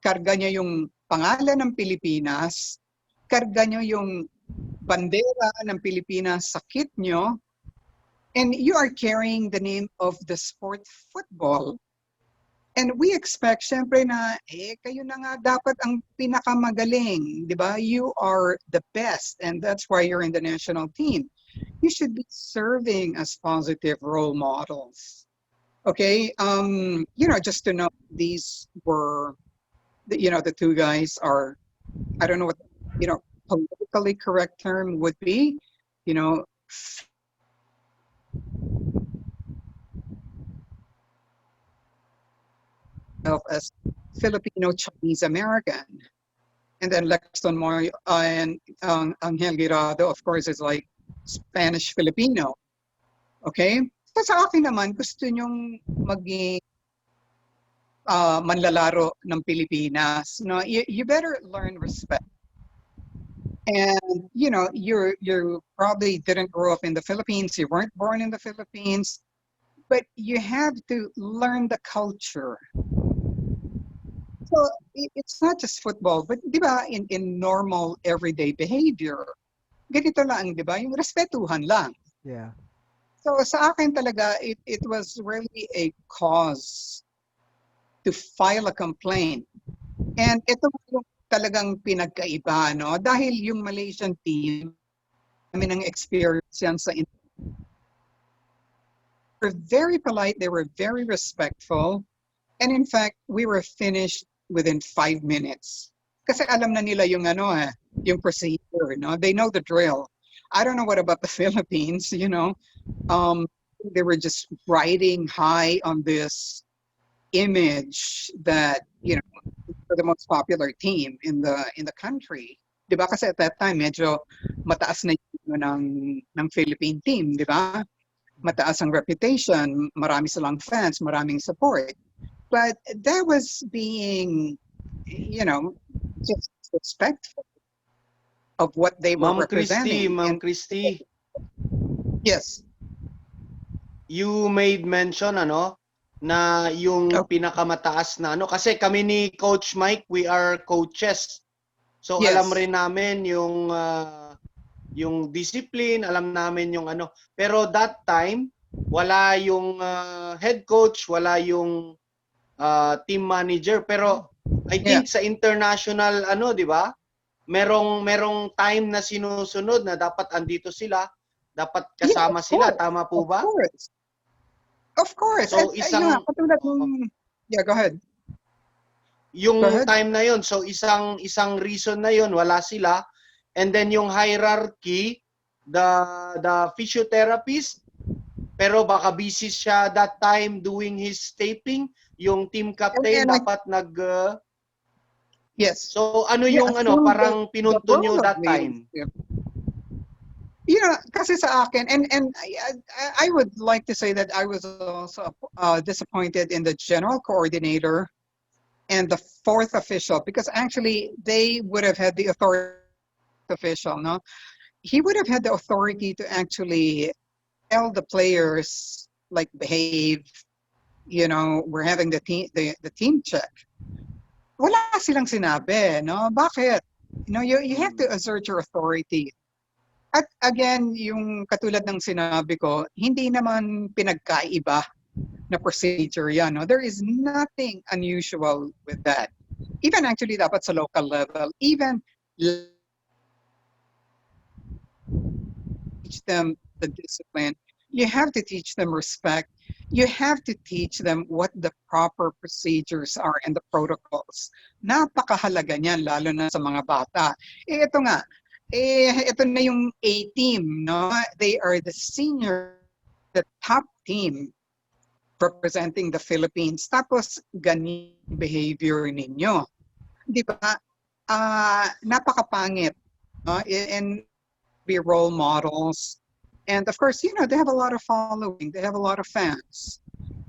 Karga niya yung pangalan ng Pilipinas, karga niyo yung bandera ng Pilipinas sa kit nyo, and you are carrying the name of the sport football. And we expect, syempre na, kayo na nga dapat ang pinakamagaling, di ba? You are the best, and that's why you're in the national team. You should be serving as positive role models. Okay, just to know, these were, the two guys are, I don't know what, politically correct term would be, as Filipino Chinese American. And then Lexton Moy and Angel Guirado, of course, is like Spanish Filipino. Okay? So sa akin naman, gusto nyong maging manlalaro ng Pilipinas. No, you better learn respect. And you probably didn't grow up in the Philippines, you weren't born in the Philippines, but you have to learn the culture. So it's not just football, but di ba, in normal everyday behavior, ganito lang, di ba? Yung respetuhan lang. Yeah. So sa akin talaga, it was really a cause to file a complaint. And ito yung talagang pinagkaiba, no? Dahil yung Malaysian team, kami ng experience yan sa were very polite, they were very respectful, and in fact, we were finished within 5 minutes. Kasi alam na nila yung yung procedure, no? They know the drill. I don't know what about the Philippines, they were just riding high on this image that, for the most popular team in the country. 'Di ba? Kasi at that time medyo mataas na yung ng Philippine team, 'di ba? Mataas ang reputation, marami silang fans, maraming support. But that was being, just respectful of what they were representing. Ma'am And Christy, yes, you made mention na yung oh, pinakamataas na kasi kami ni Coach Mike, we are coaches. So alam yes, rin namin yung discipline, alam namin yung Pero that time, wala yung head coach, wala yung team manager. Pero I yeah, think sa international di ba? Merong time na sinusunod na dapat andito sila, dapat yeah, kasama sila, tama po of ba? course, of course. So Yeah, katulad nung, yeah, go ahead, go yung ahead. time na yon, so isang reason na yon wala sila, and then yung hierarchy, the physiotherapist, pero baka busy siya that time doing his taping, yung team captain And dapat yes, so yeah, yung assume parang the pinunto nyo role of that time? leadership. Kasi sa akin, and I would like to say that I was also disappointed in the general coordinator and the fourth official, because actually they would have had the authority official, no? He would have had the authority to actually tell the players like behave, we're having the team check. Wala silang sinabi, no? Bakit? You have to assert your authority. At again, yung katulad ng sinabi ko, hindi naman pinagkaiba na procedure yan. No? There is nothing unusual with that. Even actually dapat sa local level, even teach them the discipline. You have to teach them respect. You have to teach them what the proper procedures are and the protocols. Napakahalaga niyan, lalo na sa mga bata. Ito nga, ito na yung A team, no? They are the top team representing the Philippines. Tapos, ganyan behavior ninyo. Di ba? Napakapangit. No? And be role models. And of course, they have a lot of following. They have a lot of fans.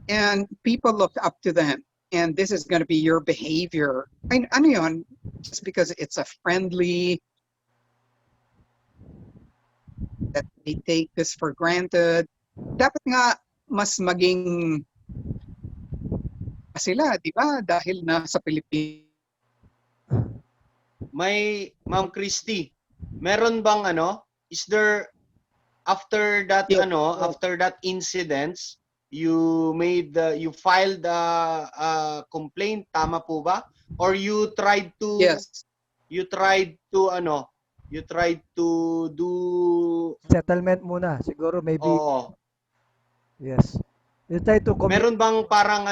And people look up to them. And this is going to be your behavior. Ano yun? Just because it's a friendly, that they take this for granted. Dapat nga mas maging sila, di ba? Dahil na sa Pilipinas. Ma'am Christy, meron bang is there after that Yes. after that incidents, you filed a complaint, tama po ba? Or you tried to Yes. you tried to do Settlement muna. Siguro maybe, oo. yes. You try to Meron bang parang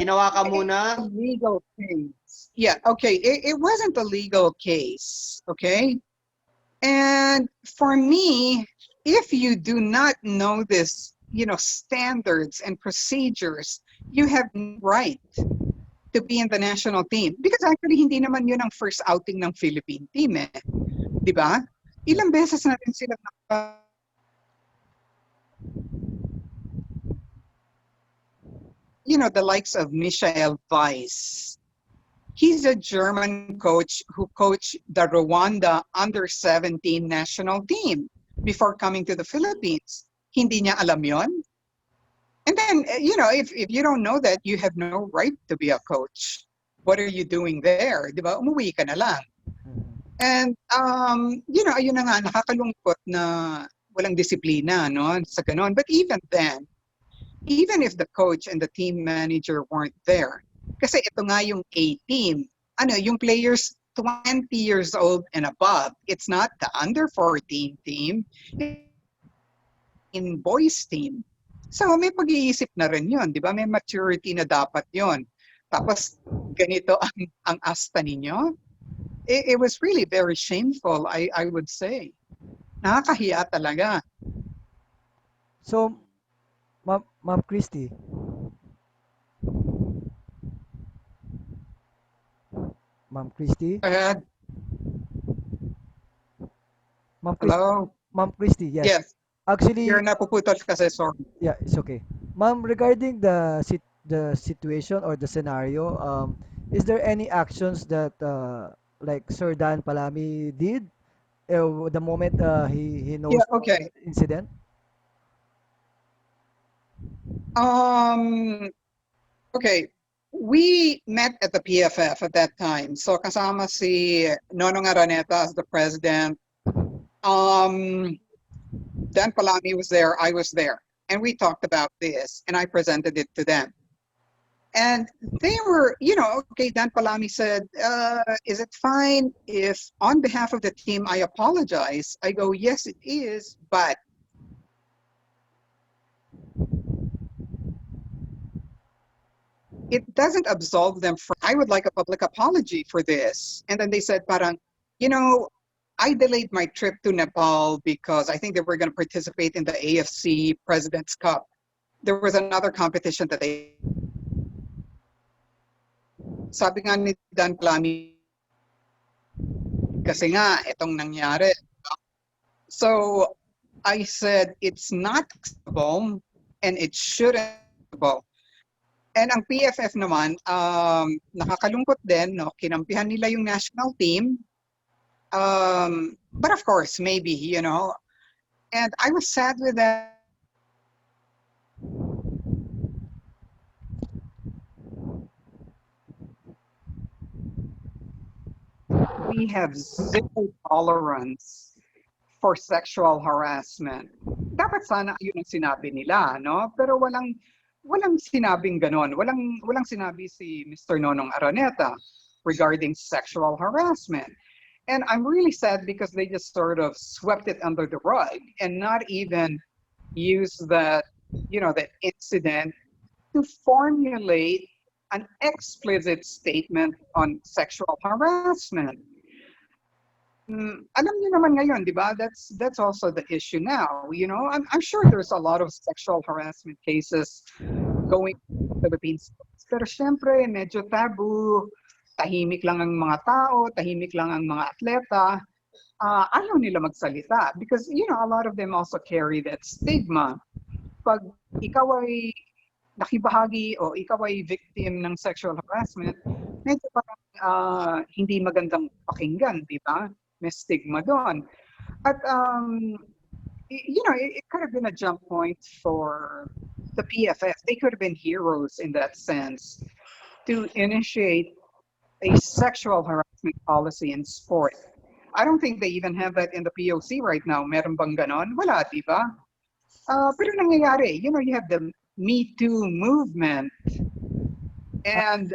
ginawa ka muna? A legal case. Yeah, okay. It wasn't a legal case, okay? And for me, if you do not know this, standards and procedures, you have no right to be in the national team. Because actually, hindi naman yun ang first outing ng Philippine team eh. Di ba? Ilang beses natin sila the likes of Michael Weiss. He's a German coach who coached the Rwanda under-17 national team before coming to the Philippines. Hindi niya alam yon. And then, if you don't know that, you have no right to be a coach. What are you doing there? Di ba? Umuwi ka na lang. Mhm. And, ayun na nga, nakakalungkot na walang disiplina, no? Sa ganon. But even then, even if the coach and the team manager weren't there, kasi ito nga yung A team, yung players 20 years old and above, it's not the under 14 team, in boys team. So may pag-iisip na rin yun, di ba? May maturity na dapat yon. Tapos ganito ang asta ninyo. It was really very shameful, I would say. Nakakahiya talaga. So, Ma'am Christy, Ma'am Christy, Ahead. Ma'am Christy, Hello? Ma'am Christy, yes. Yes, you're Actually, napuputol kasi, sorry. yeah, it's okay. Ma'am, regarding the situation or the scenario, is there any actions that like Sir Dan Palami did the moment he Yeah, knows the okay. incident? Um, okay. We met at the PFF at that time. So kasama si Nonong Araneta as the president. Um, Dan Palami was there, I was there. And we talked about this and I presented it to them. And they were, okay, Dan Palami said, is it fine if on behalf of the team I apologize? I go, yes, it is, but it doesn't absolve them from, I would like a public apology for this. And then they said, parang, I delayed my trip to Nepal because I think they were going to participate in the AFC President's Cup. There was another competition that they, sabi nga ni Dan Palami, kasi nga, itong nangyari. So I said, it's not acceptable and it shouldn't be acceptable. And ang PFF naman, nakakalungkot din, no? Kinampihan nila yung national team. But of course, maybe, and I was sad with that. We have zero tolerance for sexual harassment. Dapat sana yun ang sinabi nila, no? Pero walang sinabing ganon. Walang sinabi si Mr. Nonong Araneta regarding sexual harassment. And I'm really sad because they just sort of swept it under the rug and not even use that incident to formulate an explicit statement on sexual harassment. Alam niyo naman ngayon, di ba? That's also the issue now. I'm sure there's a lot of sexual harassment cases going to the Philippines. Pero syempre, medyo taboo. Tahimik lang ang mga tao, tahimik lang ang mga atleta. Ayaw nila magsalita because, a lot of them also carry that stigma. Pag ikaw ay nakibahagi o ikaw ay victim ng sexual harassment, medyo parang hindi magandang pakinggan, di ba? May stigma doon. At, it could have been a jump point for the PFF. They could have been heroes in that sense to initiate a sexual harassment policy in sport. I don't think they even have that in the POC right now. Meron bang ganon? Wala, di ba? Pero nangyayari, you have the Me Too movement. And,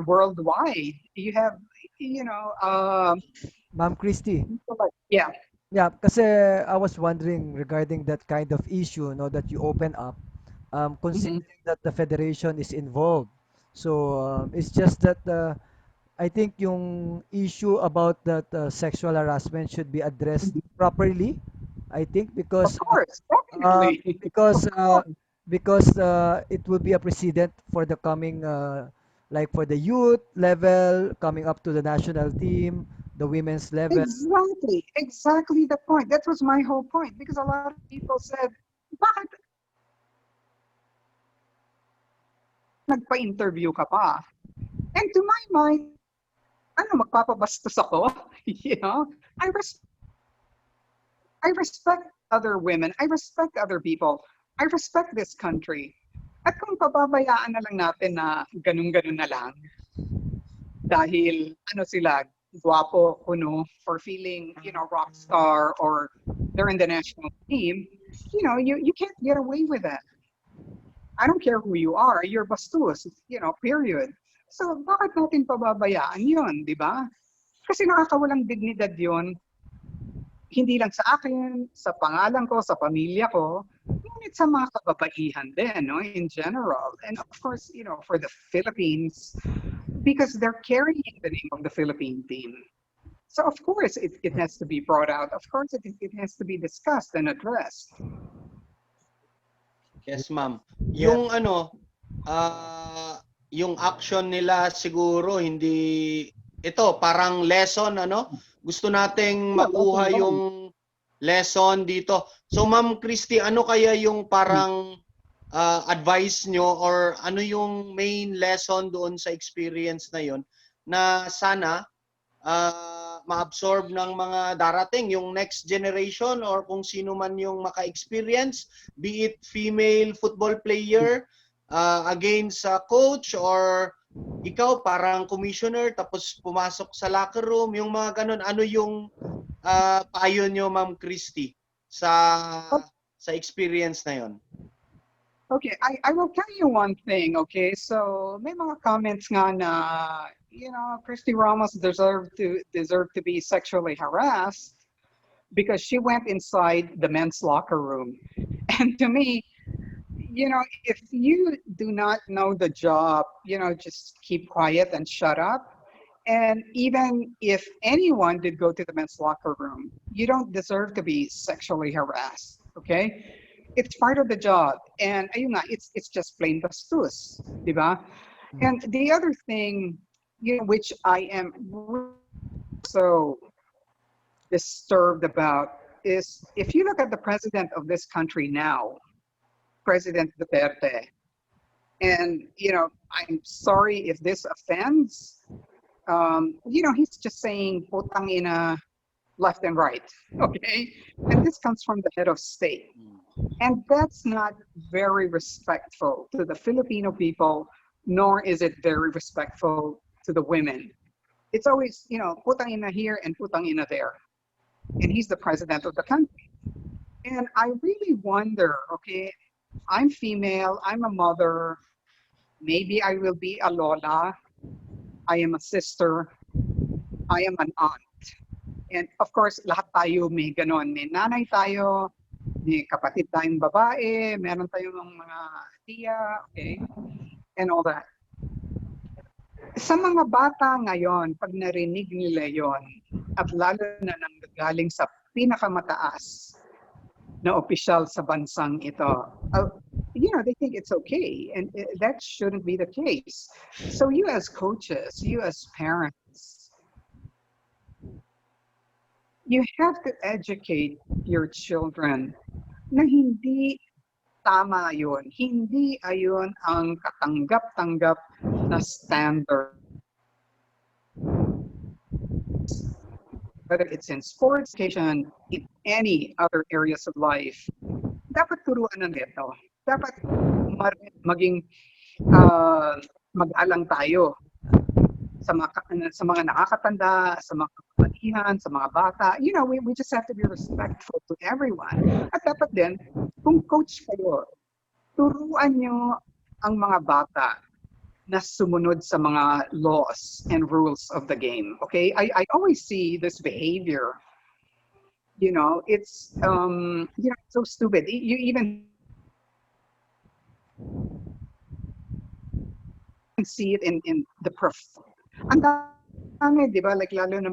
worldwide, you have, Ma'am Christy, yeah. yeah, kasi I was wondering regarding that kind of issue, no, that you open up, Mhm. considering that the federation is involved. So it's just that I think yung issue about that sexual harassment should be addressed Mhm. properly. I think Of because course, uh, definitely. because Of uh, course. because it will be a precedent for the coming like for the youth level coming up to the national team, the women's level. Exactly the point. That was my whole point because a lot of people said, bakit nagpa-interview ka pa? And to my mind, magpapabastos ako. You know, I res- I respect other women. I respect other people. I respect this country. At kung pababayaan na lang natin na ganun-ganun na lang, dahil sila, guwapo, kuno, or feeling, rock star, or they're in the national team, you can't get away with that. I don't care who you are, you're bastos, period. So, bakit natin pababayaan yun, di ba? Kasi nakakawalang dignidad yun, hindi lang sa akin, sa pangalan ko, sa pamilya ko, ngunit sa mga kababaihan din, no, in general. And of course, for the Philippines, because they're carrying the name of the Philippine team. So of course, it has to be brought out. Of course, it has to be discussed and addressed. Yes, ma'am. Yeah. Yung yung action nila siguro hindi ito parang lesson Gusto nating makuha yung lesson dito. So Ma'am Christy, ano kaya yung parang advice nyo or ano yung main lesson doon sa experience na yon na sana ma-absorb ng mga darating, yung next generation or kung sino man yung maka-experience, be it female football player against a coach or ikaw parang commissioner tapos pumasok sa locker room, yung mga ganun, ano yung payo nyo, Ma'am Christy, sa experience na yon? Okay, I will tell you one thing, okay? So, may mga comments nga na, Cristina Ramos deserved to be sexually harassed because she went inside the men's locker room. And to me, if you do not know the job, just keep quiet and shut up. And even if anyone did go to the men's locker room, you don't deserve to be sexually harassed, okay? It's part of the job. And ayun nga, it's just plain bastos, di ba? And the other thing, which I am so disturbed about is if you look at the president of this country now, President Duterte, and I'm sorry if this offends, he's just saying putang ina left and right, okay? And this comes from the head of state. And that's not very respectful to the Filipino people, nor is it very respectful to the women. It's always, putang ina here and putang ina there. And he's the president of the country. And I really wonder, okay, I'm female, I'm a mother, maybe I will be a lola, I am a sister, I am an aunt. And of course, lahat tayo may ganon. May nanay tayo, may kapatid tayong babae, meron tayong mga tiya, okay? And all that. Sa mga bata ngayon, pag narinig nila yon, at lalo na nanggagaling sa pinakamataas na opisyal sa bansang ito, they think it's okay, and that shouldn't be the case. So you as coaches, you as parents, you have to educate your children na hindi tama yun. Hindi ayon ang katanggap-tanggap na standard. Whether it's in sports, education, in any other areas of life, dapat turuan ng ito. Dapat maging mag-alang tayo sa mga nakakatanda, sa mga kababaihan, sa mga bata. We just have to be respectful to everyone. At dapat din, kung coach kayo, turuan nyo ang mga bata na sumunod sa mga laws and rules of the game. Okay? I always see this behavior. It's so stupid. You even see it in the ang dami, di ba? Like lalo na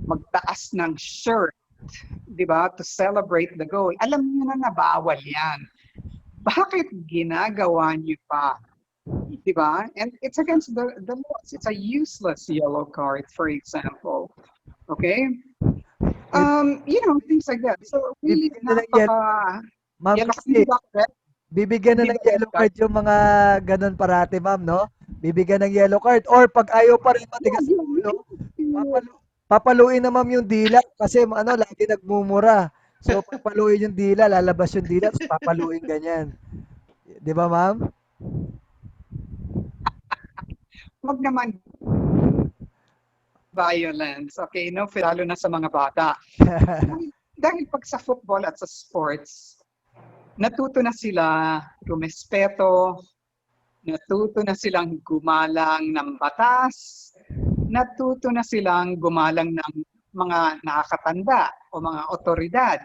magtaas ng shirt, di ba? To celebrate the goal. Alam niyo na bawal yan. Bakit ginagawa niyo pa? Di ba? And it's against the laws. It's a useless yellow card, for example. Okay? Things like that. So, Bibigyan na ng Ma'am Christy, bibigyan na ng yellow card yung mga ganun parati, ma'am, no? Bibigyan ng yellow card or pag ayaw pa rin matigas ang ulo, Papaluin na ma'am yung dila kasi ano, lagi nagmumura. So, papaluin yung dila, lalabas yung dila, tapos papaluin ganyan. Di ba ma'am? Wag naman violence, okay? No, lalo na sa mga bata. Dahil pag sa football at sa sports, natuto na sila rumespeto, natuto na silang gumalang ng batas, natuto na silang gumalang ng mga nakakatanda o mga otoridad.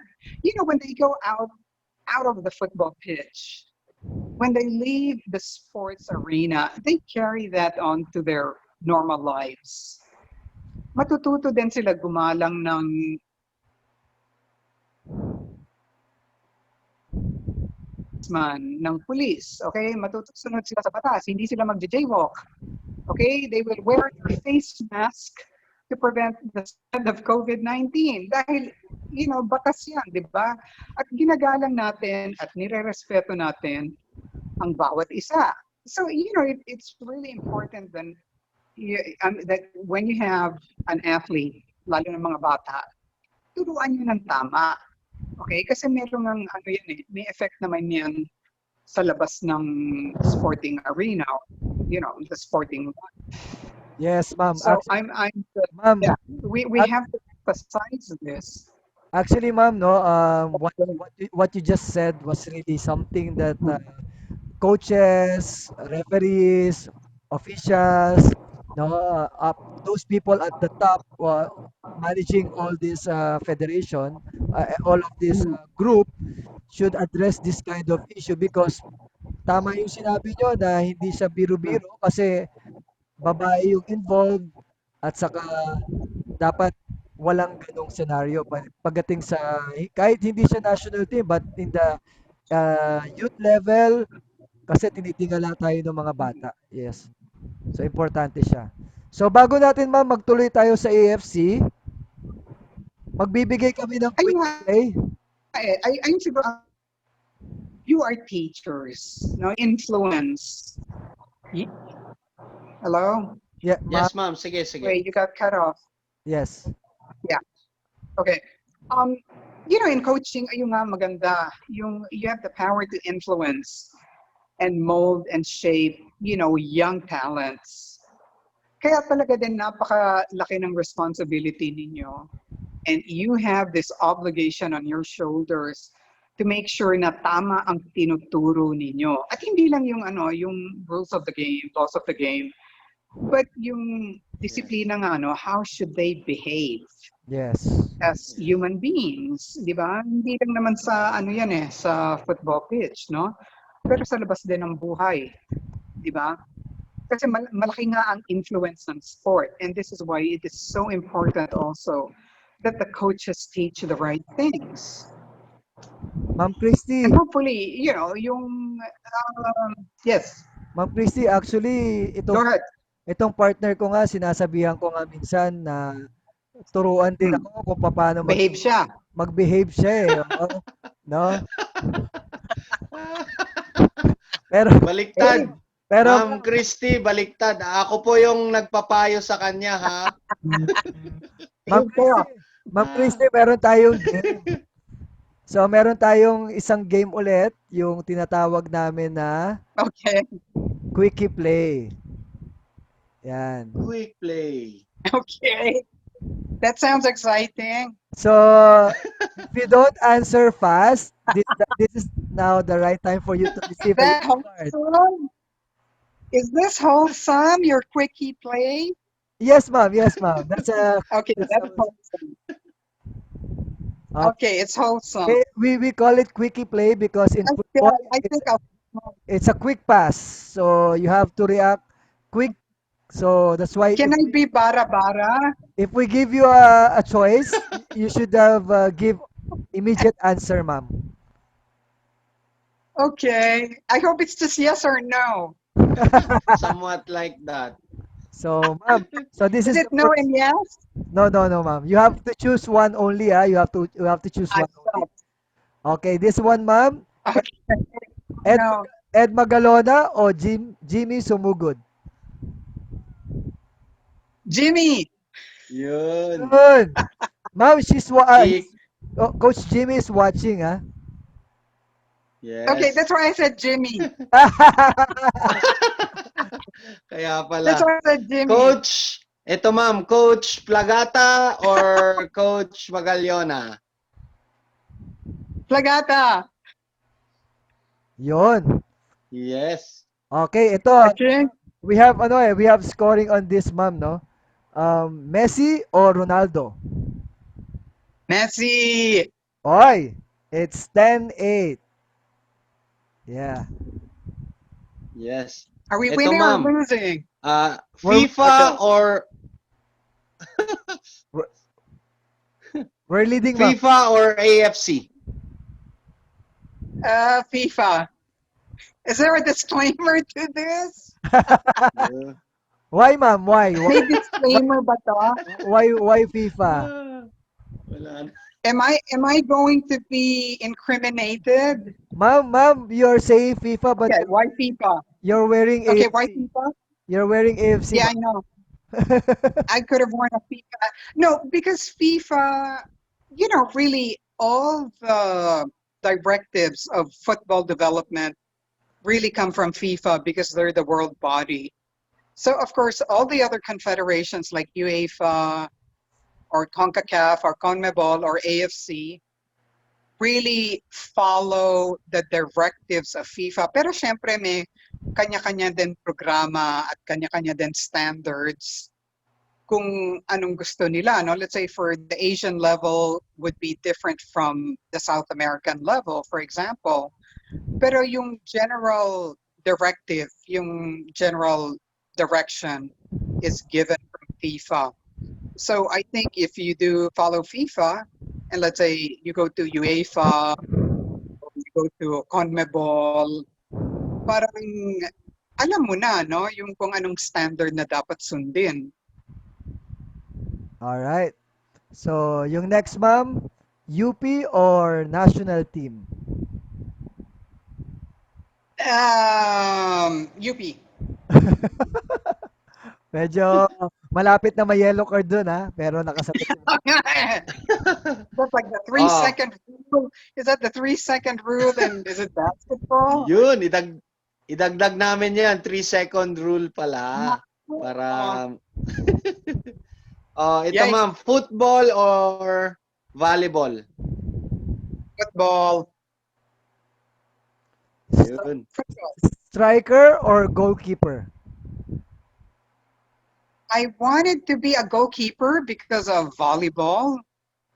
You know, when they go out of the football pitch, when they leave the sports arena, they carry that on to their normal lives. Matututo din sila gumalang ng pulis, okay? Matutusunod sila sa batas, hindi sila magja-jaywalk. Okay? They will wear their face mask to prevent the spread of COVID-19 dahil batas yan, di ba? At ginagalang natin at nire-respeto natin ang bawat isa. So, it's really important that when you have an athlete, lalo ng mga bata, turuan nyo ng tama. Okay? Kasi meron ng may effect naman yan sa labas ng sporting arena, the sporting. Yes, ma'am. So Ma'am, yeah, we have to emphasize this. actually, ma'am, no, what you just said was really something that coaches, referees, officials, no, those people at the top managing all this federation, all of this group should address this kind of issue because tama yung sinabi nyo na hindi siya biro-biro kasi babae yung involved at saka dapat walang ganong senaryo pagdating sa kahit hindi siya national team but in the youth level kasi tinitingala tayo ng mga bata. Yes. So importante siya. So bago natin ma'am magtuloy tayo sa AFC, magbibigay kami ng quick Ayun play. ayun siguro, you are teachers, no? Influence. Hello? Yeah, ma'am. Yes, ma'am. Sige, sige. Wait, you got cut off. Yes. Yeah. Okay. In coaching, ayun nga maganda. You have the power to influence and mold and shape, young talents. Kaya talaga din napakalaki ng responsibility ninyo. And you have this obligation on your shoulders to make sure na tama ang tinuturo ninyo. At hindi lang yung rules of the game, laws of the game, but yung disiplina nga, how should they behave Yes. as human beings, di ba? Hindi lang naman sa sa football pitch, no? Pero sa labas din ng buhay, di ba? Kasi malaki nga ang influence ng sport, and this is why it is so important also that the coaches teach the right things. Ma'am Christy. And hopefully, yes. Ma'am Christy, actually Go ahead. itong partner ko nga sinasabihan ko nga minsan na turuan din ako kung paano Behave siya. mag-behave siya eh. No? Pero Baliktad. pero Ma'am Christy, baliktad. Ako po yung nagpapayo sa kanya, ha? Ma'am Christy, meron tayong game. So, meron tayong isang game ulit, yung tinatawag namin na Okay. Quickie Play. Yan. Quick play. Okay. That sounds exciting. So, if you don't answer fast, this is now the right time for you to receive a That yellow card. wholesome? Is this wholesome, your quickie play? Yes, ma'am. Yes, ma'am. That's Okay, That's that's wholesome. Okay, it's wholesome. we call it Quickie Play because in football, I think I'll. it's a quick pass. So, you have to react quick. So, that's why Can I be bara-bara? if we give you a choice, you should have give immediate answer, ma'am. Okay. I hope it's just yes or no. Somewhat like that. So, ma'am, so this Is is it no and yes? no, ma'am. You have to choose one only, ah. You have to choose I one only. thought. Okay, this one, ma'am. Okay. Ed, No. Ed Magalona o Jimmy Sumugod? Jimmy. Yun. Yun. Ma'am, Si, Coach Jimmy is watching, ha? Okay, yes. that's why I said Jimmy. Kaya That's pala. why I said Jimmy. Coach, ito ma'am, Coach Plagata or Coach Magallona? Plagata. Yun. Yes. Okay, ito. Watching. We have scoring on this, ma'am, no? Messi or Ronaldo? Messi. Oy, it's 10-8. Yeah. Yes. Are we Ito winning or ma'am, losing? We're Okay. FIFA or we're, we're leading, ma'am. FIFA or AFC? FIFA. Is there a disclaimer to this? Yeah. Why, ma'am? Why? May Why, disclaimer ba to? why FIFA? Ah, wala na. Am I going to be incriminated? Ma'am, you're saying FIFA, but Okay, why FIFA? you're wearing Okay, why AFC. FIFA? You're wearing AFC, Yeah, I ma'am. know. I could have worn a FIFA. No, because FIFA, really all the directives of football development really come from FIFA because they're the world body. So, of course, all the other confederations like UEFA or CONCACAF or CONMEBOL or AFC really follow the directives of FIFA. Pero syempre may kanya-kanya din programa at kanya-kanya din standards kung anong gusto nila. No? Let's say for the Asian level would be different from the South American level, for example. Pero yung general directive, yung general direction is given from FIFA. So I think if you do follow FIFA, and let's say you go to UEFA, or you go to CONMEBOL, parang alam mo na, no, yung kung anong standard na dapat sundin. All right. So, yung next, ma'am, UP or national team? UP. Medyo malapit na may yellow card dun, ha? Pero nakasagot ka. That's like the three Oh, second rule. Is that the 3 second rule? And is it basketball? yun. Idagdag namin yan. 3-second rule pala. Para, ito Yikes, ma'am, football or volleyball? football. Yun. Football. Striker or goalkeeper? I wanted to be a goalkeeper because of volleyball.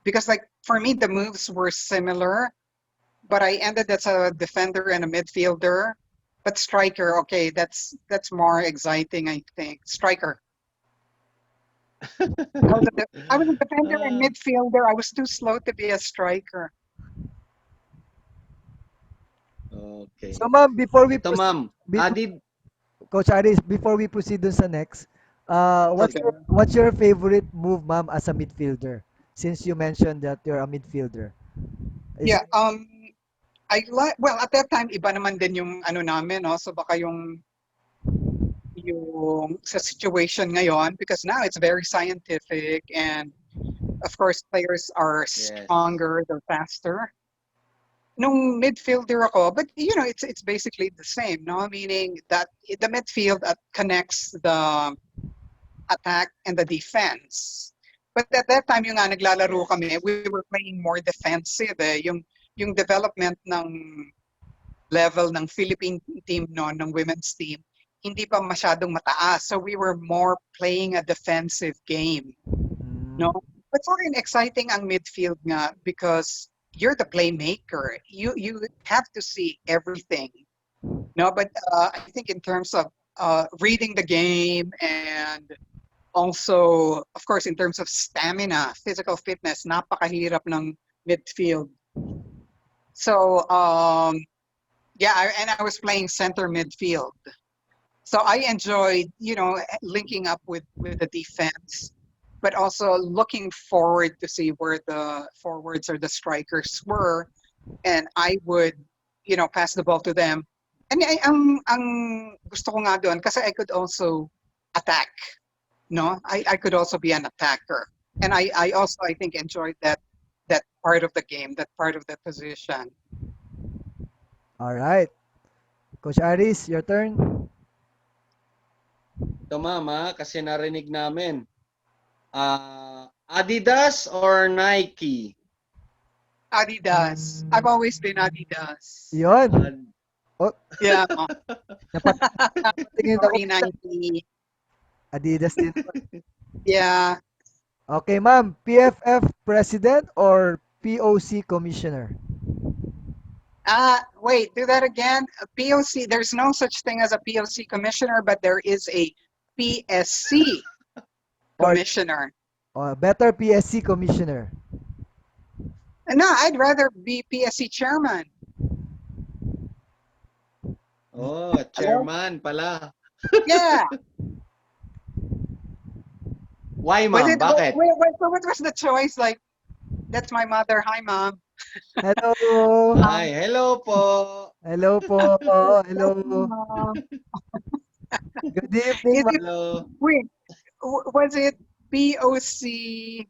Because like for me, the moves were similar, but I ended as a defender and a midfielder. But striker, okay, that's more exciting, I think. Striker. I was a defender and Ah, midfielder. I was too slow to be a striker. okay. So, ma'am, before we Ito proceed, ma'am, before, did, Coach Aris, before we proceed dun sa next, sige. what's your favorite move, ma'am, as a midfielder? Since you mentioned that you're a midfielder. Is Yeah, it, I like well at that time iba naman din yung ano namin, no? So baka yung sa situation ngayon because now it's very scientific and of course players are Yes. stronger, they're faster. Nung midfielder ako, but it's basically the same, no? Meaning that the midfield connects the attack and the defense. But at that time yung nga naglalaro Yes. kami, we were playing more defensive eh. Yung development ng level ng Philippine team noon, ng women's team, hindi pa masyadong mataas. So we were more playing a defensive game, no? mm, But for an exciting ang midfield nga because you're the playmaker. You have to see everything. No, but I think in terms of reading the game and also, of course, in terms of stamina, physical fitness, napakahirap ng midfield. So, yeah, and I was playing center midfield. So I enjoyed, linking up with the defense, but also looking forward to see where the forwards or the strikers were, and I would, pass the ball to them. And ang gusto ko nga doon kasi I could also attack. No, I could also be an attacker. And I also, I think, enjoyed that part of the game, that part of the position. All right. Coach Aris, your turn. Ito mama, kasi narinig namin. Adidas or Nike? Adidas. I've always been Adidas. Yun. Ad- Oh, Yeah. napatingin ako. Sorry, Nike. Adidas din. Yeah. Okay, ma'am. PFF president or POC commissioner? Wait, do that again. A POC, there's no such thing as a POC commissioner, but there is a PSC Or commissioner. better PSC commissioner? No, I'd rather be PSC chairman. Oh, chairman pala. Yeah. Why, ma'am? Bakit? What was the choice? Like, that's my mother. Hi, mom. Hello. Ay, hello po. Hello po. Hello. Mom. Good evening, Is ma'am. it, Hello. wait, was it POC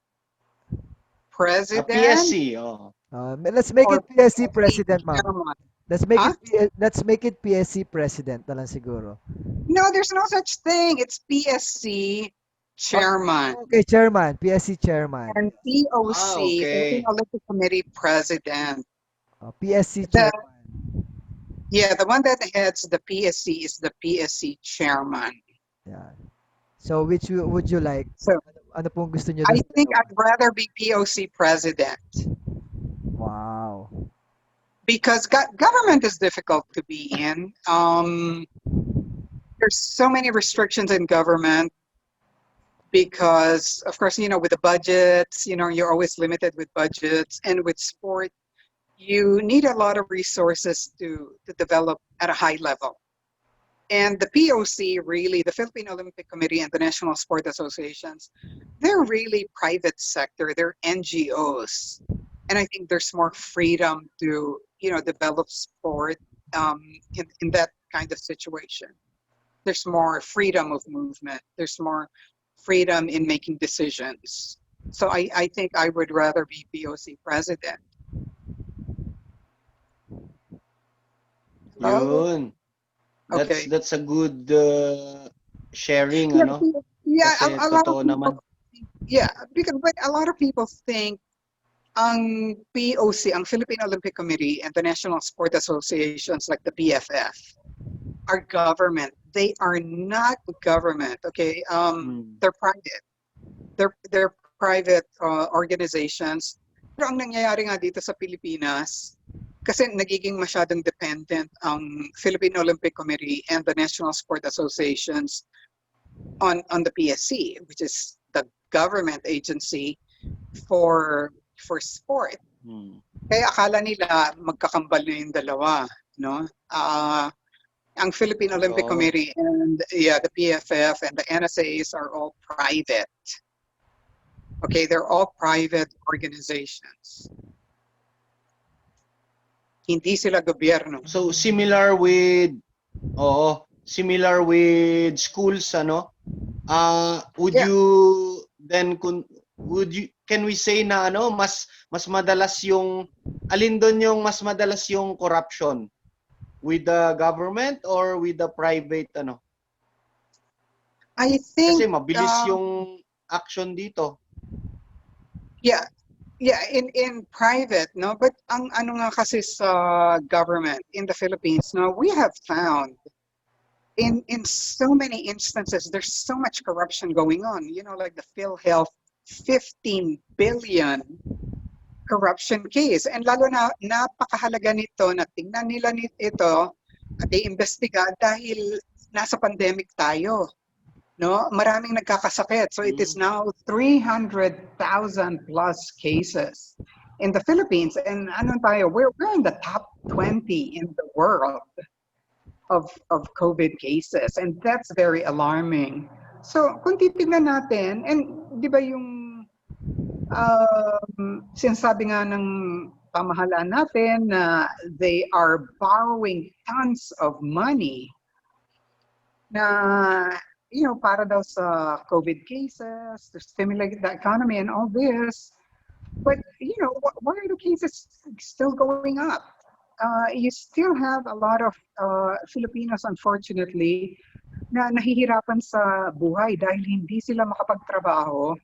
president PSC, oh. Let's make or it PSC PSC president, ma'am. chairman? Let's make Huh? it PSC president na lang siguro. No, there's no such thing. It's PSC chairman. Okay, chairman. PSC chairman. And POC, Philippine Okay. Olympic Committee president. PSC The chairman. the one that heads the PSC is the PSC chairman. Yeah. So which would you like? So Ano pong gusto niyo I dun sa think dalawa? I'd rather be POC president Wow. because government is difficult to be in. There's so many restrictions in government because, of course, with the budgets, you're always limited with budgets, and with sport, you need a lot of resources to develop at a high level. And the POC, really, the Philippine Olympic Committee and the National Sport Associations, they're really private sector. They're NGOs. And I think there's more freedom to, develop sport in that kind of situation. There's more freedom of movement. There's more freedom in making decisions. So I think I would rather be POC president. Hello? Yun. Okay. That's a good sharing, Yeah, ano? yeah, Kasi a lot of totoo people, naman. yeah, but a lot of people think ang POC, ang Philippine Olympic Committee and the National Sport Associations like the BFF are government. They are not government, okay? They're private. They're private organizations. Pero ang nangyayari nga dito sa Pilipinas, kasi nagiging masyadong dependent ang Philippine Olympic Committee and the National Sport Associations on the PSC, which is the government agency for sport. Kaya akala nila magkakambal na yung dalawa, no? Ang Philippine Olympic Committee and the PFF and the NSAs are all private. Okay, they're all private organizations. Hindi sila gobyerno. So similar with schools, ano? Would Yeah. you then can we say na mas madalas yung alin doon yung mas madalas yung corruption with the government or with the private I think kasi mabilis yung action dito. Yeah, in private, no? But ang ano nga kasi sa government in the Philippines, no, we have found in so many instances there's so much corruption going on. Like the PhilHealth 15 billion corruption case. And lalo na napakahalaga nito na tingnan nila ito at iimbestiga dahil nasa pandemic tayo. No, maraming nagkakasakit. So it is now 300,000 plus cases in the Philippines, and we're in the top 20 in the world of COVID cases, and that's very alarming. So kung titignan natin, and di ba yung sinasabi nga ng pamahalaan natin na they are borrowing tons of money na para daw sa COVID cases, to stimulate the economy and all this. But, why are the cases still going up? You still have a lot of Filipinos, unfortunately, na nahihirapan sa buhay dahil hindi sila makapagtrabaho,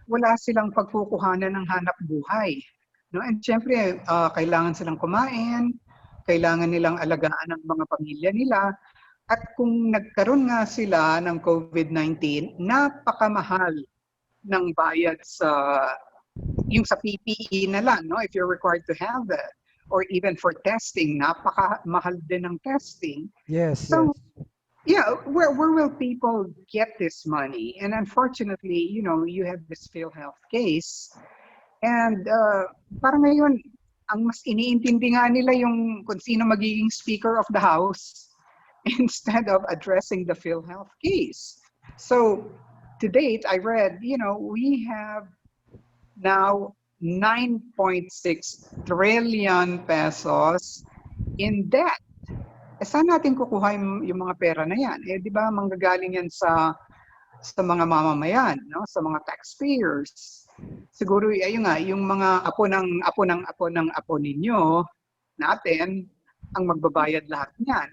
wala silang pagkukuhanan ng hanap buhay. No? And syempre, kailangan silang kumain, kailangan nilang alagaan ang mga pamilya nila. At kung nagkaroon nga sila ng COVID-19, napakamahal ng bayad yung sa PPE na lang, no? If you're required to have that. Or even for testing, napakamahal din ng testing. Yes, So, yes. yeah, where will people get this money? And unfortunately, you have this PhilHealth case. And parang ngayon, ang mas iniintindi nga nila yung kung sino magiging Speaker of the House instead of addressing the PhilHealth case. So, to date, I read, we have now 9.6 trillion pesos in debt. Saan natin kukuha yung mga pera na yan? Di ba manggagaling yan sa mga mamamayan, no? Sa mga taxpayers. Siguro ayun nga, yung mga apo ng apo ninyo natin ang magbabayad lahat niyan.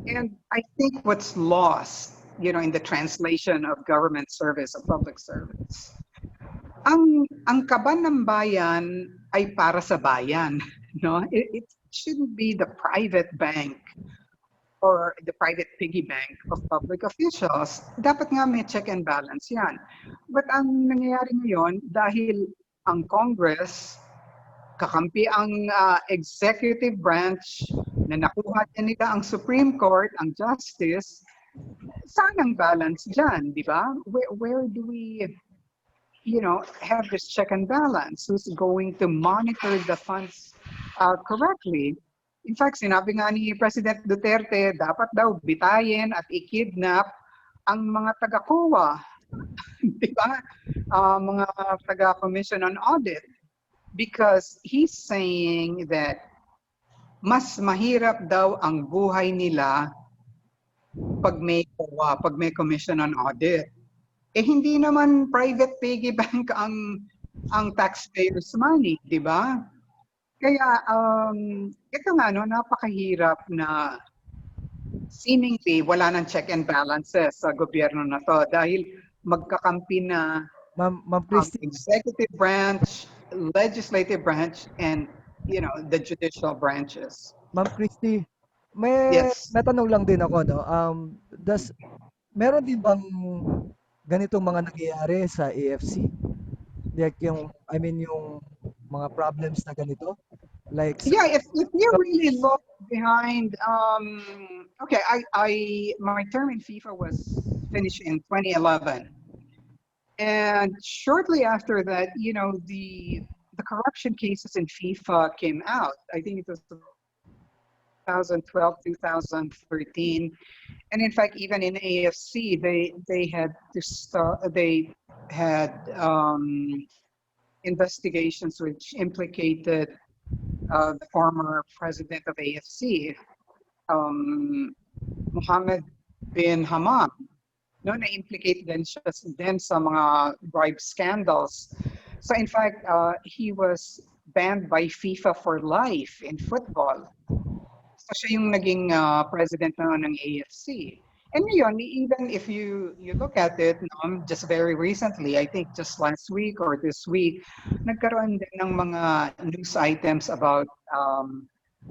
And I think what's lost, in the translation of government service, of public service, ang kaban ng bayan ay para sa bayan, no? It shouldn't be the private bank or the private piggy bank of public officials. Dapat nga may check and balance yan. But ang nangyayari ngayon, dahil ang Congress, kakampi ang executive branch, na nakuha nila ang Supreme Court, ang justice, saan ang balance dyan, di ba? Where do we have this check and balance? Who's going to monitor the funds correctly? In fact, sinabi nga ni President Duterte, dapat daw bitayin at ikidnap ang mga taga-COA, di ba? Mga taga-Commission on Audit. Because he's saying that mas mahirap daw ang buhay nila pag may COA, pag may Commission on Audit. Hindi naman private piggy bank ang taxpayers' money, di ba? Kaya ito nga napakahirap na seemingly wala nang check and balances sa gobyerno na to dahil magkakampi na Ma'am Christy, executive branch, legislative branch, and the judicial branches. Ma'am Christy, may Yes. natanong lang din ako, no? Meron din bang ganitong mga nangyayari sa AFC? Like yung mga problems na ganito? Like Yeah, if you really look behind, okay, my term in FIFA was finished in 2011, and shortly after that, the corruption cases in FIFA came out. I think it was 2012, 2013, and in fact, even in AFC, they had to start. They had investigations which implicated the former president of AFC, Mohammed bin Hammam. No, na-implicate din siya sa mga bribe scandals. So in fact, he was banned by FIFA for life in football. So siya yung naging president ng AFC. And ngayon, even if you look at it, just very recently, I think just last week or this week, nagkaroon din ng mga news items about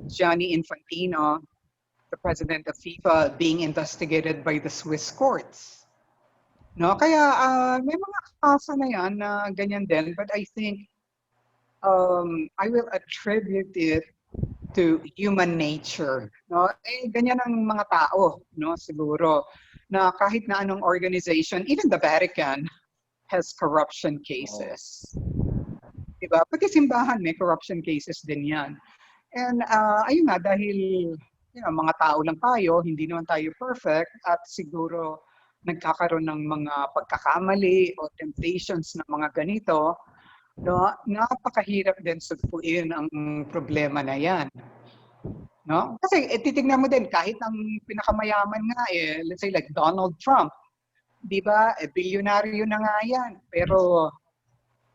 Gianni Infantino, the president of FIFA, being investigated by the Swiss courts. No, kaya may mga kaso na yan na ganyan din, but I think I will attribute it to human nature, no? Ganyan ang mga tao, no? Siguro na kahit na anong organization, even the Vatican has corruption cases. Diba? Pati simbahan may corruption cases din yan. And ayun nga, dahil mga tao lang tayo, hindi naman tayo perfect, at siguro nagkakaroon ng mga pagkakamali o temptations na mga ganito, no, napakahirap din sugpuin ang problema na yan. No? Kasi titignan mo din, kahit ang pinakamayaman nga, let's say like Donald Trump, di ba? Bilyonaryo na nga yan. Pero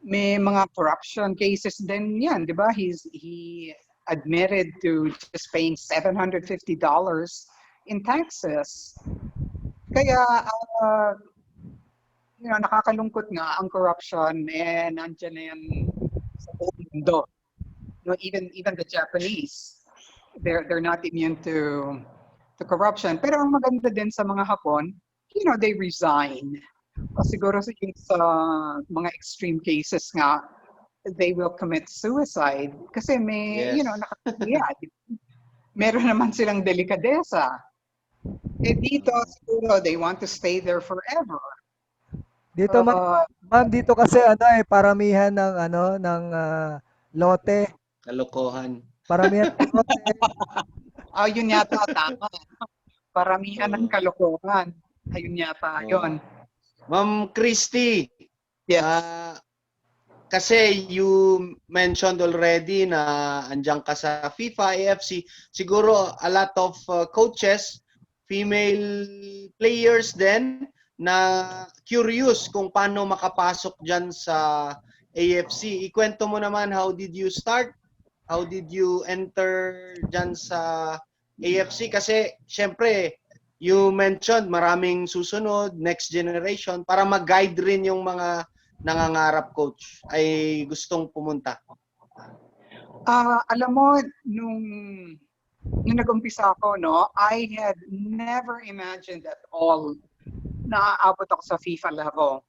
may mga corruption cases din yan, di ba? He admitted to just paying $750 in taxes. Kaya, nakakalungkot nga ang corruption nandiyan na yan sa buong mundo. Even the Japanese, they're not immune to corruption. Pero ang maganda din sa mga Hapon, they resign. O siguro sa mga extreme cases nga, they will commit suicide. Kasi may, Yes. meron naman silang delikadesa. Dito, siguro, they want to stay there forever. Dito ma'am, dito kasi paramihan ng lote. Kalokohan. Paramihan ng lote. Yun yata, tama. Paramihan ng kalokohan. Ayun yata, yun. Ma'am Christy, Yes. kasi you mentioned already na andiyan ka sa FIFA, AFC. Siguro a lot of coaches, female players din, na curious kung paano makapasok dyan sa AFC. Ikwento mo naman, how did you start? How did you enter dyan sa AFC? Kasi, syempre, you mentioned maraming susunod, next generation, para mag-guide rin yung mga nangangarap, coach, ay gustong pumunta. Alam mo, nung nag-umpisa ako, I had never imagined at all na aabot ako sa FIFA level.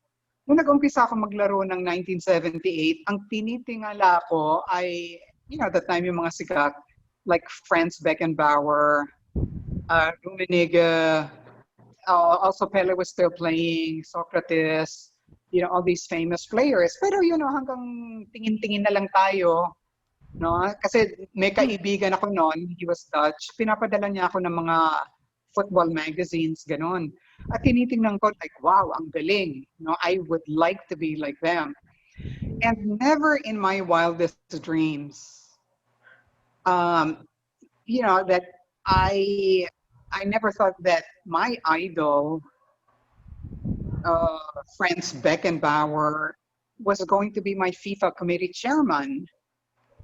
Nung nag-umpisa ako maglaro ng 1978, ang tinitingala ko ay, that time yung mga sikat, like Franz Beckenbauer, Rummenigge, also Pele was still playing, Socrates, all these famous players. Pero hanggang tingin-tingin na lang tayo, kasi may kaibigan ako noon, he was Dutch, pinapadala niya ako ng mga football magazines, ganon. At tinitingnan ko, like, wow, ang galing. I would like to be like them. And never in my wildest dreams, that I never thought that my idol, Franz Beckenbauer, was going to be my FIFA committee chairman.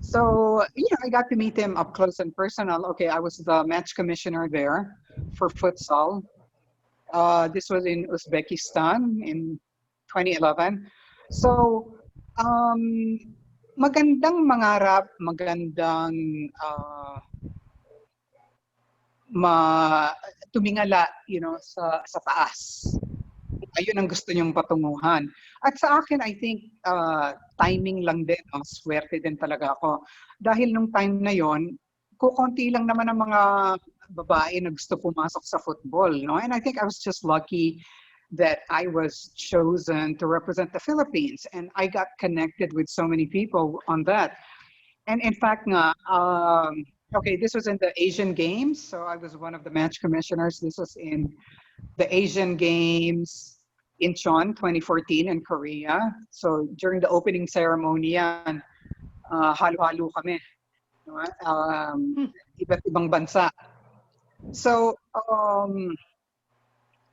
So, I got to meet him up close and personal. Okay, I was the match commissioner there for futsal. This was in Uzbekistan in 2011. So, magandang mangarap, magandang tumingala, sa taas. Ayun ang gusto niyong patunguhan. At sa akin, I think, timing lang din. Swerte din talaga ako. Dahil nung time na yon, kukunti lang naman ang mga babae na gusto pumasok sa football. And I think I was just lucky that I was chosen to represent the Philippines. And I got connected with so many people on that. And in fact, this was in the Asian Games. So I was one of the match commissioners. This was in the Asian Games Incheon 2014 in Korea. So during the opening ceremony yan, halo-halo kami. Iba't ibang bansa. So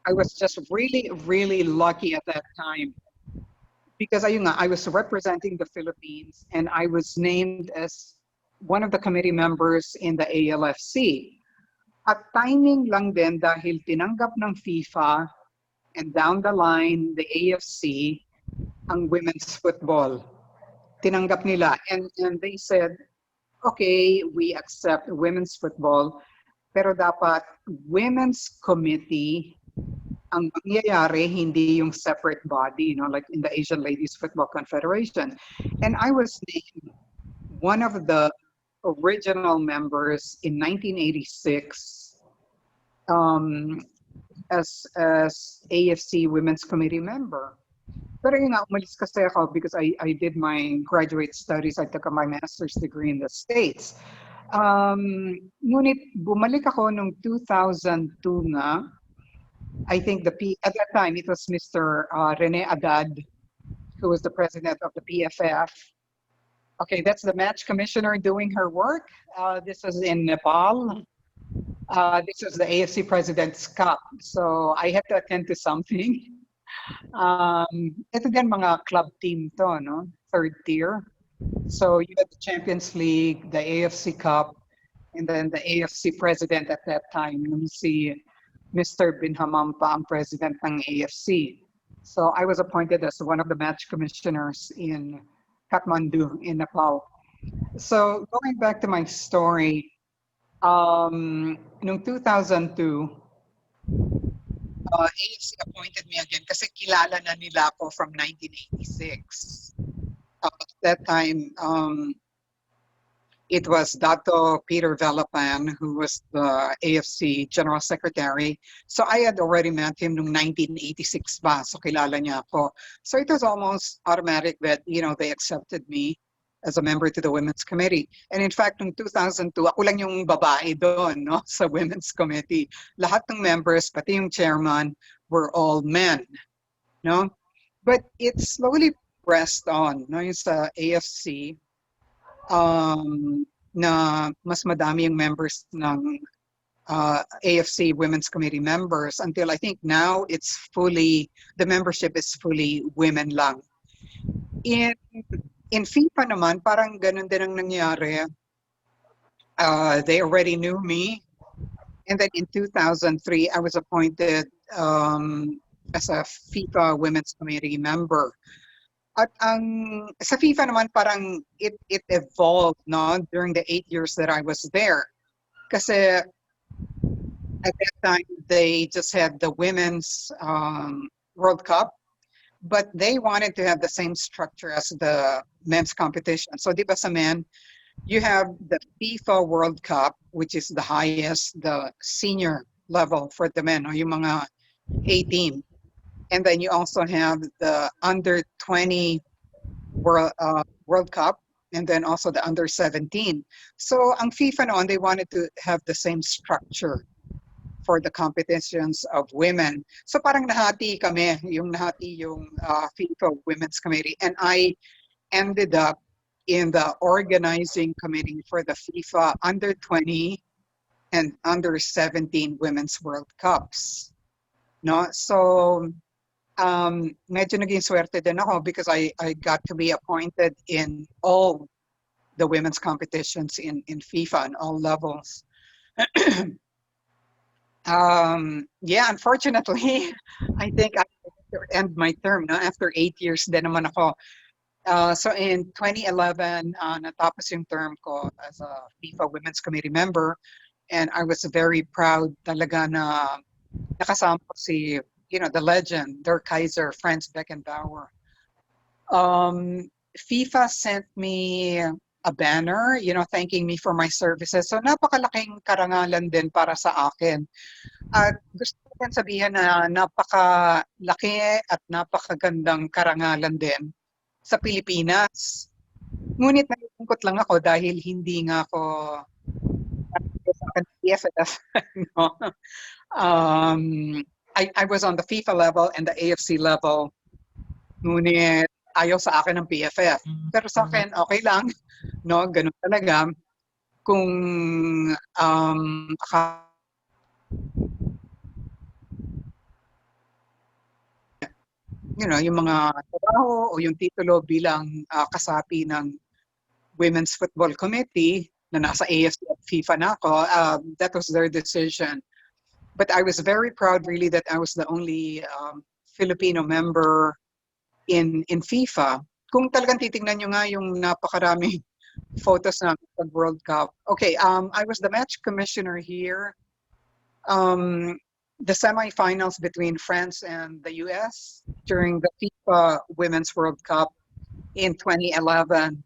I was just really, really lucky at that time because I was representing the Philippines and I was named as one of the committee members in the ALFC. At timing lang din dahil tinanggap ng FIFA and down the line, the AFC, ang women's football. Tinanggap nila. And they said, okay, we accept women's football, pero dapat women's committee ang mangyayari, hindi yung separate body, like in the Asian Ladies Football Confederation. And I was named one of the original members in 1986 as AFC Women's Committee member. Pero umalis kasi ako because I did my graduate studies. I took my master's degree in the States. Ngunit bumalik ako noong 2002 nga. I think at that time it was Mr. Rene Agad, who was the president of the PFF. Okay, that's the match commissioner doing her work. This was in Nepal. This was the AFC President's Cup. So I had to attend to something. Ito din mga club team to, no? Third tier. So you had the Champions League, the AFC Cup, and then the AFC president at that time, nung si Mr. Binhamam pa ang president ng AFC. So I was appointed as one of the match commissioners in Kathmandu, in Nepal. So going back to my story, noong 2002, AFC appointed me again kasi kilala na nila ako from 1986. At that time, it was Dato Peter Velapan, who was the AFC General Secretary. So I had already met him noong 1986 pa, so kilala niya ako. So it was almost automatic that, they accepted me as a member to the Women's Committee. And in fact, noong 2002, ako lang yung babae doon, no, sa Women's Committee. Lahat ng members, pati yung chairman, were all men, no? But it slowly pressed on, no, yung sa AFC, na mas madami yung members ng AFC Women's Committee members until I think now the membership is fully women lang. In FIFA naman, parang ganun din ang nangyari. They already knew me. And then in 2003, I was appointed as a FIFA Women's Committee member. At sa FIFA naman parang it evolved, no, during the 8 years that I was there. Kasi at that time they just had the Women's World Cup, but they wanted to have the same structure as the men's competition. So di ba sa men, you have the FIFA World Cup, which is the highest, the senior level for the men, o yung mga 18. And then you also have the under 20 World Cup, and then also the under 17. So ang FIFA noon, they wanted to have the same structure for the competitions of women. So parang nahati yung FIFA Women's Committee. And I ended up in the organizing committee for the FIFA under 20 and under 17 Women's World Cups. No? So medyo naging swerte din ako because I got to be appointed in all the women's competitions in FIFA on all levels. Unfortunately, I think I have to end my term, no? After 8 years din naman ako. So in 2011, natapos yung term ko as a FIFA Women's Committee member, and I was very proud talaga na nakasama ko si the legend, Der Kaiser, Franz Beckenbauer. FIFA sent me a banner, thanking me for my services. So napakalaking karangalan din para sa akin. At gusto ko din sabihin na napakalaki at napakagandang karangalan din sa Pilipinas. Ngunit nalulungkot lang ako dahil hindi nga ako sa PFF. No? I was on the FIFA level and the AFC level. Ngunit ayaw sa akin ng PFF. Pero sa akin, okay lang. No, ganun talaga. Kung yung mga trabaho o yung titulo bilang kasapi ng Women's Football Committee na nasa AFC at FIFA na ako, that was their decision. But I was very proud really that I was the only Filipino member in FIFA. Kung talagang titingnan nyo nga yung napakaraming photos ng World Cup. Okay, I was the match commissioner here. The semifinals between France and the US during the FIFA Women's World Cup in 2011.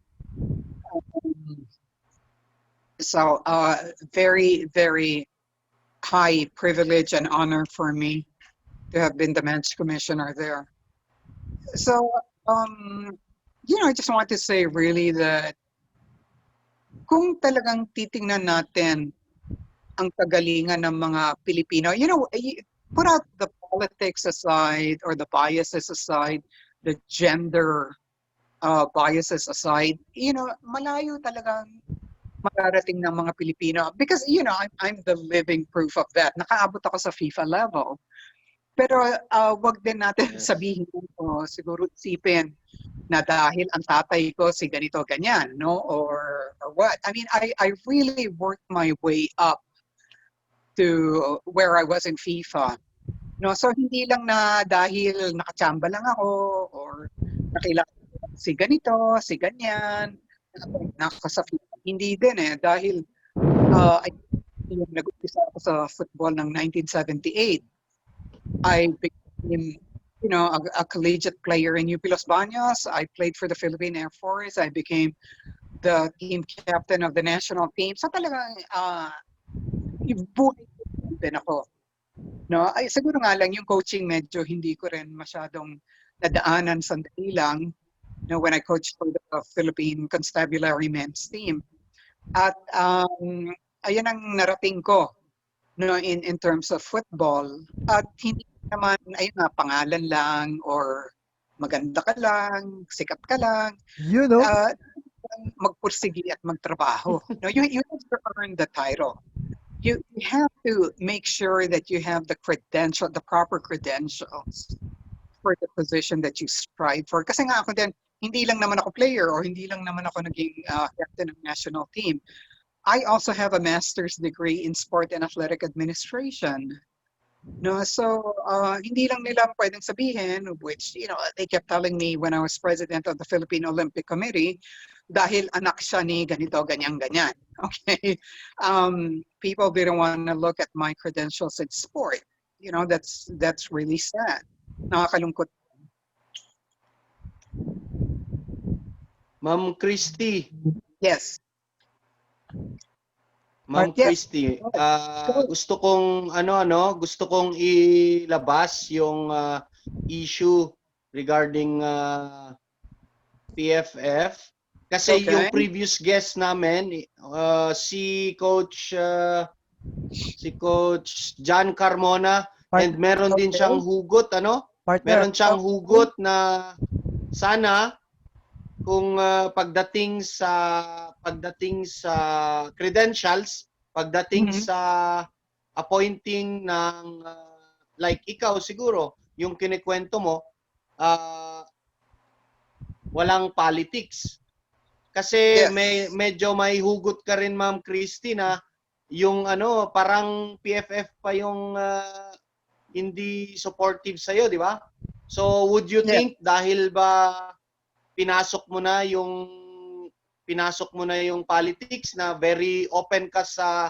So very, very high privilege and honor for me to have been the match commissioner there. So, I just want to say really that kung talagang titingnan natin ang kagalingan ng mga Pilipino, put out the politics aside or the biases aside, the gender biases aside, malayo talagang mararating ng mga Pilipino. Because, I'm the living proof of that. Nakaabot ako sa FIFA level. Pero wag din natin Yes. sabihin o siguro isipin na dahil ang tatay ko si ganito ganyan, no? Or what? I mean, I really worked my way up to where I was in FIFA. No, so hindi lang na dahil nakachamba lang ako or nakilala ko si ganito, si ganyan, na ako sa FIFA. Hindi din dahil I yung nag-umpisa ako sa football ng 1978. I became, a collegiate player in UP Los Baños. I played for the Philippine Air Force. I became the team captain of the national team. So talagang buhay din ako. No, ay siguro nga lang yung coaching medyo hindi ko rin masyadong nadaanan sandali lang, when I coached for the Philippine Constabulary men's team. At ayan ang narating ko, in terms of football. At hindi naman ayun nga pangalan lang or maganda ka lang, sikat ka lang. You know, Magpursigi at magtrabaho. No, you have to earn the title. You have to make sure that you have the proper credentials for the position that you strive for. Kasi nga ako din, hindi lang naman ako player or hindi lang naman ako naging captain ng national team. I also have a master's degree in sport and athletic administration. No, so hindi lang nila pwedeng sabihin, which they kept telling me when I was president of the Philippine Olympic Committee, dahil anak siya ni ganito, ganyan. Okay, people didn't want to look at my credentials in sport. That's really sad. Nakakalungkot. Ma'am Christy. Yes. Ma'am Yes. Christy, gusto kong ilabas yung issue regarding PFF kasi Okay. yung previous guest namin si Coach John Carmona and meron din siyang hugot partner. meron siyang hugot na sana kung pagdating sa credentials, pagdating Mhm. sa appointing ng like ikaw siguro, yung kinikwento mo, walang politics. Kasi Yes. medyo may hugot ka rin, Ma'am Christy, na yung parang PFF pa yung hindi supportive sa'yo, di ba? So would you Yes. think dahil ba pinasok mo na yung politics na very open ka sa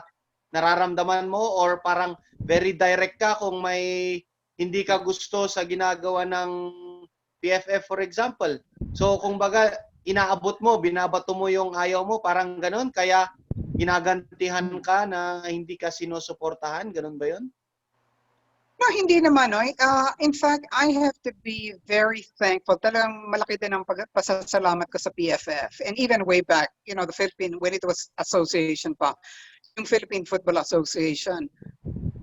nararamdaman mo or parang very direct ka kung may hindi ka gusto sa ginagawa ng PFF, for example. So kung baga binabato mo yung ayaw mo, parang ganon, kaya ginagantihan ka na hindi ka sinusuportahan, ganon ba yun? No, hindi naman. No? In fact, I have to be very thankful. Talagang malaki din ang pasasalamat ko sa PFF. And even way back, the Philippine, when it was association pa, yung Philippine Football Association.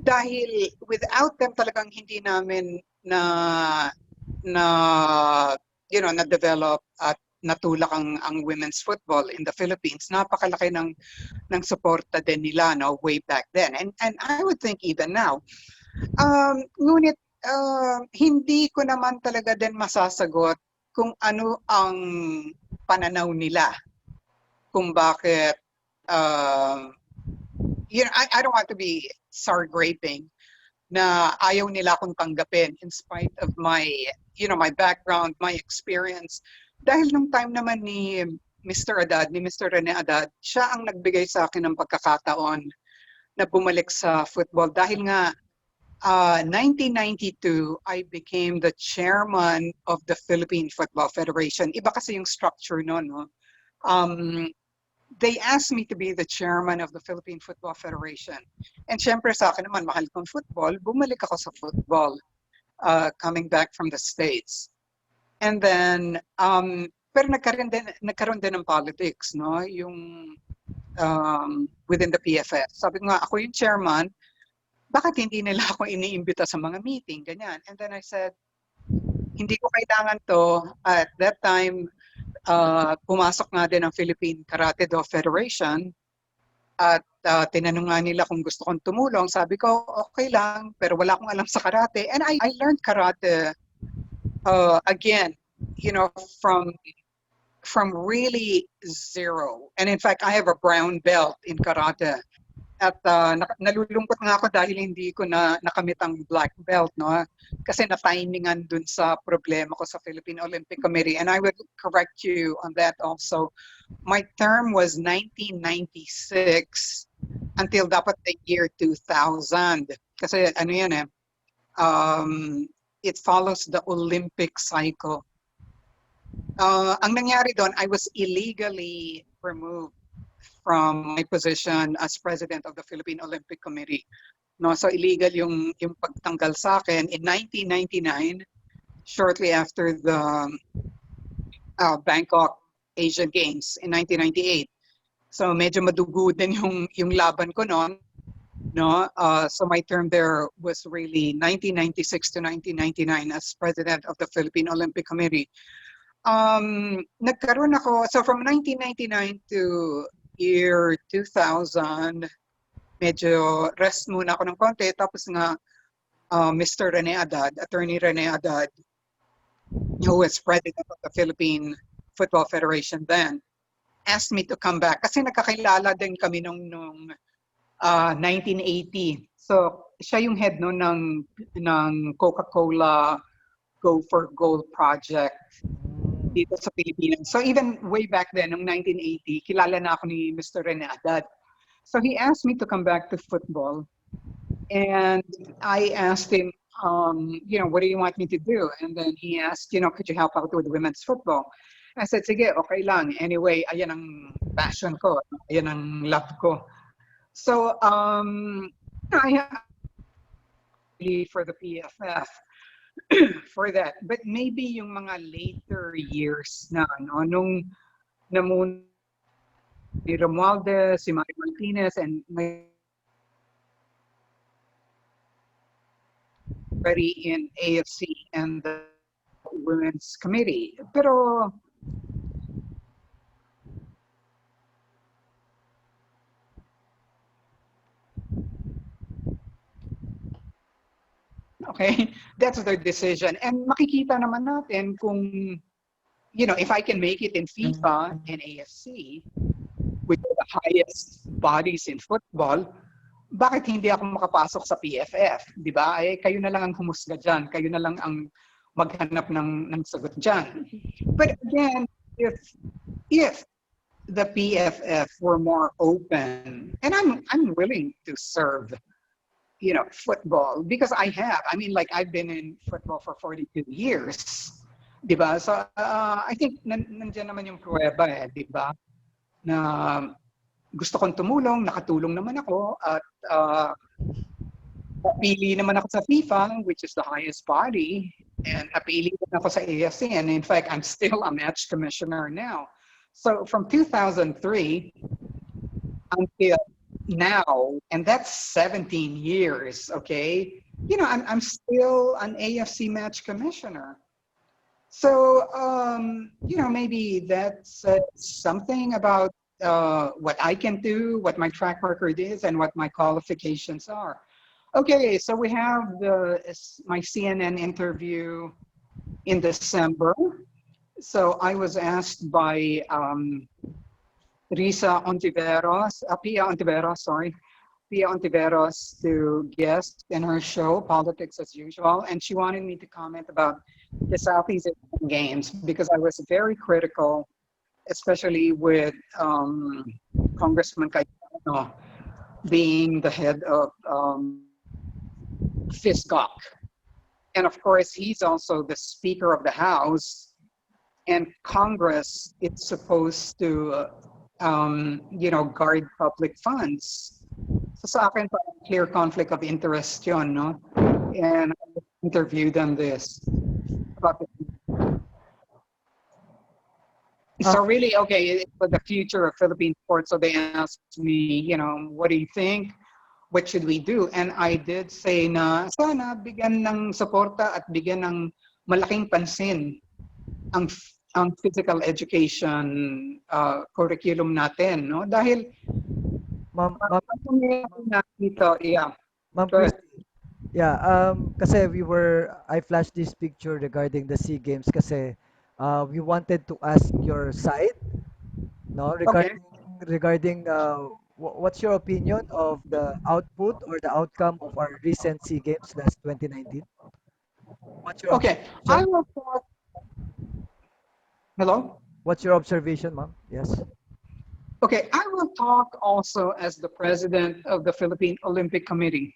Dahil without them talagang hindi namin na-develop at natulak ang women's football in the Philippines. Napakalaki ng suporta din nila way back then. And I would think even now. Ngunit hindi ko naman talaga din masasagot kung ano ang pananaw nila. Kung bakit I don't want to be sour-graping na ayaw nila akong tanggapin in spite of my my background, my experience. Dahil nung time naman ni Mr. Rene Haddad, siya ang nagbigay sa akin ng pagkakataon na bumalik sa football dahil nga 1992, I became the chairman of the Philippine Football Federation. Iba kasi yung structure noon, no? They asked me to be the chairman of the Philippine Football Federation. And syempre sa akin naman, mahal kong football, bumalik ako sa football coming back from the States. And then, pero nagkaroon din ng politics, no? Yung within the PFF. Sabi ko nga, ako yung chairman, bakit hindi nila ako iniimbita sa mga meeting, ganyan. And then I said, hindi ko kailangan to. At that time, pumasok nga din ang Philippine Karate Do Federation. At tinanong nga nila kung gusto kong tumulong. Sabi ko, okay lang, pero wala akong alam sa karate. And I learned karate again, you know, from really zero. And in fact, I have a brown belt in karate. At nalulungkot nga ako dahil hindi ko na nakamit ang black belt, no? Kasi na-timingan dun sa problema ko sa Philippine Olympic Committee. And I would correct you on that also. My term was 1996 until dapat the year 2000. Kasi ano yan it follows the Olympic cycle. Ang nangyari doon, I was illegally removed from my position as president of the Philippine Olympic Committee. No, so illegal yung pagtanggal sa akin in 1999, shortly after the Bangkok Asian Games in 1998. So medyo madugo din yung laban ko noon. No, so my term there was really 1996 to 1999 as president of the Philippine Olympic Committee. Nagkaroon ako, so from 1999 to year 2000, medyo rest muna ako ng konti. Tapos nga, Mr. Rene Adad, Attorney Rene Adad, who was president of the Philippine Football Federation then, asked me to come back. Kasi nakakilala din kami nung 1980. So, siya yung head no ng Coca-Cola Go for Gold project dito sa Pilipinas. So even way back then, noong 1980, kilala na ako ni Mr. Rene Adad. So he asked me to come back to football. And I asked him, what do you want me to do? And then he asked, could you help out with women's football? I said, sige, okay lang. Anyway, ayan ang passion ko. Ayan ang love ko. So, I for the PFF. For that. But maybe yung mga later years na, nung namun ni Romualdez, si Mari Martinez, and already in AFC and the Women's Committee. Pero okay, that's their decision. And makikita naman natin kung, if I can make it in FIFA and AFC, which are the highest bodies in football, bakit hindi ako makapasok sa PFF? Di ba? Kayo na lang ang humusga dyan. Kayo na lang ang maghanap ng sagot dyan. But again, if the PFF were more open, and I'm willing to serve football, because I have. I mean, like, I've been in football for 42 years. Diba? So, I think nandiyan naman yung pruweba diba? Na gusto kong tumulong, nakatulong naman ako, at napili naman ako sa FIFA, which is the highest body, and napili naman ako sa AFC, and in fact, I'm still a match commissioner now. So, from 2003 until now, and that's 17 years, okay? I'm still an AFC match commissioner. So, maybe that's something about what I can do, what my track record is, and what my qualifications are. Okay, so we have my CNN interview in December. So I was asked by Pia Ontiveros to guest in her show, Politics as Usual, and she wanted me to comment about the Southeast Asian Games because I was very critical, especially with Congressman Cayetano being the head of FISGOC. And of course, he's also the Speaker of the House, and Congress, it's supposed to guard public funds. So sa akin, clear conflict of interest yun, no? And I interviewed on this. About so really, okay, for the future of Philippine sports, so they asked me, what do you think? What should we do? And I did say na sana bigyan ng suporta at bigyan ng malaking pansin ang physical education curriculum natin, no? Dahil Ma'am, Ang pangyayari na dito, yeah, Ma'am go ahead. Christy. Yeah, kasi I flashed this picture regarding the SEA Games kasi we wanted to ask your side, no, Okay. what's your opinion of the output or the outcome of our recent SEA Games last 2019? What's your Okay. I observation? will talk. Hello? What's your observation, ma'am? Yes. Okay, I will talk also as the president of the Philippine Olympic Committee.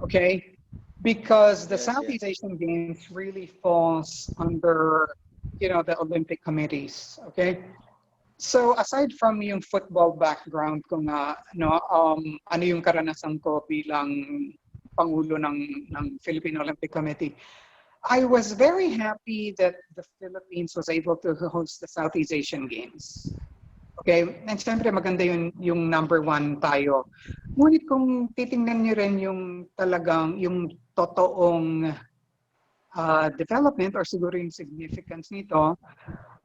Okay? Because the Yes, Southeast yes. Asian Games really falls under, the Olympic committees. Okay? So aside from yung football background ko nga, no, ano yung karanasan ko bilang Pangulo ng Philippine Olympic Committee, I was very happy that the Philippines was able to host the Southeast Asian Games. Okay, and syempre maganda yung number one tayo. Ngunit kung titingnan niyo rin yung talagang, yung totoong development or siguro yung significance nito,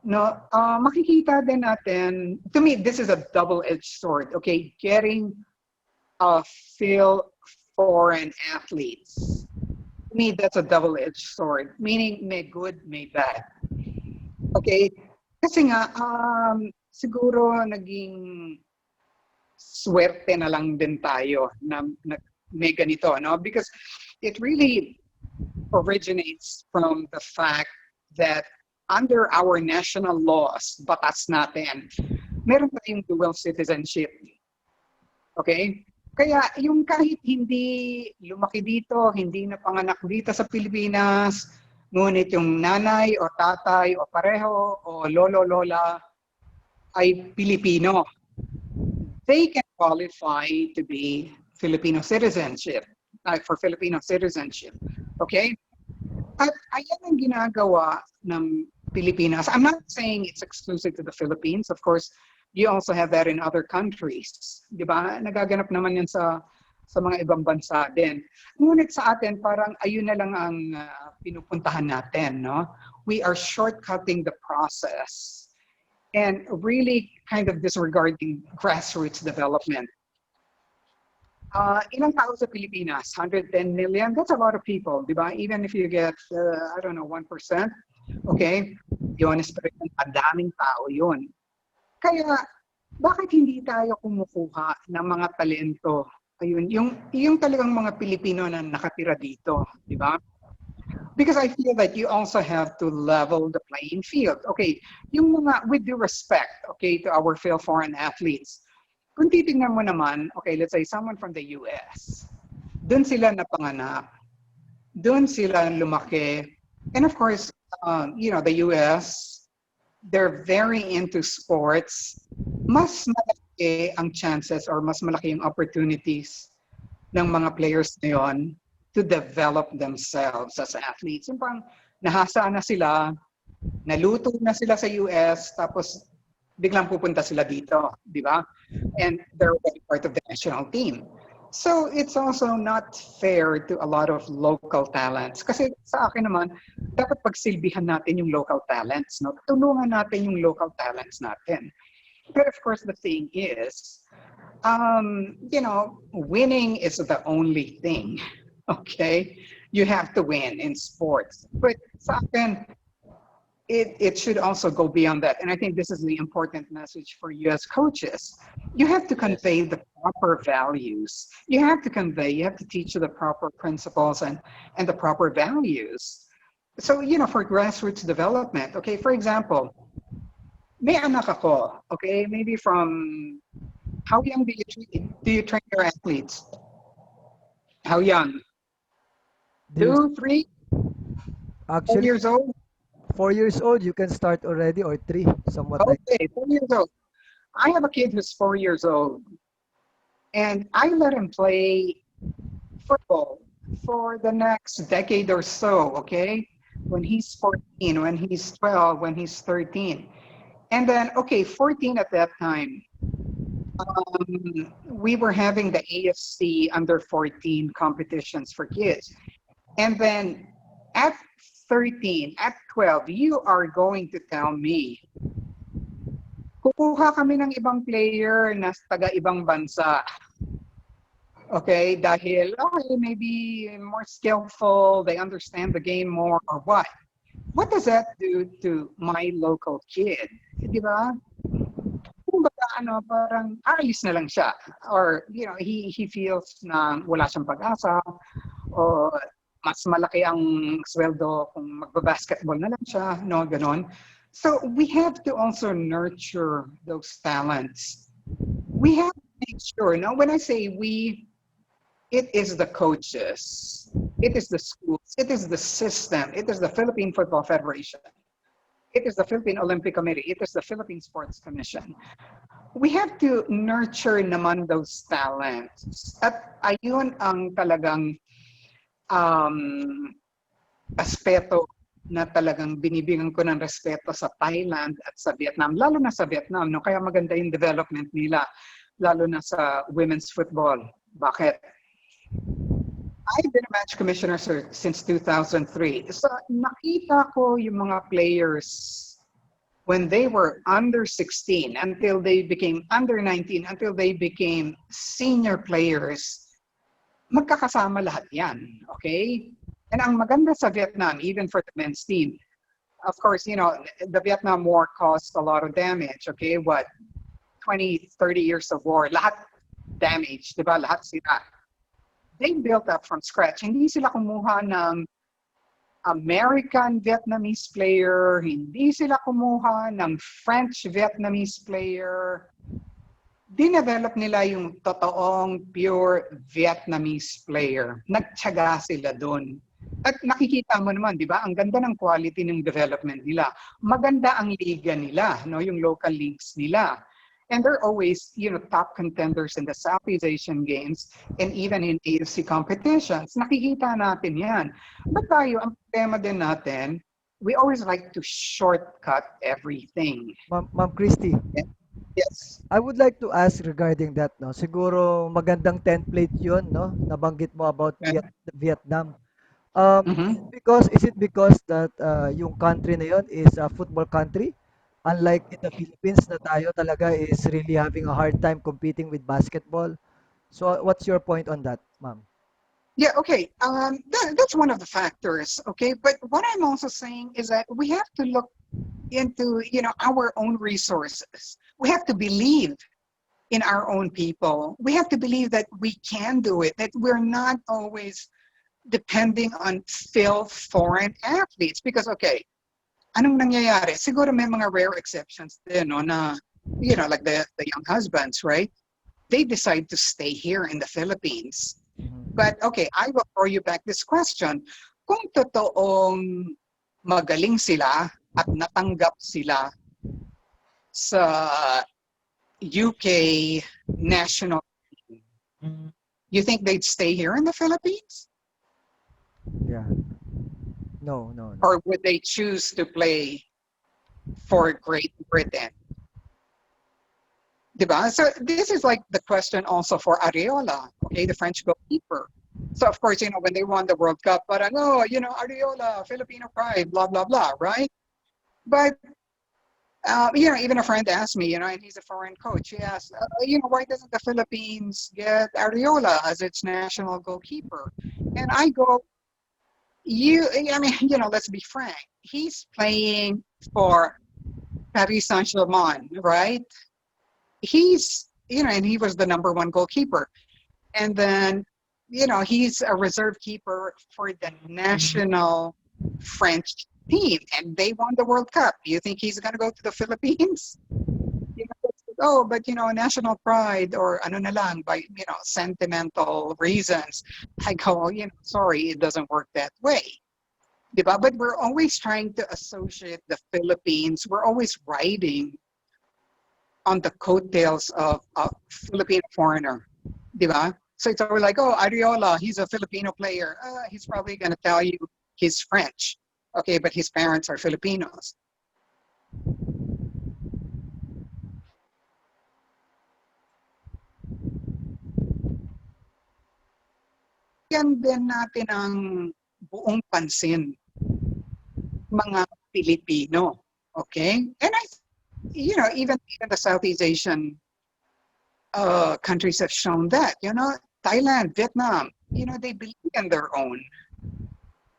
no, makikita din natin, to me, this is a double-edged sword, okay? Getting a feel foreign athletes. To me, that's a double-edged sword, meaning may good, may bad. Okay? Kasi nga, siguro naging swerte na lang din tayo na may ganito, no? Because it really originates from the fact that under our national laws, batas natin, meron tayong dual citizenship. Okay? Kaya yung kahit hindi lumaki dito, hindi napanganak dito sa Pilipinas, ngunit yung nanay o tatay o pareho o lolo-lola ay Pilipino, they can qualify to be Filipino citizenship, for Filipino citizenship. Okay? At ayan ang ginagawa ng Pilipinas. I'm not saying it's exclusive to the Philippines. Of course, you also have that in other countries. Di ba? Nagaganap naman yan sa mga ibang bansa din. Ngunit sa atin, parang ayun na lang ang pinupuntahan natin. No? We are shortcutting the process and really kind of disregarding grassroots development. Ilang tao sa Pilipinas? 110 million? That's a lot of people, di ba? Even if you get, I don't know, 1%, okay? Yun, ang daming tao yun. Kaya, bakit hindi tayo kumukuha ng mga talento? Ayun, yung talagang mga Pilipino na nakatira dito, di ba? Because I feel that you also have to level the playing field. Okay, yung mga, with due respect, okay, to our foreign athletes, kung titingnan mo naman, okay, let's say someone from the US, doon sila napanganak, doon sila lumaki, and of course, the US, they're very into sports, mas malaki ang chances or mas malaki yung opportunities ng mga players na yon to develop themselves as athletes. Yung parang nahasa na sila, naluto na sila sa US, tapos biglang pupunta sila dito, di ba? And they're already part of the national team. So it's also not fair to a lot of local talents. Kasi sa akin naman, dapat pagsilbihan natin yung local talents. No? Tulungan natin yung local talents natin. But of course, the thing is, winning is the only thing. Okay? You have to win in sports. But sa akin, it should also go beyond that. And I think this is the important message for you as coaches. You have to convey Yes. the proper values. You have to teach the proper principles and the proper values. So, for grassroots development, okay, for example, may anak ako, okay, maybe from, how young do you train your athletes? How young? Do you, 2, 3, 4 actually, years old? 4 years old, you can start already, or three, somewhat like. Okay, 4 years old. I have a kid who's 4 years old, and I let him play football for the next decade or so, okay? When he's 14, when he's 12, when he's 13. And then, okay, 14 at that time, we were having the AFC under 14 competitions for kids. And then at 13, at 12, you are going to tell me kukuha kami ng ibang player na taga-ibang bansa. Okay, dahil, okay, maybe more skillful, they understand the game more, or what? What does that do to my local kid? Di ba? Kumbaga, parang aalis na lang siya. Or, he feels na wala siyang pag-asa, o mas malaki ang sweldo kung magbabasketball na lang siya, no, ganon. So we have to also nurture those talents. We have to make sure, now when I say we, it is the coaches, it is the schools, it is the system, it is the Philippine Football Federation, it is the Philippine Olympic Committee, it is the Philippine Sports Commission. We have to nurture naman those talents. At ayun ang talagang aspeto na talagang binibigyan ko ng respeto sa Thailand at sa Vietnam, lalo na sa Vietnam, no? Kaya maganda yung development nila, lalo na sa women's football. Bakit? I've been a match commissioner since 2003. So nakita ko yung mga players when they were under 16 until they became under 19, until they became senior players, magkakasama lahat yan, okay? And ang maganda sa Vietnam, even for the men's team, of course, the Vietnam War caused a lot of damage, okay? What, 20, 30 years of war, lahat damage, di ba? Lahat sila. They built up from scratch. Hindi sila kumuha ng American Vietnamese player, hindi sila kumuha ng French Vietnamese player. Dinevelop nila yung totoong pure Vietnamese player. Nagtiyaga sila doon. At nakikita mo naman, di ba? Ang ganda ng quality ng development nila. Maganda ang liga nila, no? Yung local leagues nila. And they're always, top contenders in the Southeast Asian Games and even in AFC competitions. Nakikita natin yan. But tayo, ang tema din natin, we always like to shortcut everything. Ma'am Christy, Yes. I would like to ask regarding that, no? Siguro magandang template 'yon, no? Nabanggit mo about Yeah. Vietnam. Mhm. Is it because that yung country na 'yon is a football country? Unlike in the Philippines na tayo talaga is really having a hard time competing with basketball. So what's your point on that, ma'am? Yeah, okay. That's one of the factors, okay? But what I'm also saying is that we have to look into, our own resources. We have to believe in our own people. We have to believe that we can do it, that we're not always depending on foreign athletes. Because, okay, anong nangyayari? Siguro may mga rare exceptions din, no, na, like the young husbands, right? They decide to stay here in the Philippines. But, okay, I will throw you back this question. Kung totoong magaling sila at natanggap sila sa UK national team, you think they'd stay here in the Philippines? Yeah. No. Or would they choose to play for Great Britain? Diba? So this is like the question also for Areola, okay, the French goalkeeper. So of course, when they won the World Cup, parang, Areola, Filipino pride, blah, blah, blah, right? But, even a friend asked me, and he's a foreign coach, he asked, why doesn't the Philippines get Areola as its national goalkeeper? And I go, let's be frank. He's playing for Paris Saint-Germain, right? He's, and he was the number one goalkeeper. And then, he's a reserve keeper for the national French team, and they won the World Cup. Do you think he's going to go to the Philippines? But national pride or ano na lang by sentimental reasons. I go, sorry, it doesn't work that way. Diba? But we're always trying to associate the Philippines. We're always riding on the coattails of a Filipino foreigner. Diba? So it's always like, Areola, he's a Filipino player. He's probably going to tell you he's French. Okay, but his parents are Filipinos. Yan din natin ang buong pansin, mga Pilipino. Okay? And I even the Southeast Asian countries have shown that. Thailand, Vietnam, they believe in their own.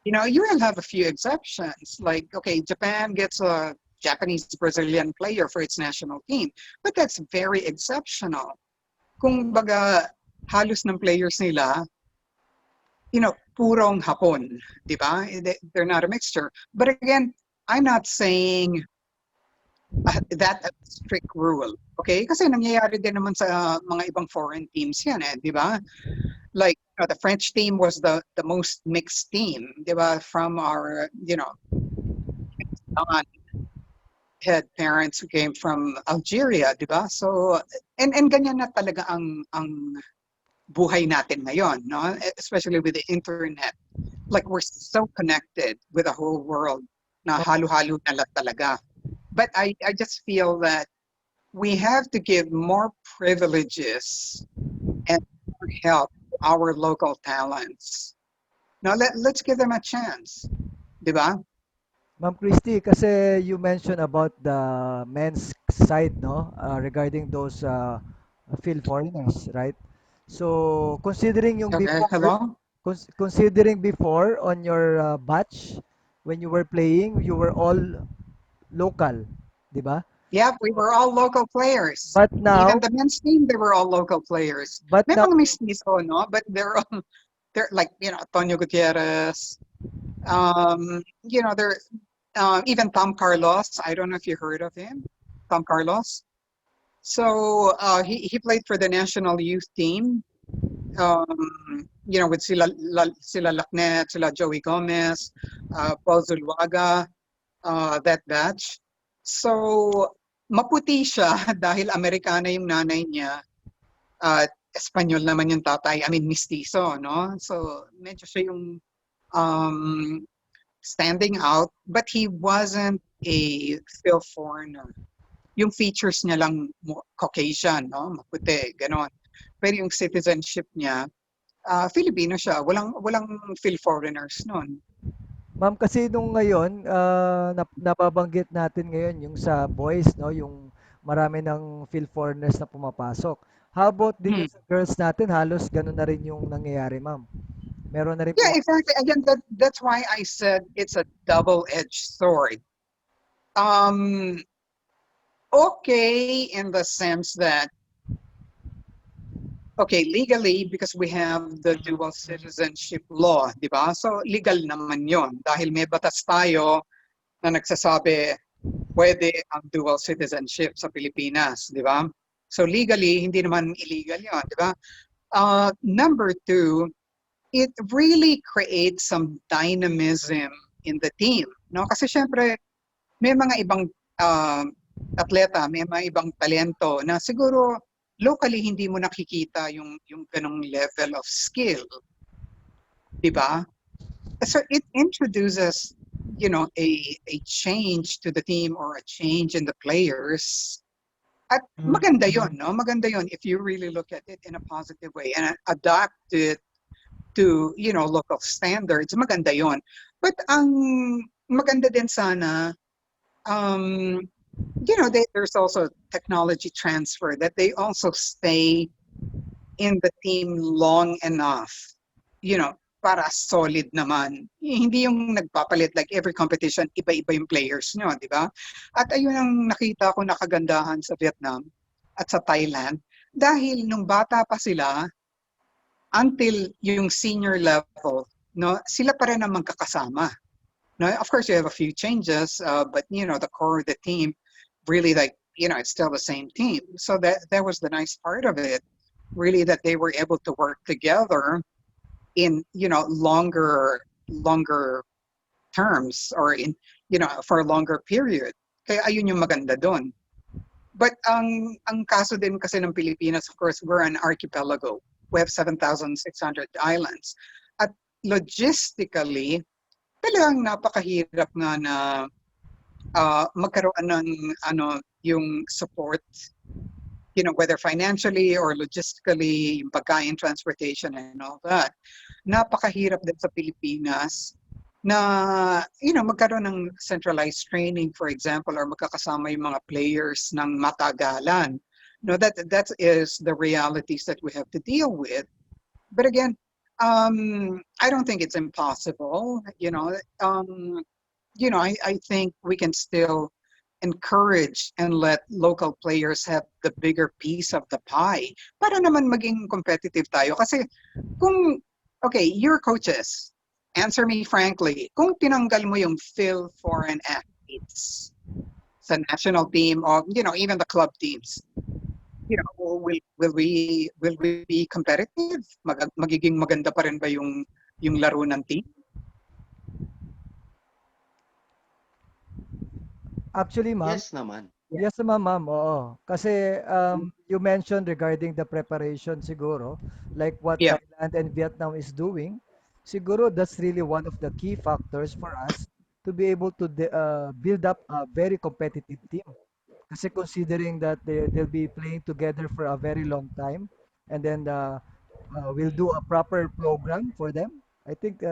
You will have a few exceptions. Like, okay, Japan gets a Japanese Brazilian player for its national team, but that's very exceptional. Kung baga, halos ng players nila, purong Hapon, di ba? They're not a mixture. But again, I'm not saying that a strict rule. Okay? Kasi nangyayari din naman sa mga ibang foreign teams yan, di ba? Like, the French team was the most mixed team, di ba? From our, had parents who came from Algeria, di ba? So, and ganyan na talaga ang buhay natin ngayon, no? Especially with the internet. Like, we're so connected with the whole world na halo-halo na lang talaga. But I just feel that we have to give more privileges and more help to our local talents. Now, let's give them a chance, di ba? Ma'am Christy, kasi you mentioned about the men's side, no? Regarding those field foreigners, right? So, considering yung Okay, before, hello? considering before on your batch, when you were playing, you were all local, di ba? Yeah, we were all local players. But Even now, the men's team, they were all local players. but May now, mga mistizo, no? But they're like, Antonio Gutierrez, they're even Tom Carlos. I don't know if you heard of him, Tom Carlos. So he played for the national youth team. With sila Lacnet, sila Joey Gomez, Paul Zuluaga, that batch. So maputi siya dahil Amerikana yung nanay niya at Espanyol naman yung tatay. I mean, mistizo, no? So medyo siya yung um, standing out, but he wasn't a Phil foreigner. Yung features niya lang Caucasian, no? Maputi, ganon. Pero yung citizenship niya, Filipino siya. Walang Phil foreigners noon. ma'am, kasi nung ngayon, nababanggit natin ngayon yung sa boys, no? Yung marami ng field foreigners na pumapasok. How about din Hmm. yung sa girls natin? Halos ganun na rin yung nangyayari, ma'am. Meron na rin Yeah, po. exactly. Again, that's why I said it's a double-edged sword. Um, okay, in the sense that, okay, legally, because we have the dual citizenship law, di ba? So, legal naman yon dahil may batas tayo na nagsasabi pwede ang dual citizenship sa Pilipinas, di ba? So, legally, hindi naman illegal yon, di ba? Number two, it really creates some dynamism in the team, no? Kasi syempre, may mga ibang atleta, may mga ibang talento na siguro locally hindi mo nakikita yung ganong level of skill, di ba? So it introduces, a change to the team or a change in the players. At maganda yon, no? Maganda yon if you really look at it in a positive way and adapt it to, local standards. Maganda yon. But ang maganda din sana, there's also technology transfer that they also stay in the team long enough, para solid naman. Hindi yung nagpapalit like every competition, iba-iba yung players nyo, di ba? At ayun ang nakita ko na kagandahan sa Vietnam at sa Thailand dahil nung bata pa sila until yung senior level, no, sila pa rin ang magkakasama. No, of course, you have a few changes, but the core of the team, really, like it's still the same team. So that was the nice part of it, really, that they were able to work together in longer terms or in for a longer period. Kaya ayun yung maganda doon. But ang kaso din kasi ng Pilipinas, of course, we're an archipelago. We have 7,600 islands. At logistically, talagang napakahirap nga na magkaroon ng yung support, whether financially or logistically, yung pagkain, transportation, and all that. Napakahirap din sa Pilipinas na magkaroon ng centralized training, for example, or magkakasama yung mga players ng matagalan. No, that is the realities that we have to deal with. But again, I don't think it's impossible. I think we can still encourage and let local players have the bigger piece of the pie para naman maging competitive tayo. Kasi okay, your coaches, answer me frankly, kung tinanggal mo yung foreign athletes sa national team or, even the club teams, will we be competitive? Magiging maganda pa rin ba yung laro ng team? Actually, ma'am, Yes naman. yes naman, ma'am, oo. Kasi you mentioned regarding the preparation siguro, like what Yeah. Thailand and Vietnam is doing. Siguro that's really one of the key factors for us to be able to build up a very competitive team. Kasi considering that they'll be playing together for a very long time and then we'll do a proper program for them. I think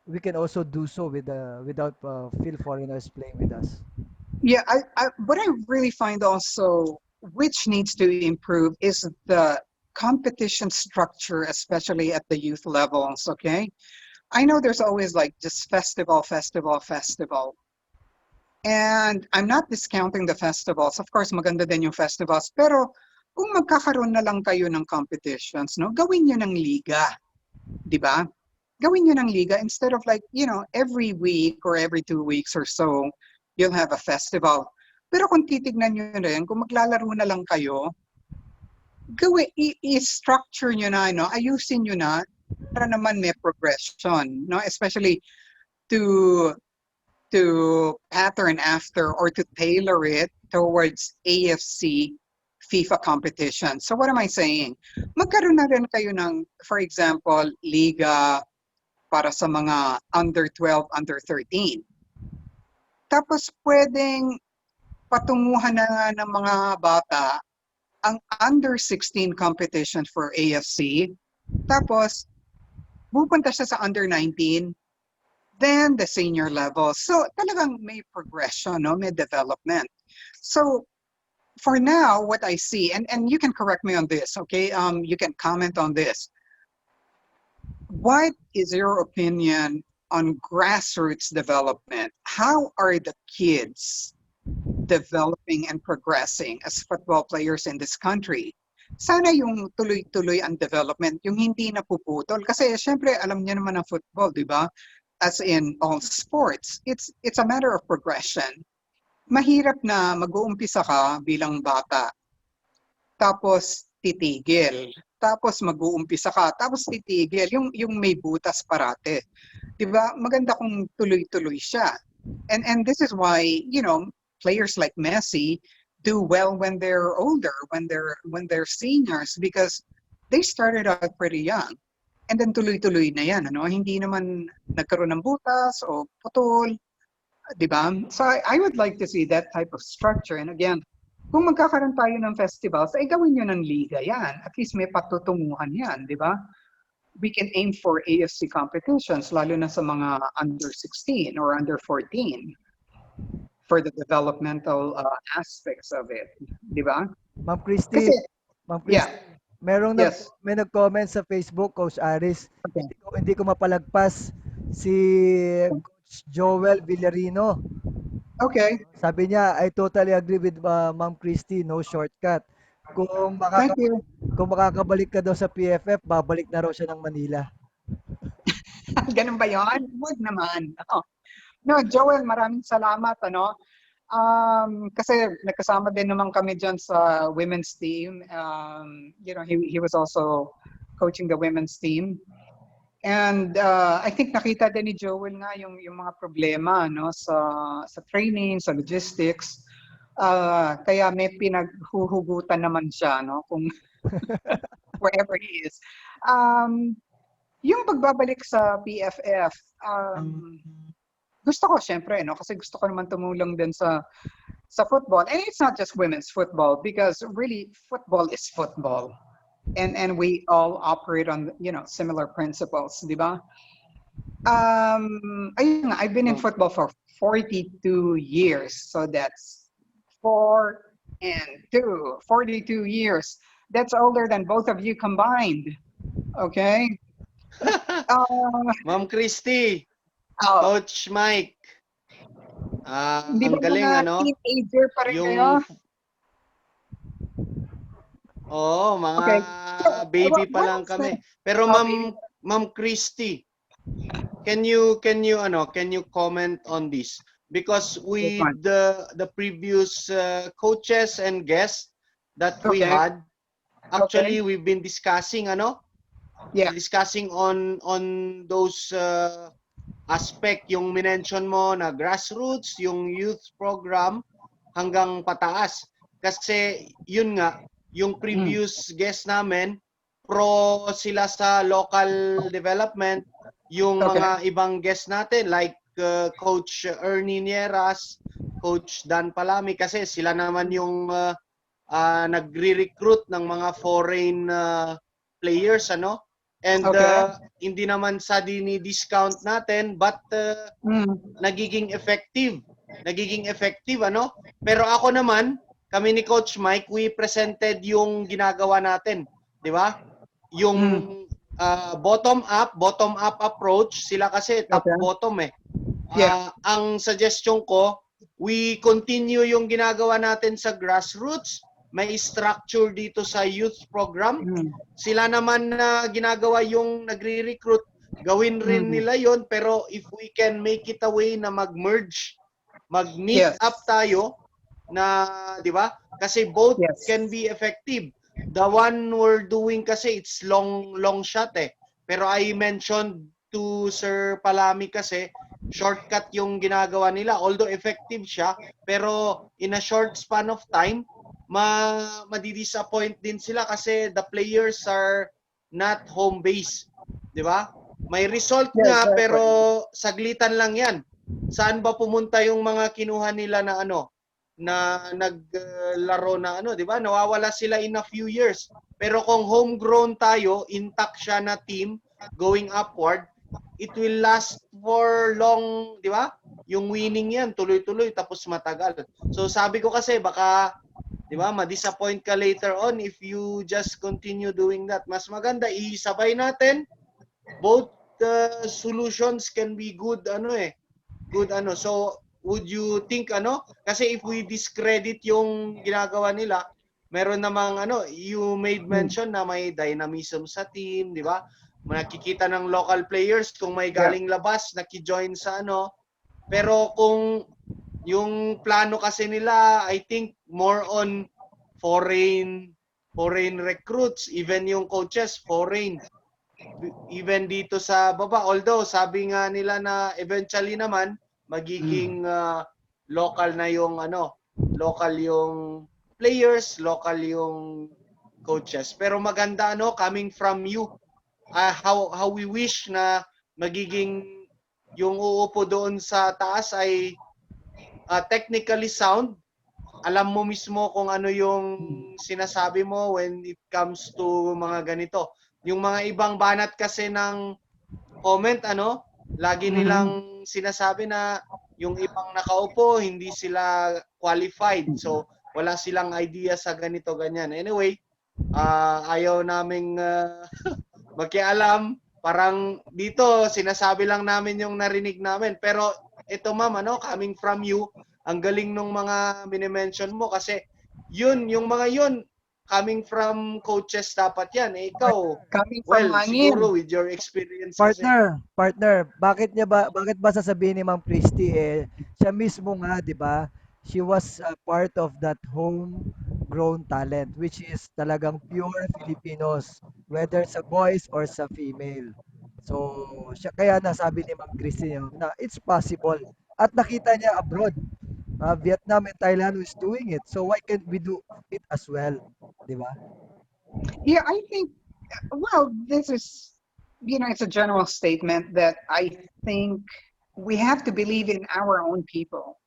we can also do so without field foreigners playing with us. Yeah, what I really find also which needs to improve is the competition structure, especially at the youth levels. Okay, I know there's always like just festival, festival, festival, and I'm not discounting the festivals. Of course, maganda din yung festivals, pero kung magkakaroon na lang kayo ng competitions, no, gawin nyo ng liga, di ba? Gawin nyo ng liga instead of like, every week or every 2 weeks or so, you'll have a festival. Pero kung titignan nyo rin, kung maglalaro na lang kayo, i-structure nyo na, ayusin nyo na para naman may progression, no? Especially to pattern after or to tailor it towards AFC FIFA competition. So what am I saying? Magkaroon na rin kayo ng, for example, liga para sa mga under 12, under 13. Tapos pwedeng patunguhan na nga ng mga bata ang under 16 competition for AFC. Tapos pupunta siya sa under 19, then the senior level. So talagang may progression, no? May development. So for now, what I see, and you can correct me on this, okay? You can comment on this. What is your opinion on grassroots development? How are the kids developing and progressing as football players in this country? Sana yung tuloy-tuloy ang development, yung hindi napuputol. Kasi syempre, alam niyo naman ang football, di ba? As in all sports, it's a matter of progression. Mahirap na mag-uumpisa ka bilang bata, tapos titigil. Tapos mag-uumpisa ka, tapos titigil. Yung may butas parate. Diba? Maganda kung tuloy-tuloy siya. And this is why, players like Messi do well when they're older, when they're seniors, because they started out pretty young. And then tuloy-tuloy na yan, Hindi naman nagkaroon ng butas o putol, 'di ba? So I would like to see that type of structure. And again, kung magkakaroon tayo ng festivals, ay gawin nyo ng liga yan. At least may patutunguhan yan, 'di ba? We can aim for AFC competitions, lalo na sa mga under 16 or under 14 for the developmental aspects of it, 'di ba? Ma'am Kasi, Christy, Ma'am Christy, yeah, yes, may nag-comment sa Facebook, Coach Aris. okay. Hindi ko mapalagpas si Coach Joel Villarino. Okay, Sabi niya, I totally agree with Ma'am Christy, no shortcut. Kung thank makakabalik, you. kung makakabalik ka daw sa PFF, babalik na raw siya ng Manila. Ganun ba yon? Huwag naman. No, Joel, maraming salamat, kasi nagkasama din naman kami dyan sa women's team. He was also coaching the women's team. And I think nakita din ni Joel nga yung mga problema, sa training, sa logistics. Kaya may pinaghuhugutan naman siya, kung wherever he is. Yung pagbabalik sa PFF, gusto ko syempre, kasi gusto ko naman tumulong din sa football. And it's not just women's football, because really football is football. And we all operate on, similar principles, di ba? Ayun nga, I've been in Oh. football for 42 years. So that's 4 and 2, 42 years. That's older than both of you combined. Okay? Uh, Ma'am Christy, oh, Coach Mike, hindi ba ang mga galing ano, teenager pa rin kayo? yung Oo, mga Okay. So, baby pa what lang else? kami. Pero Baby. Ma'am Christy, can you comment on this? Because Which with one? the previous coaches and guests that we Okay. had, Okay. actually we've been discussing Yeah. on those aspect yung minention mo na grassroots, yung youth program hanggang pataas. Kasi yun nga, yung Mm. previous guest namin, pro sila sa local development, yung Okay. mga ibang guest natin like Coach Ernie Nieras, Coach Dan Palami, kasi sila naman yung nagre-recruit ng mga foreign players, ano? And Okay. hindi naman sa dini-discount natin, but Mm. nagiging effective. Nagiging effective, ano? Pero ako naman, kami ni Coach Mike, we presented yung ginagawa natin. Di ba? Yung Mm. bottom up approach, sila kasi top Okay. bottom eh. Yeah. Ang suggestion ko, we continue yung ginagawa natin sa grassroots, may structure dito sa youth program. Mm. Sila naman na ginagawa yung nagre-recruit, gawin rin Mm. nila yon, pero if we can make it a way na mag-merge, mag-meet Yes. up tayo na, di ba? Kasi both Yes. can be effective. The one we're doing kasi it's long shot eh. Pero I mentioned to Sir Palami kasi shortcut yung ginagawa nila, although effective siya, pero in a short span of time madidisappoint din sila kasi the players are not home base, 'di ba? May result Yeah, nga pero exactly. saglitan lang 'yan. Saan ba pumunta yung mga kinuha nila na na naglaro na 'di ba? Nawawala sila in a few years. Pero kung homegrown tayo, intact siya na team going upward, it will last for long, 'di ba? Yung winning 'yan, tuloy-tuloy tapos matagal. So sabi ko kasi baka 'di ba, ma-disappoint ka later on if you just continue doing that. Mas maganda isabay natin. Both solutions can be good good So would you think kasi if we discredit yung ginagawa nila, meron namang you made Mm. mention na may dynamism sa team, 'di ba? Nakikita ng local players kung may Yeah. galing labas, naki-join sa Pero kung yung plano kasi nila, I think more on foreign recruits, even yung coaches foreign, even dito sa baba, although sabi nga nila na eventually naman magiging local na yung local yung players, local yung coaches. Pero maganda coming from you, how we wish na magiging yung uupo doon sa taas ay technically sound, alam mo mismo kung ano yung sinasabi mo when it comes to mga ganito. Yung mga ibang banat kasi ng comment, lagi nilang sinasabi na yung ibang nakaupo, hindi sila qualified. So, wala silang idea sa ganito, ganyan. Anyway, ayaw naming magkialam. Parang dito, sinasabi lang namin yung narinig namin. Pero ito ma'am, coming from you, ang galing nung mga minimension mo kasi yung mga yun, coming from coaches dapat yan. Ikaw, Coming from well, siguro hangin. with your experience kasi. Partner, bakit ba sasabihin ni Ma'am Christy siya mismo nga, 'di ba? She was a part of that homegrown talent which is talagang pure Filipinos, whether sa boys or sa female. So, siya kaya nasabi ni Ma'am Christy na it's possible. At nakita niya abroad, Vietnam and Thailand is doing it. So why can't we do it as well, 'di ba? Yeah, I think, well, this is, it's a general statement that I think we have to believe in our own people.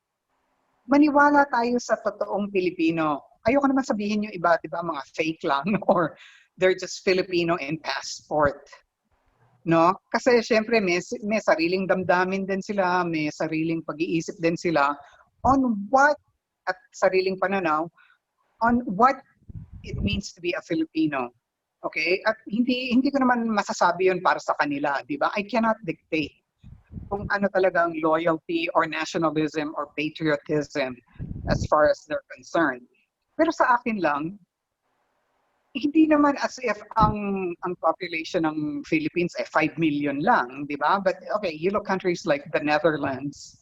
Maniwala tayo sa totoong Pilipino. Ayoko naman sabihin yung iba, di ba, mga fake lang or they're just Filipino in passport. no? Kasi syempre may sariling damdamin din sila, may sariling pag-iisip din sila on what at sariling pananaw on what it means to be a Filipino. Okay? At hindi ko naman masasabi 'yun para sa kanila, 'di ba? I cannot dictate kung ano talagang loyalty or nationalism or patriotism as far as they're concerned. Pero sa akin lang, hindi naman as if ang population ng Philippines ay 5 million lang, 'di ba? But okay, you look countries like the Netherlands,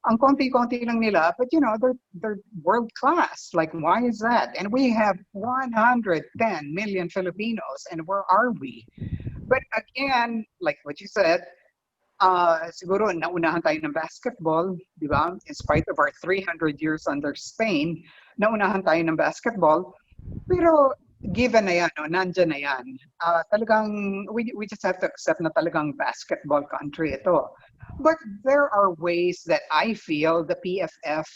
ang konti-konti lang nila, but you know, they're world class. Like why is that? And we have 110 million Filipinos, and where are we? But again, like what you said, siguro naunahan tayo ng basketball, di ba? In spite of our 300 years under Spain, naunahan tayo ng basketball. Pero given na yan, no, nandyan na yan. Talagang, we just have to accept na talagang basketball country ito. But there are ways that I feel the PFF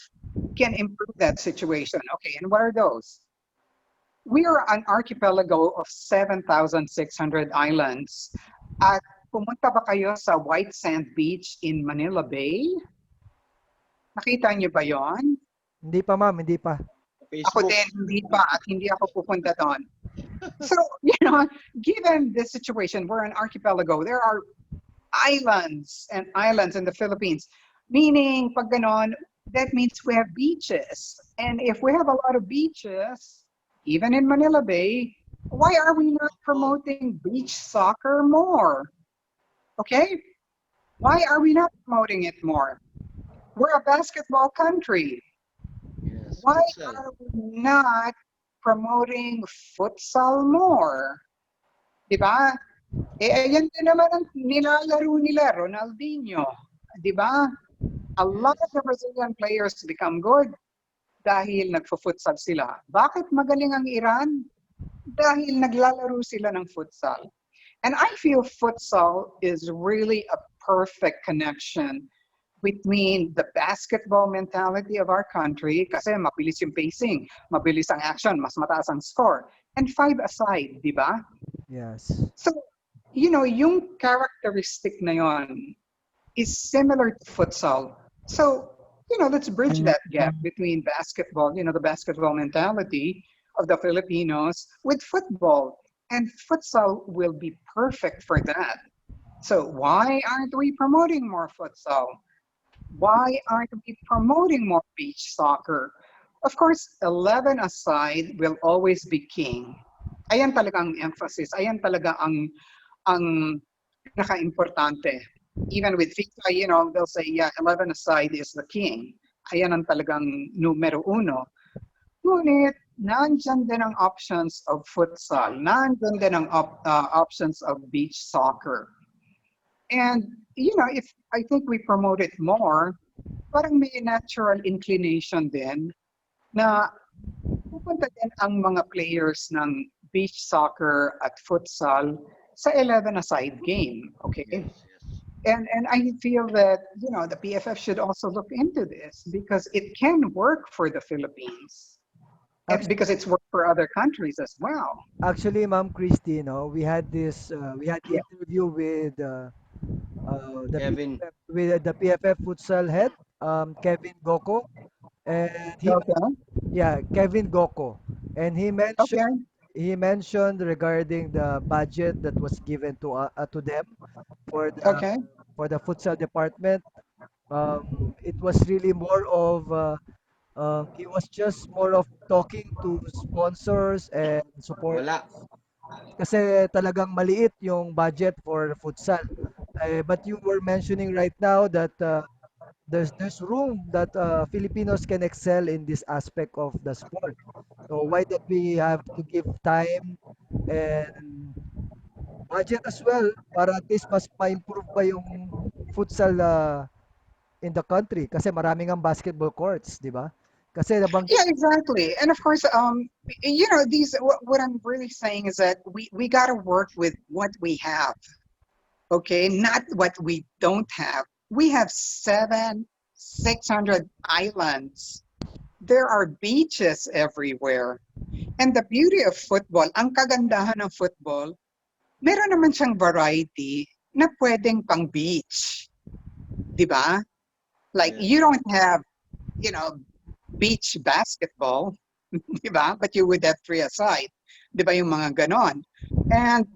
can improve that situation. Okay, and what are those? We are an archipelago of 7,600 islands. At pumunta ba kayo sa White Sand Beach in Manila Bay? Nakita niyo ba yon? Hindi pa, ma'am, hindi pa. Ako Facebook. din, hindi pa at hindi ako pupunta doon. So, you know, given this situation, we're an archipelago. There are islands in the Philippines. Meaning, pag ganon, that means we have beaches. And if we have a lot of beaches, even in Manila Bay, why are we not promoting beach soccer more? Okay? Why are we not promoting it more? We're a basketball country. Yes, Why futsal. are we not promoting futsal more? Diba? Ayan din naman ang nilalaro nila, Ronaldinho. Diba? A lot of the Brazilian players become good dahil nagfo-futsal sila. Bakit magaling ang Iran? Dahil naglalaro sila ng futsal. And I feel futsal is really a perfect connection between the basketball mentality of our country, kasi mabilis yung pacing, mabilis ang action, mas mataas ang score, and 5-a-side, di ba? Yes. So, you know, yung characteristic na yon is similar to futsal. So, you know, let's bridge that gap between basketball, you know, the basketball mentality of the Filipinos with football. And futsal will be perfect for that. So why aren't we promoting more futsal? Why aren't we promoting more beach soccer? Of course, 11-a-side will always be king. Ayan talaga ang emphasis. Ayan talaga ang pinaka-importante. Even with FIFA, you know, they'll say, yeah, 11-a-side is the king. Ayan ang talagang numero uno. Ngunit, nandyan din ang options of futsal. Nandyan din ang options of beach soccer. And, you know, if I think we promote it more, parang may natural inclination din na pupunta din ang mga players ng beach soccer at futsal sa 11-a-side game. Okay? Yes, yes. And I feel that, you know, the PFF should also look into this because it can work for the Philippines. And because it's worked for other countries as well. Actually, Ma'am Christy, no, we had this, we had the Yeah. interview with the Kevin. PFF futsal head, Kevin Goko, and Kevin Goko, and Okay. he mentioned regarding the budget that was given to them for Okay. the futsal department. It was really more of he was just more of talking to sponsors and support Wala. kasi talagang maliit yung budget for futsal. But you were mentioning right now that there's room that Filipinos can excel in this aspect of the sport. So why don't we have to give time and budget as well para at least mas ma-improve pa yung futsal in the country kasi maraming ang basketball courts, di ba? Kasi nabanggit Yeah, exactly. And of course, you know, what I'm really saying is that we got to work with what we have. Okay, not what we don't have. We have 600 islands. There are beaches everywhere. And the beauty of football, ang kagandahan ng football, meron naman siyang variety na pwedeng pang beach. Di ba? Like, Yes. you don't have, you know, beach basketball, di ba? But you would have three-a-side. Di ba yung mga ganon? And,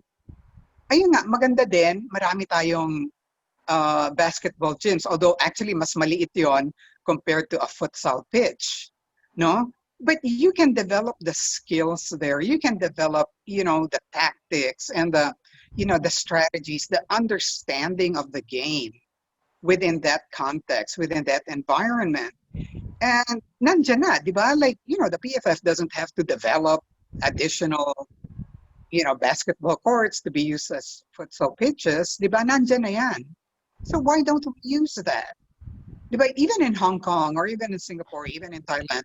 ayun nga, maganda din, marami tayong basketball gyms. Although, actually, mas maliit yon compared to a futsal pitch. No? But you can develop the skills there. You can develop, the tactics and the strategies, the understanding of the game within that context, within that environment. And nandyan na, di ba? Like, the PFF doesn't have to develop additional, basketball courts to be used as futsal pitches. Di ba? Nandyan na yan. So why don't we use that? Di ba? Even in Hong Kong or even in Singapore, even in Thailand,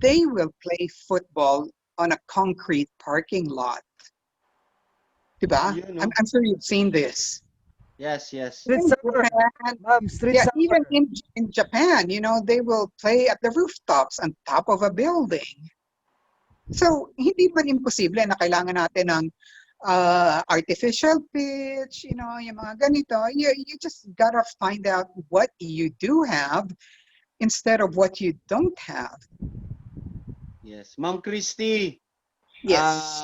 they will play football on a concrete parking lot. Di ba? You know. I'm sure you've seen this. Yes, yes. Street In soccer. Japan, Ma'am, street yeah, even soccer. in Japan, they will play at the rooftops on top of a building. So, hindi man imposible na kailangan natin ng artificial pitch, yung mga ganito. You just gotta find out what you do have instead of what you don't have. Yes. Ma'am Christy, Yes.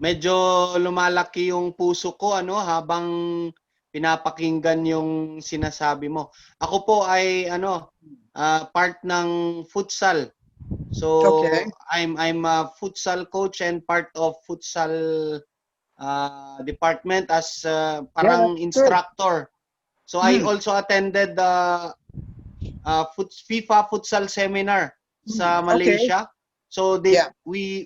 medyo lumalaki yung puso ko habang pinapakinggan yung sinasabi mo. Ako po ay part ng futsal. So Okay. I'm a futsal coach and part of futsal department as parang Yeah, that's good. instructor. So I Mm. also attended the FIFA futsal seminar sa Okay. Malaysia. So Yeah. we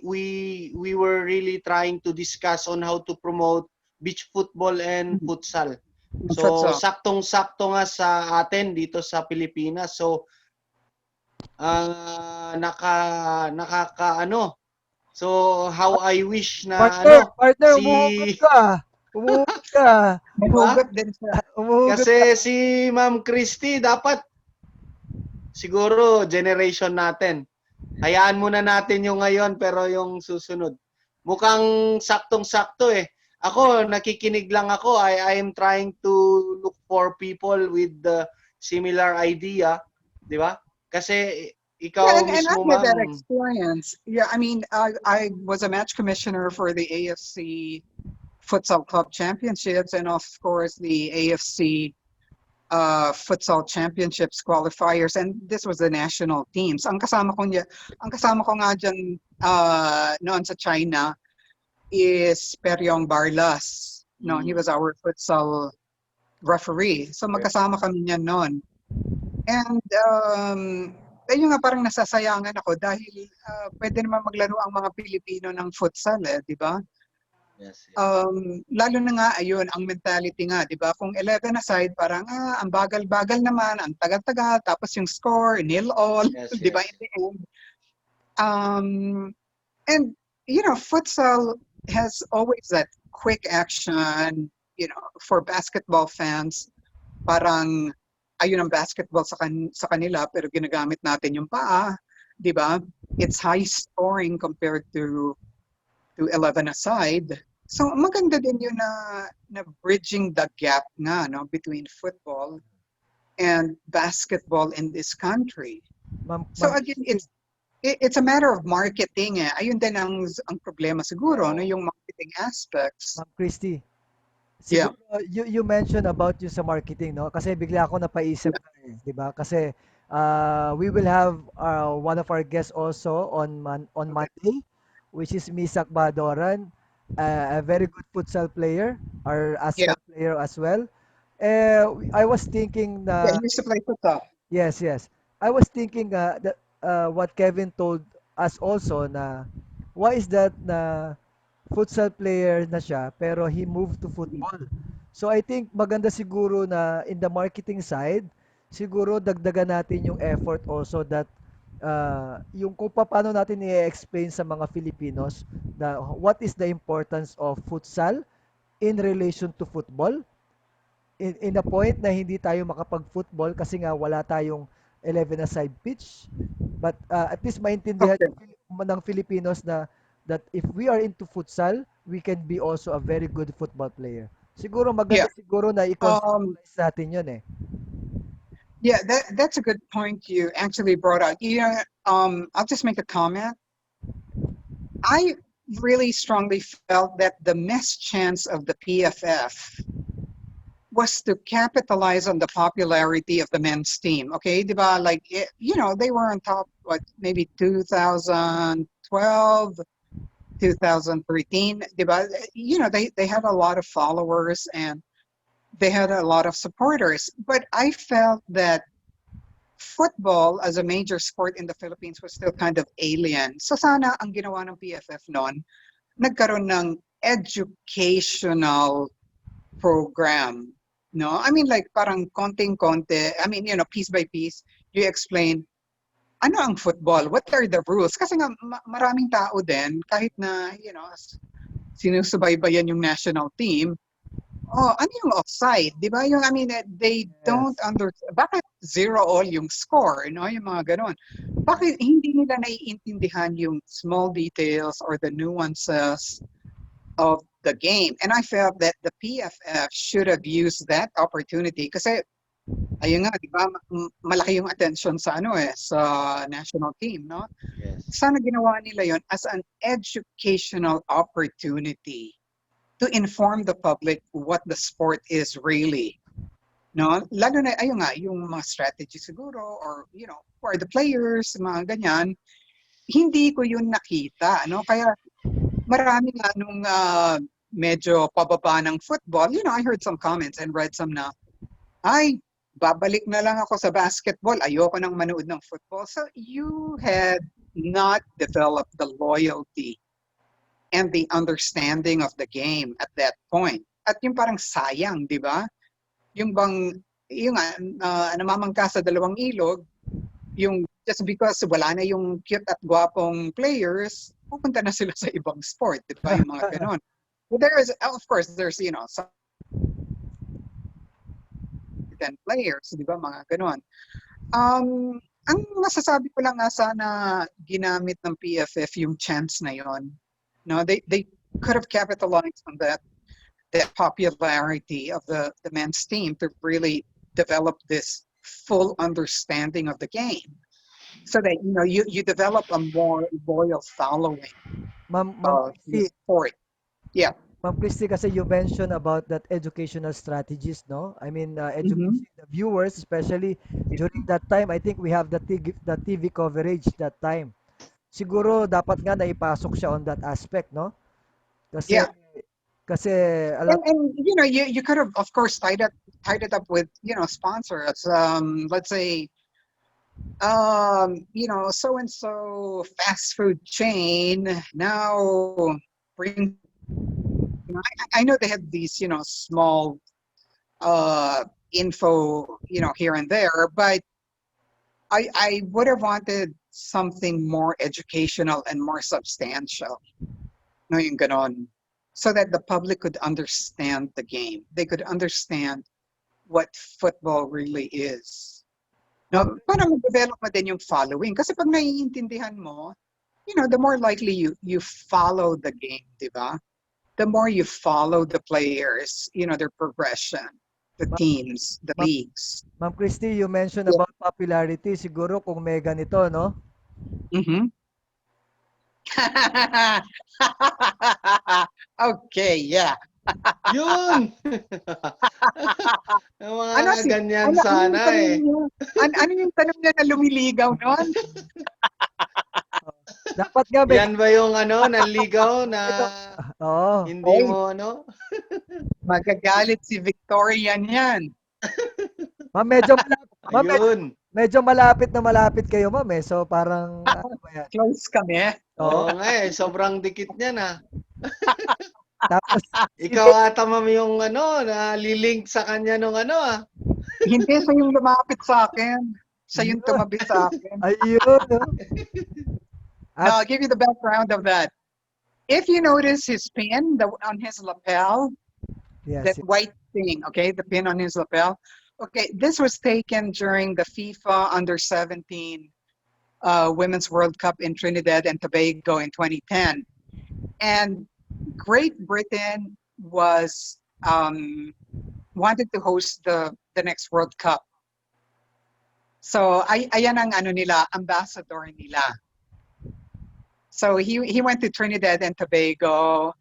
were really trying to discuss on how to promote beach football and futsal. So Futsal. saktong-sakto nga sa atin dito sa Pilipinas. So nakakaano. So how I wish na Partner, si umuhugot ka. Umuhugot ka. diba? Mahugot din siya. Umuhugot ka. Kasi si Ma'am Christy dapat siguro generation natin. Hayaan muna natin yung ngayon pero yung susunod. Mukhang saktong-sakto eh. Ako, nakikinig lang ako. I am trying to look for people with the similar idea. Di ba? Kasi Yeah, ikaw and I mismo, had that ma'am. experience. Yeah, I mean, I was a match commissioner for the AFC Futsal Club Championships and of course the AFC Futsal Championships qualifiers, and this was the national teams. Ang kasama ko nga dyan noon sa China is Peryong Barlas. No, he was our futsal referee. So magkasama kami niyan noon. And ayun nga parang nasasayangan ako dahil pwede naman maglaro ang mga Pilipino ng futsal di ba? Yes, yes. Lalo na nga ayun ang mentality nga, 'di ba? Kung 11 aside parang ang bagal-bagal naman, ang tagal-tagal tapos yung score nil all, Yes, 'di ba? yes. In the end. And futsal has always that quick action, for basketball fans. Parang ayun ang basketball sa kanila pero ginagamit natin yung paa, 'di ba? It's high scoring compared to 11 aside. So maganda din yun na bridging the gap nga between football and basketball in this country. So Ma'am again, Christy. it's a matter of marketing Ayun din ang problema siguro yung marketing aspects. Ma'am Christy. Yeah. Siguro you mentioned about yung sa marketing, no? Kasi bigla ako napaisip, Yeah. 'di ba? Kasi we will have one of our guests also on Okay. Monday, which is Misak Badoran, a very good futsal player, our Yeah. ASEAN player as well. I was thinking Yeah, na he used to play football. yes, yes. I was thinking that what Kevin told us also na why is that na futsal player na siya pero he moved to football. So I think maganda siguro na in the marketing side, siguro dagdagan natin yung effort also that yung kung paano natin i-explain sa mga Filipinos na what is the importance of futsal in relation to football in a point na hindi tayo makapag-football kasi nga wala tayong 11-a-side pitch. But at least maintindihan Okay. ng Filipinos na that if we are into futsal, we can be also a very good football player. Siguro maganda Yeah. siguro na Um, i-conceptualize natin 'yun eh. yeah, that's a good point you actually brought out. I'll just make a comment. I really strongly felt that the missed chance of the PFF was to capitalize on the popularity of the men's team. Okay, diba? Like, they were on top, what, maybe 2012, 2013, diba? They had a lot of followers and they had a lot of supporters. But I felt that football as a major sport in the Philippines was still kind of alien. So sana ang ginawa ng PFF noon, nagkaroon ng educational program. No? I mean, like, parang konting-konti. I mean, piece by piece, you explain, ano ang football? What are the rules? Kasi nga, maraming tao din, kahit na, sinusubaybayan yung national team, oh, ano yung offside? Di ba? I mean, they don't Yes. bakit 0-all yung score, no? Yung mga ganon. Bakit hindi nila naiintindihan yung small details or the nuances of the game? And I felt that the PFF should have used that opportunity kasi ayun nga, di ba, malaki yung attention sa sa national team, no? Yes. Sana ginawa nila yon as an educational opportunity to inform the public what the sport is really. No? Lalo na, ayun nga, yung mga strategy siguro or, for the players, mga ganyan, hindi ko yun nakita. No? Kaya marami nga nung medyo pababa ng football, I heard some comments and read some na, ay, babalik na lang ako sa basketball. Ayoko nang manood ng football. So you had not developed the loyalty and the understanding of the game at that point. At yung parang sayang, di ba? Yung bang, yung namamangka sa dalawang ilog, yung just because wala na yung cute at gwapong players, pupunta na sila sa ibang sport, di ba? Yung mga ganon. Well, of course, there's, some 10 players, di ba? Mga ganon. Ang masasabi ko lang nga sana ginamit ng PFF yung chance na yon. No, they could have capitalized on that popularity of the men's team to really develop this full understanding of the game, so that you develop a more loyal following Ma'am of the Christy, sport. Yeah. Ma'am Christy, kasi you mentioned about that educational strategies, no? I mean, Mm-hmm. educating the viewers, especially during that time. I think we have the TV coverage that time. Siguro dapat nga naipasok siya on that aspect, no? Kasi Yeah. kasi alam And you could have, of course, tied it up with sponsors. Let's say so and so fast food chain now brings. I know they have these small info here and there, but I would have wanted something more educational and more substantial. No, yung ganon. So that the public could understand the game. They could understand what football really is. ma'am, No, para mag-develop mo din yung following. Kasi pag naiintindihan mo, the more likely you follow the game, di ba? The more you follow the players, their progression, the ma'am, teams, the ma'am, leagues. Ma'am Christy, you mentioned Yeah. about popularity. Siguro kung may ganito, no? Mm-hmm. Okay, yeah. Yun! Yung Ano mga si ganyan ano yung sana tanong eh. niyo? Ano yung tanong niya na lumiligaw noon? Oh, dapat nga may Yan ba yung nanligaw na ito. Oo. hindi Oy, mo magagalit si Victoria niyan. Ma'am, medyo malapit, ma'am, Ayun. medyo malapit na malapit kayo, ma'am eh. So parang ano ba yan? Close kami. Oo. Oo nga eh, sobrang dikit niya na. Tapos Ikaw hindi ata ma'am yung nalilink sa kanya nung Hindi siya yung lumapit sa akin. Siya yung yun. tumabi sa akin. Ayun, no? Now, At I'll give you the background of that. If you notice his pin on his lapel, yes, that white thing, okay, the pin on his lapel. Okay, this was taken during the FIFA Under-17 Women's World Cup in Trinidad and Tobago in 2010. And Great Britain was wanted to host the next World Cup. So ayan ang ano nila, ambassador nila. So he went to Trinidad and Tobago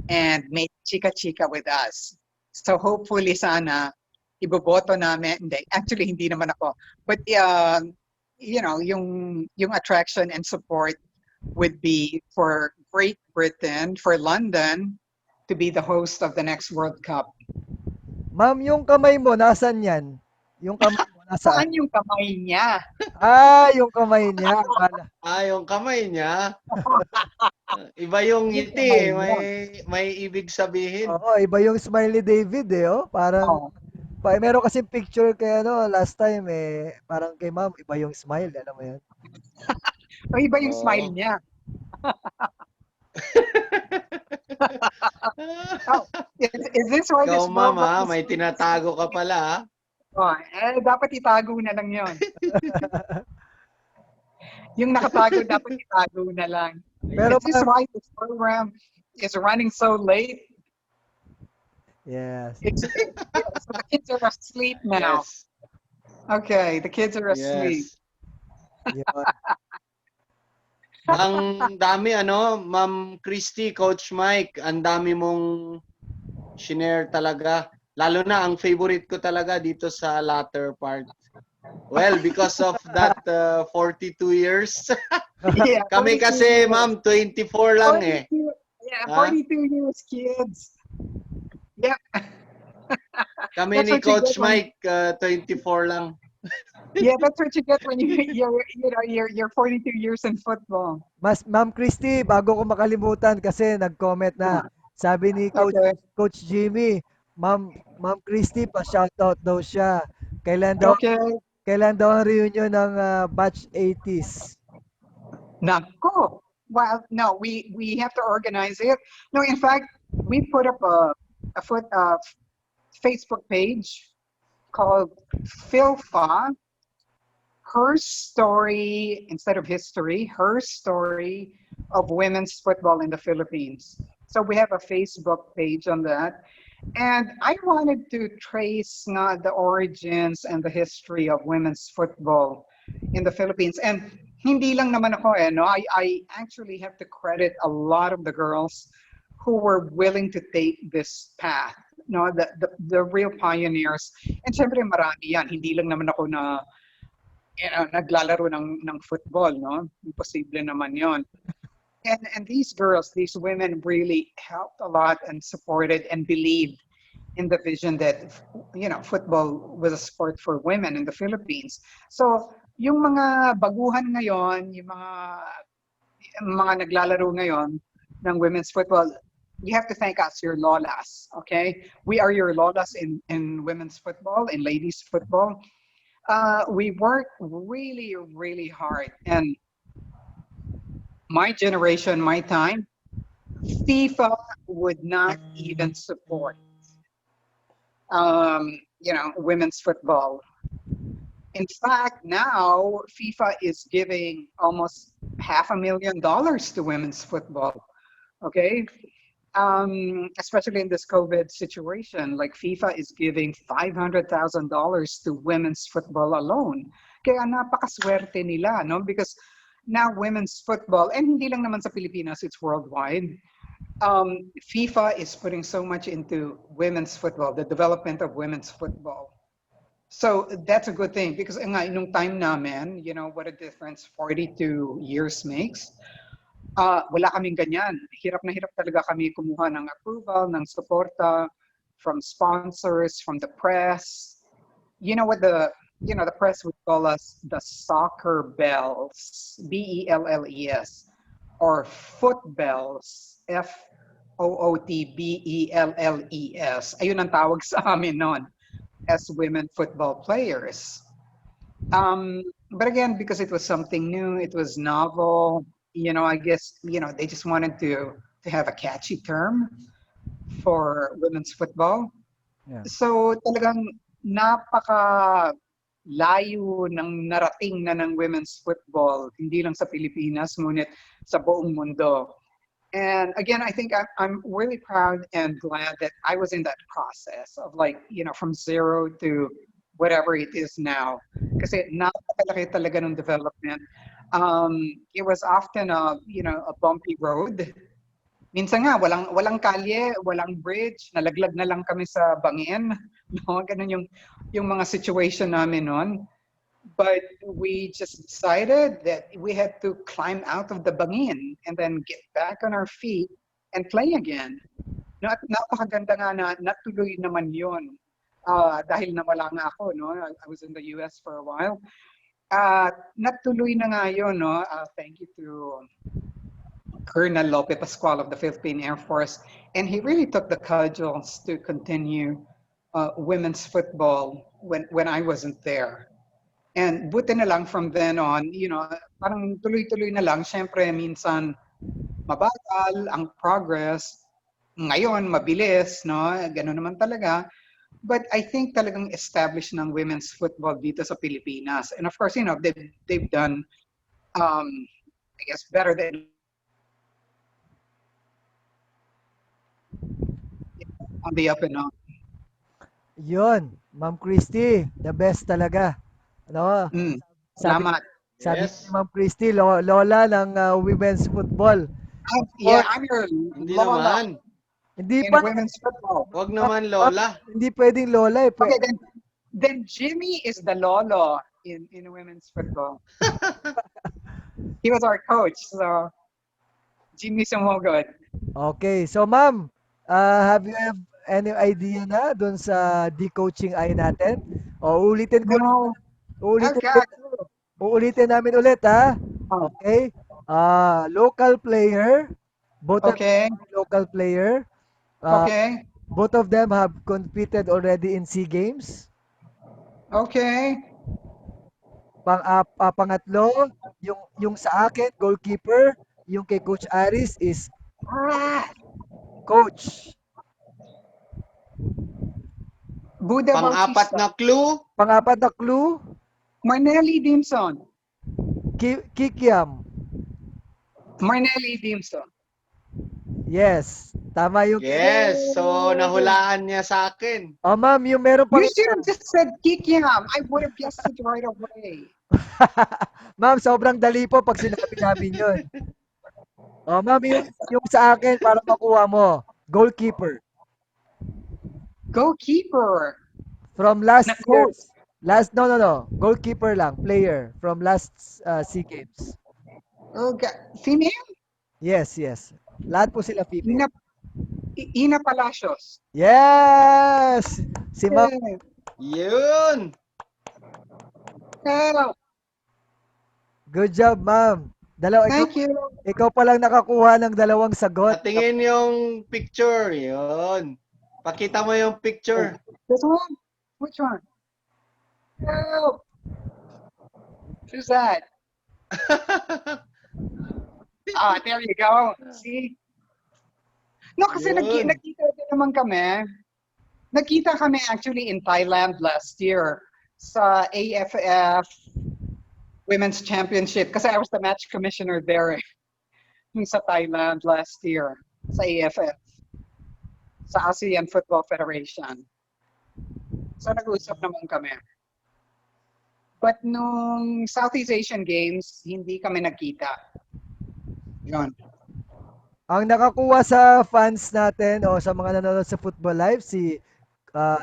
and made chika-chika with us. So hopefully sana iboboto namin. Hindi, actually hindi naman ako. But you know, yung attraction and support would be for Great Britain, for London to be the host of the next World Cup. Ma'am, yung kamay mo, nasan yan? Yung kamay mo, nasaan? Saan yung kamay niya? Yung kamay niya. Yung kamay niya. Iba yung Yung ngiti kamay eh. niya. May ibig sabihin. Oo, iba yung smile ni David eh, oh. Parang, Oh. meron kasi picture kay last time eh, parang kay ma'am, iba yung smile, alam mo yan. O iba yung Oo. smile niya. Oh, is this why Ikaw, this ma'am, world may tinatago ka pala. Oh, dapat itago na lang yon. Yung nakatago, dapat itago na lang. Pero Is this why this program is running so late? yes. So the kids are asleep now. Yes. Okay, the kids are asleep. Yes. Yun. Ang dami Ma'am Christy, Coach Mike, ang dami mong shinare talaga. Lalo na ang favorite ko talaga dito sa latter part. Well, because of that 42 years. Yeah, Kami 42 kasi, years. ma'am, 24 lang eh. 42, yeah, Ha? 42 years, kids. Yeah. Kami That's ni what you Coach get when- Mike, 24 lang. Yeah, that's what you get when you're 42 years in football. Ma'am Christy, bago ko makalimutan kasi nag-comment na. Sabi ni Okay. Coach Jimmy, Ma'am Christy, pa-shoutout daw siya. Kailan daw ang reunion ng batch 80s? Nako. Well, no, we have to organize it. No, in fact, we put up a Facebook page called Filfa. Her story, instead of history, her story of women's football in the Philippines. So we have a Facebook page on that. And I wanted to trace the origins and the history of women's football in the Philippines. And hindi lang naman ako no? I actually have to credit a lot of the girls who were willing to take this path. No, the real pioneers. And syempre marami yan. Hindi lang naman ako na naglalaro ng football, no? Imposible naman yon. And these girls, these women really helped a lot and supported and believed in the vision that, football was a sport for women in the Philippines. So, yung mga baguhan ngayon, yung mga naglalaro ngayon ng women's football, you have to thank us, your lolas, okay? We are your lolas in women's football, in ladies football. We work really, really hard. And my generation, my time, FIFA would not even support, women's football. In fact, now FIFA is giving almost $500,000 to women's football. Okay, especially in this COVID situation, like FIFA is giving $500,000 to women's football alone. Kaya napakaswerte nila, no? Because now women's football, and hindi lang naman sa Pilipinas, it's worldwide. FIFA is putting so much into women's football, the development of women's football. So that's a good thing because nung time namin, what a difference 42 years makes. Wala kaming ganyan. Hirap na hirap talaga kami kumuha ng approval, ng suporta from sponsors, from the press. You know what the press would call us the soccer bells, BELLES, or footballs, FOOTBELLES. Ayun ang tawag sa amin noon as women football players. But again, because it was something new, it was novel, I guess, they just wanted to have a catchy term for women's football. Yeah. So talagang napaka layo ng narating na ng women's football, hindi lang sa Pilipinas, ngunit sa buong mundo. And again, I think I'm really proud and glad that I was in that process of like, from zero to whatever it is now. Kasi napakalaki talaga ng development. It was often a bumpy road. Minsan nga, walang kalye, walang bridge, nalaglag na lang kami sa bangin. No? Ganun yung mga situation namin noon. But we just decided that we had to climb out of the bangin and then get back on our feet and play again. No, at napakaganda nga na natuloy naman yun. Dahil nawala nga ako, no? I was in the US for a while. Natuloy na nga yun, no? Thank you to Colonel Lope Pascual of the Philippine Air Force. And he really took the cudgels to continue women's football when I wasn't there. And buti na lang from then on, parang tuloy-tuloy na lang. Siyempre, minsan mabagal ang progress. Ngayon, mabilis, no? Ganun naman talaga. But I think talagang established ng women's football dito sa Pilipinas. And of course, they've done, I guess, better than on the up and up. Yun, Ma'am Christy, the best talaga. Ano? Mm, Sabi salamat. sabi ni Yes. Ma'am Christy, lola ng women's football. Yeah, Course, I'm your Hindi lola naman. hindi in pa women's football. Wag ma'am, naman ma'am, lola. hindi pwedeng lola eh. Okay, then Jimmy is the lolo in women's football. He was our coach, so Jimmy Sumogod. Okay, so ma'am, have you have any idea na doon sa de-coaching ay natin? O ulitin ko lang, No, uulitin, okay. uulitin namin ulit ha. Oh, Okay? Local player, both of them okay, are local player. Uh, okay, both of them have competed already in SEA Games. okay. Pangatlo, yung sa akin goalkeeper, yung kay Coach Aris is Ah, coach. Buddha Pang-apat Bautista. na clue, Pangapat na clue, Marnelli Dimson. Kikiam. Marnelli Dimson. Yes, tama yung yes. So, nahulaan niya sa akin. Oh, ma'am, yung meron pang You should have just said Kikiam. I would have guessed it right away. Ma'am, sobrang dali po pag sinabi namin yun. Oh, ma'am, yung sa akin para makuha mo, goalkeeper Goalkeeper. from last Na coach. year's no, goalkeeper lang, player from last SEA Games. Okay. Female? Yes. Lahat po sila female. Ina Palacios. Yes! Si ma'am, Yun. Hello. good job, ma'am. Thank you. Ikaw pa lang nakakuha ng dalawang sagot. Patingin yung picture. Yun. Pakita mo yung picture. This one? Which one? Help. Who's that? There you go. See? No, kasi Yun. nagkita din naman kami. Nagkita kami actually in Thailand last year sa AFF Women's Championship kasi I was the match commissioner there yung sa Thailand last year sa AFF sa ASEAN Football Federation. So nag-usap naman kami. But nung Southeast Asian Games, hindi kami nagkita. Yun. Ang nakakuha sa fans natin o sa mga nanonood sa Football Live, si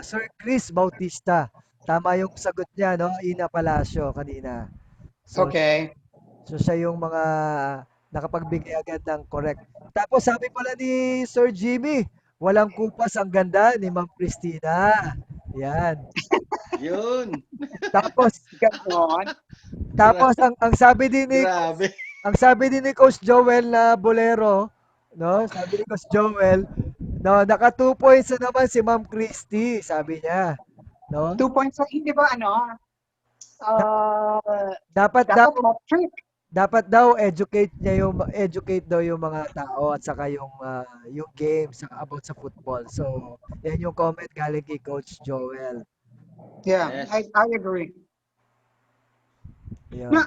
Sir Chris Bautista. Tama yung sagot niya, no? Ina Palacio kanina. So, Okay. so siya yung mga nakapagbigay agad ng correct. Tapos sabi pala ni Sir Jimmy, walang kupas ang ganda ni Ma'am Cristina. Yan. Yun. Tapos Ganon. tapos ang sabi din ni Grabe. ang sabi din ni Coach Joel na bolero, no? Sabi ni Coach Joel, no, naka 2 points na naman si Ma'am Christy, sabi niya, no? 2 points sa hindi ba Dapat daw dapat hat-trick. dapat daw educate daw yung mga tao at saka yung game about sa football. So, yan yung comment galing kay Coach Joel. Yeah, Yes. I agree. Yun. Now,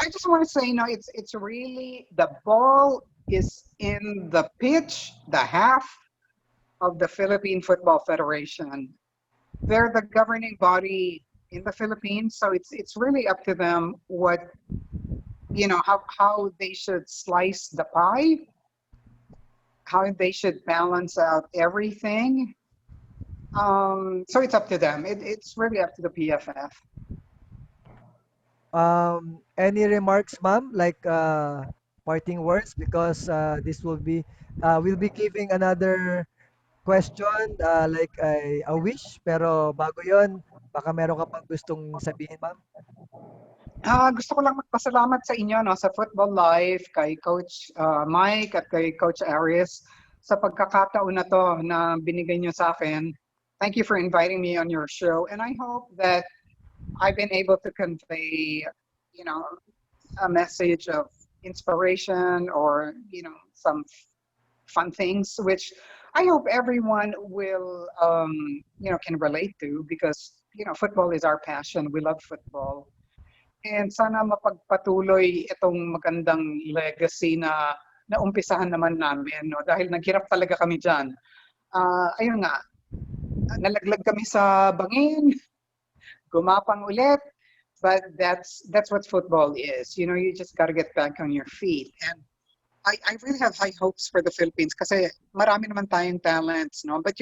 I just want to say, it's really the ball is in the pitch, the half of the Philippine Football Federation. They're the governing body in the Philippines, so it's really up to them what how they should slice the pie, how they should balance out everything. So it's up to them. It's really up to the PFF. Any remarks, ma'am? Like parting words because this will be we'll be giving another question like a wish pero bago 'yon, baka meron ka pang gustong sabihin, ma'am? Gusto ko lang magpasalamat sa inyo, no, sa Football Life, kay Coach Mike at kay Coach Aris sa pagkakataon na to na binigay nyo sa akin. Thank you for inviting me on your show, and I hope that I've been able to convey, you know, a message of inspiration or, some fun things, which I hope everyone will, can relate to because, football is our passion. We love football. And sana mapagpatuloy itong magandang legacy na naumpisahan naman namin, no? Dahil naghirap talaga kami diyan. Ayun nga, nalaglag kami sa bangin, gumapang ulit, but that's what football is. You just gotta get back on your feet. And I really have high hopes for the Philippines kasi marami naman tayong talents, no? But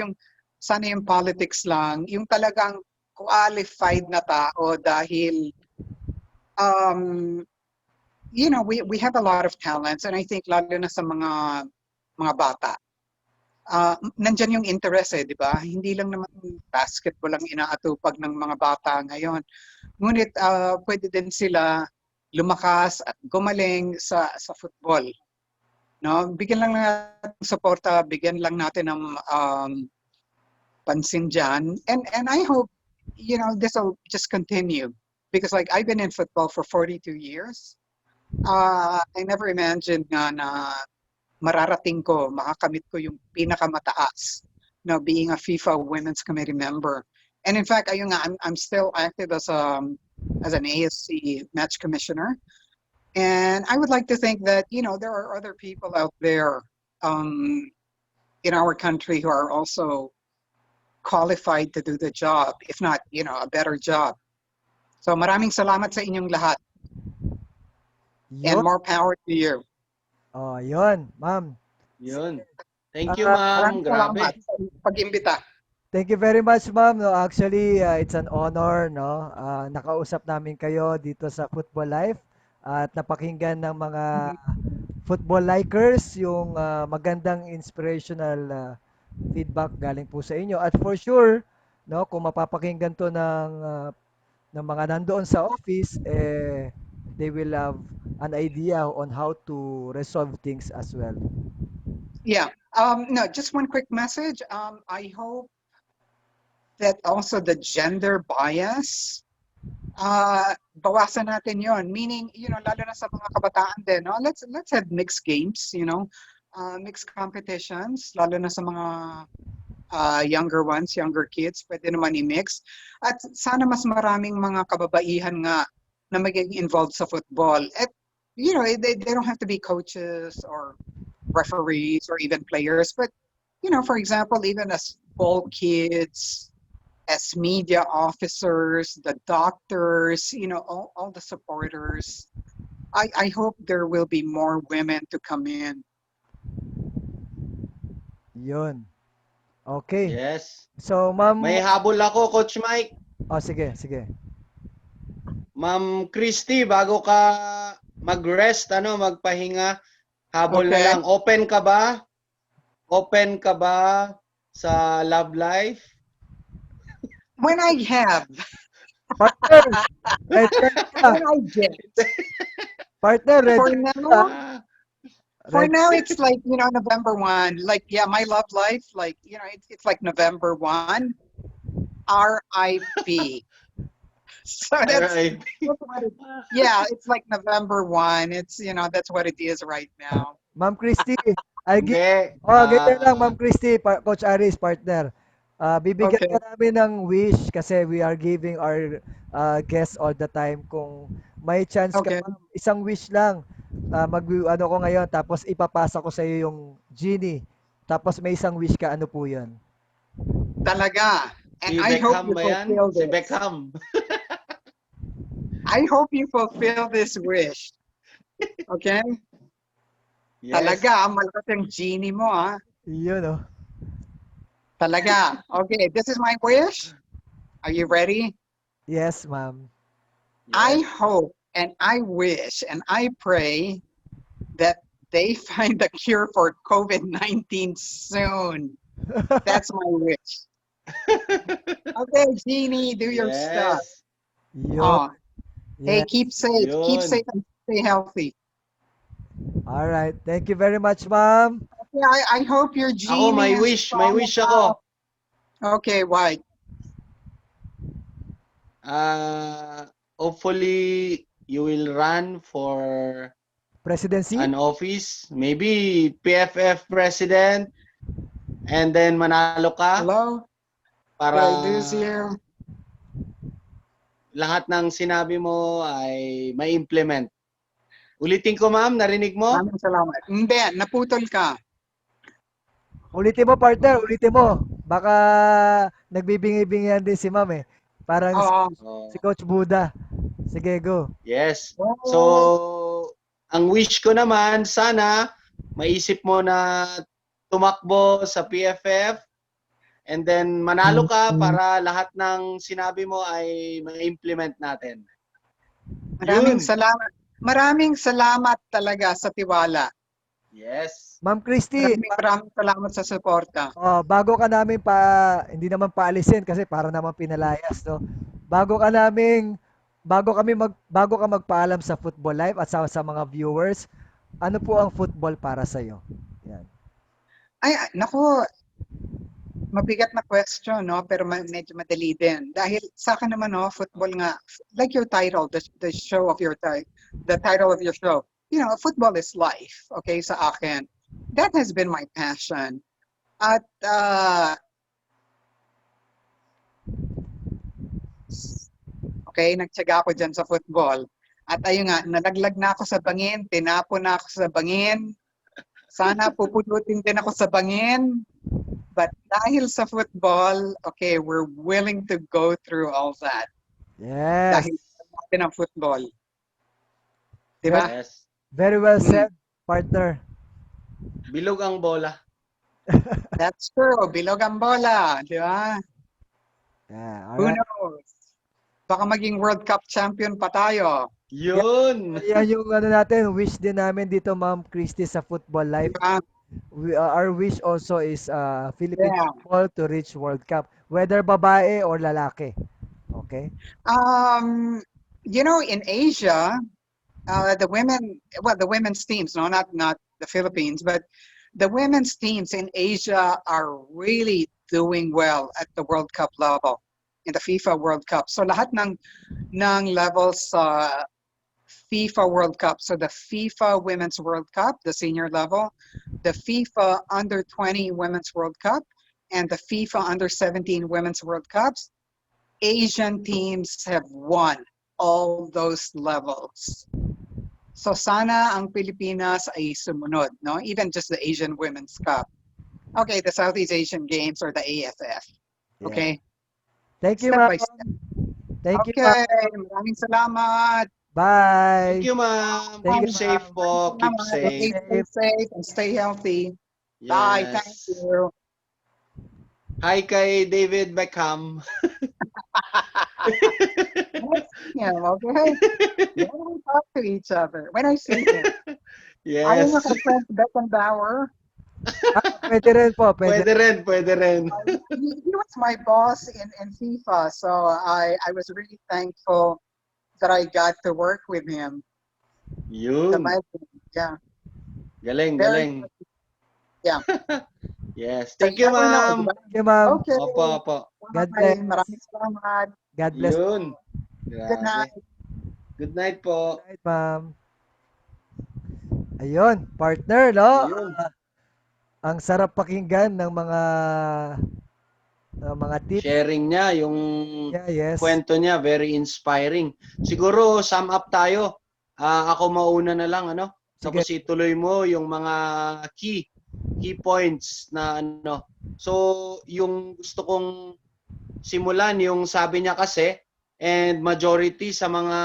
sana yung politics lang, yung talagang qualified na tao dahil um, we have a lot of talents, and I think lalo na sa mga bata. Nandyan yung interest di ba? Hindi lang naman basketball ang inaatupag ng mga bata ngayon. Ngunit pwede din sila lumakas at gumaling sa football. No? Bigyan lang natin suporta, bigyan lang natin ng pansin dyan. And I hope, this will just continue. Because like I've been in football for 42 years. I never imagined na mararating ko, makakamit ko yung pinakamataas, being a FIFA Women's Committee member. And in fact, ayun nga, I'm still active as an AFC match commissioner. And I would like to think that, there are other people out there in our country who are also qualified to do the job, if not, a better job. So maraming salamat sa inyong lahat. And Yun. more power to you. Oh, 'yon, ma'am. Yun. Thank you, Ah, ma'am. Grabe. Salamat sa pag-imbita. Thank you very much, ma'am. No, actually, it's an honor, no. Nakausap namin kayo dito sa Football Life at napakinggan ng mga football likers yung magandang inspirational feedback galing po sa inyo. At for sure, no, kung mapapakinggan to ng mga nandoon sa office, they will have an idea on how to resolve things as well. Yeah. No, just one quick message. I hope that also the gender bias, bawasan natin yon. Meaning, lalo na sa mga kabataan din, no? Let's have mixed games, mixed competitions, lalo na sa mga younger ones, younger kids, pwede naman i-mix. At sana mas maraming mga kababaihan nga na magiging involved sa football. At, they don't have to be coaches or referees or even players, but, for example, even as ball kids, as media officers, the doctors, all the supporters. I hope there will be more women to come in. Yun. Okay. Yes. So, ma'am, May habol ako, Coach Mike. sige, sige. Ma'am Christy, bago ka mag-rest, magpahinga, habol na Okay. lang. Open ka ba? Open ka ba sa love life? When I have, Partner, ready ka. when I get. Partner, For ready now, ka. for Ready. now it's like, November 1. Like, yeah, my love life, like, it's like November 1. RIP. So that's Alright. what yeah, it's like November 1. It's, that's what it is right now. Ma'am Christy, I'll give Hindi. ganyan lang, Ma'am Christy, Coach Aris, partner. Bibigyan Okay. ka namin ng wish kasi we are giving our guests all the time kung may chance ka, Okay. ma'am, isang wish lang. ano ko ngayon, tapos ipapasa ko sa iyo yung genie. Tapos may isang wish ka, ano po yun? Talaga. And Si I hope Beckham you ba yan? fulfill Si this. Beckham. I hope you fulfill this wish. Okay? Yes. Talaga, malakas yung genie mo, ha? Yun, oh. Talaga. Okay, this is my wish. Are you ready? Yes, ma'am. I Yes. hope and I wish and I pray that they find a cure for COVID-19 soon. That's my wish. Okay, Genie, do your stuff. Yes. Yun. Oh, hey, Yes. keep safe. Keep Yun. safe and stay healthy. All right. Thank you very much, ma'am. Okay, I hope your Ako, Genie may is wish. May strong wish enough. ako. Okay, why? Hopefully, you will run for Presidency? an office. Maybe PFF president. And then manalo ka Hello? para What I lose here? lahat ng sinabi mo ay ma-implement. Ulitin ko, ma'am. Narinig mo? Maraming salamat. Hindi, naputol ka. Ulitin mo, partner. Ulitin mo. Baka nagbibingi-bingihan din si ma'am eh. Parang Oo. Oh, si Coach Buda. Sige, go. yes. Oh. So, ang wish ko naman, sana maisip mo na tumakbo sa PFF and then manalo ka para lahat ng sinabi mo ay ma-implement natin. Maraming Yun. salamat. Maraming salamat talaga sa tiwala. Yes. Ma'am Christy, Maraming salamat sa suporta. bago ka namin hindi naman paalisin kasi para naman pinalayas, no? Bago ka magpaalam sa Football Life at sa mga viewers, ano po ang football para sa iyo? Yan. Ay, naku, mabigat na question, no? Pero medyo madali din. Dahil sa akin naman, no, football nga, like your title, the show of your the title of your show, you know, football is life, okay, sa akin. That has been my passion. At, okay, nagtyaga ako dyan sa football. At ayun nga, nalaglag na ako sa bangin, tinapon na ako sa bangin. Sana pupulutin din ako sa bangin. But dahil sa football, okay, we're willing to go through all that. Yes. Dahil sa natin ang football. Diba? Yes. Very well said, partner. Bilog ang bola. That's true. Bilog ang bola. Diba? Yeah, Who alright. knows? Baka maging World Cup champion pa tayo. Yun. Yan yung ano natin, wish din namin dito, Ma'am Christy, sa Football Life. Diba? Our wish also is Philippine Yeah. football to reach World Cup, whether babae or lalaki. Okay? You know, in Asia, the women's teams, no, not the Philippines, but the women's teams in Asia are really doing well at the World Cup level, in the FIFA World Cup. So lahat ng levels sa FIFA World Cup. So the FIFA Women's World Cup, the senior level, the FIFA Under 20 Women's World Cup, and the FIFA Under 17 Women's World Cups, Asian teams have won all those levels. So sana ang Pilipinas ay sumunod, no? Even just the Asian Women's Cup. Okay, the Southeast Asian Games or the AFF. Okay? Thank you, Step Ma'am. by step. Thank you, Okay, Ma'am. maraming salamat. Bye. Thank you, ma'am. Thank Keep you, safe ma'am. po. Keep Salamat. safe. Okay, stay safe and stay healthy. Bye. Thank Yes. you. Hi kay David Beckham. Let's see him, okay? When we talk to each other, when I see him, ayaw Yes. niya kay Frank Beckenbauer. Pwede rin po. Pwede rin, pwede rin. He was my boss in FIFA, so I was really thankful that I got to work with him. The Yun. legend, yeah. Galing, Very galing. Yeah. Yes. So Thank you, never know, ma'am. diba? Thank you, Ma'am. Okay. Opo, opo. God Bye. bless. Maraming salamat. God bless. Yun. Good night. Grabe. Good night po. Good night, Ma'am. Ayun, partner, no? Yun. Ang sarap pakinggan ng mga tips. Sharing niya, yung Yeah, yes. kwento niya, very inspiring. Siguro, sum up tayo. Ako mauna na lang, ano? Sige. tapos ituloy mo yung mga key points na ano. So, yung gusto kong simulan, yung sabi niya kasi, and majority sa mga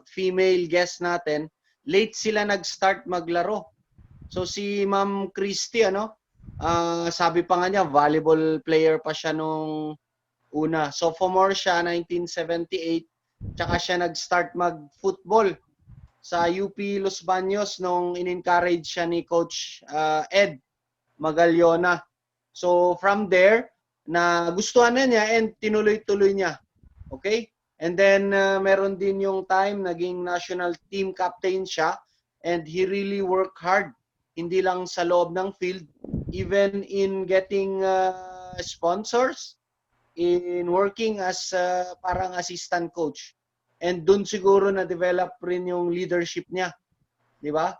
female guests natin, late sila nag-start maglaro. So si Ma'am Christy, sabi pa nga niya, volleyball player pa siya nung una. Sophomore siya, 1978, tsaka siya nag-start mag-football sa UP Los Baños nung in-encourage siya ni Coach Ed Magallona. So from there, na gustuhan na niya and tinuloy-tuloy niya. Okay? And then meron din yung time naging national team captain siya and he really worked hard. Hindi lang sa loob ng field, even in getting sponsors, in working as parang assistant coach. And dun siguro na-develop rin yung leadership niya. Di ba?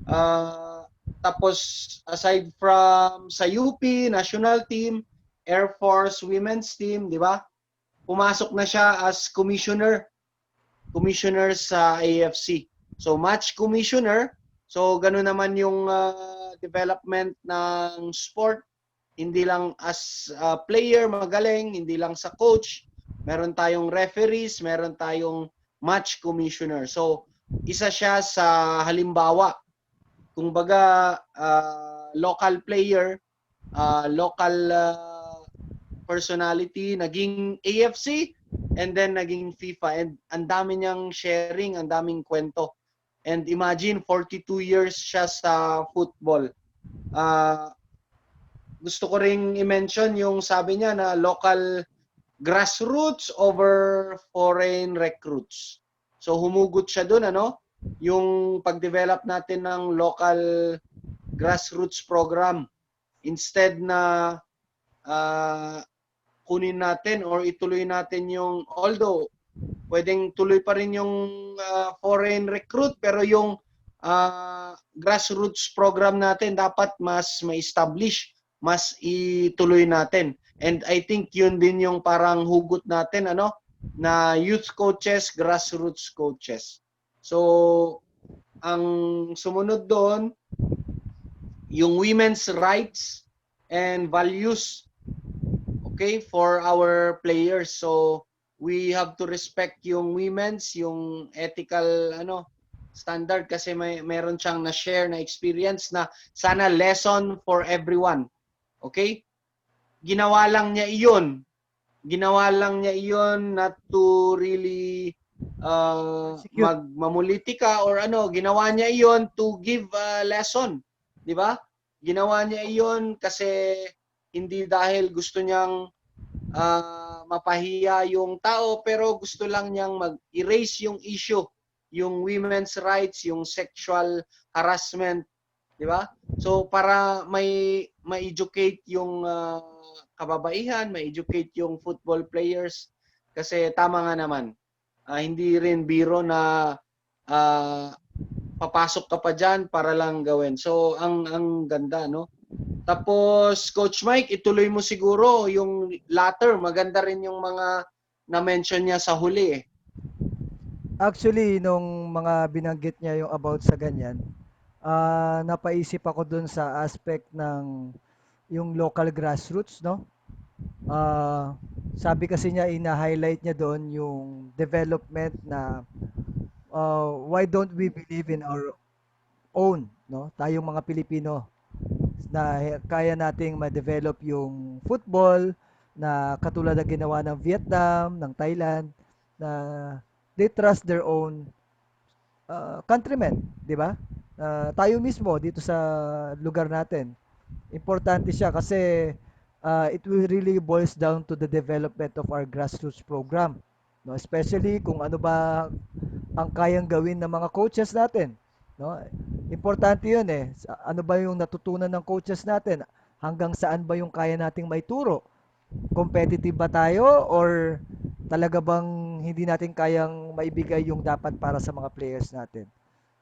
Uh, Tapos, aside from sa UP, national team, Air Force women's team, di ba? Pumasok na siya as commissioner sa AFC. So, match commissioner. So, ganun naman yung development ng sport. Hindi lang as player magaling, hindi lang sa coach. Meron tayong referees, meron tayong match commissioner. So, isa siya sa halimbawa. Kung baga, local player, local personality, naging AFC, and then naging FIFA. And ang dami niyang sharing, ang daming kwento. And imagine, 42 years siya sa football. Gusto ko ring i-mention yung sabi niya na local grassroots over foreign recruits. So humugot siya doon, yung pag-develop natin ng local grassroots program. Instead na kunin natin or ituloy natin yung, although pwedeng tuloy pa rin yung foreign recruit, pero yung grassroots program natin dapat mas ma-establish, mas ituloy natin. And I think yun din yung parang hugot natin, na youth coaches, grassroots coaches. So, ang sumunod doon, yung women's rights and values, okay, for our players. So, we have to respect yung women's, yung ethical, standard kasi meron siyang na-share na experience na sana lesson for everyone. Okay? Ginawa lang niya iyon. Not to really magmamulitika or ginawa niya iyon to give a lesson. Di ba? Ginawa niya iyon kasi hindi dahil gusto niyang mapahiya yung tao, pero gusto lang niyang mag-erase yung issue, yung women's rights, yung sexual harassment, di ba? So para ma-educate yung kababaihan, ma-educate yung football players kasi tama nga naman. Hindi rin biro na papasok ka pa diyan para lang gawin. So ang ganda, Tapos Coach Mike, ituloy mo siguro yung latter. Maganda rin yung mga na-mention niya sa huli eh. Actually, nung mga binanggit niya yung about sa ganyan, napaisip ako dun sa aspect ng yung local grassroots, no? Sabi kasi niya, ina-highlight niya doon yung development na why don't we believe in our own, no? Tayong mga Pilipino na kaya nating ma-develop yung football na katulad ng ginawa ng Vietnam, ng Thailand, na they trust their own countrymen, di ba? Tayo mismo dito sa lugar natin. Importante siya kasi it will really boils down to the development of our grassroots program. No, especially kung ano ba ang kayang gawin ng mga coaches natin, no? Importante 'yun eh. Ano ba yung natutunan ng coaches natin? Hanggang saan ba yung kaya nating maituro? Competitive ba tayo or talaga bang hindi natin kayang maibigay yung dapat para sa mga players natin?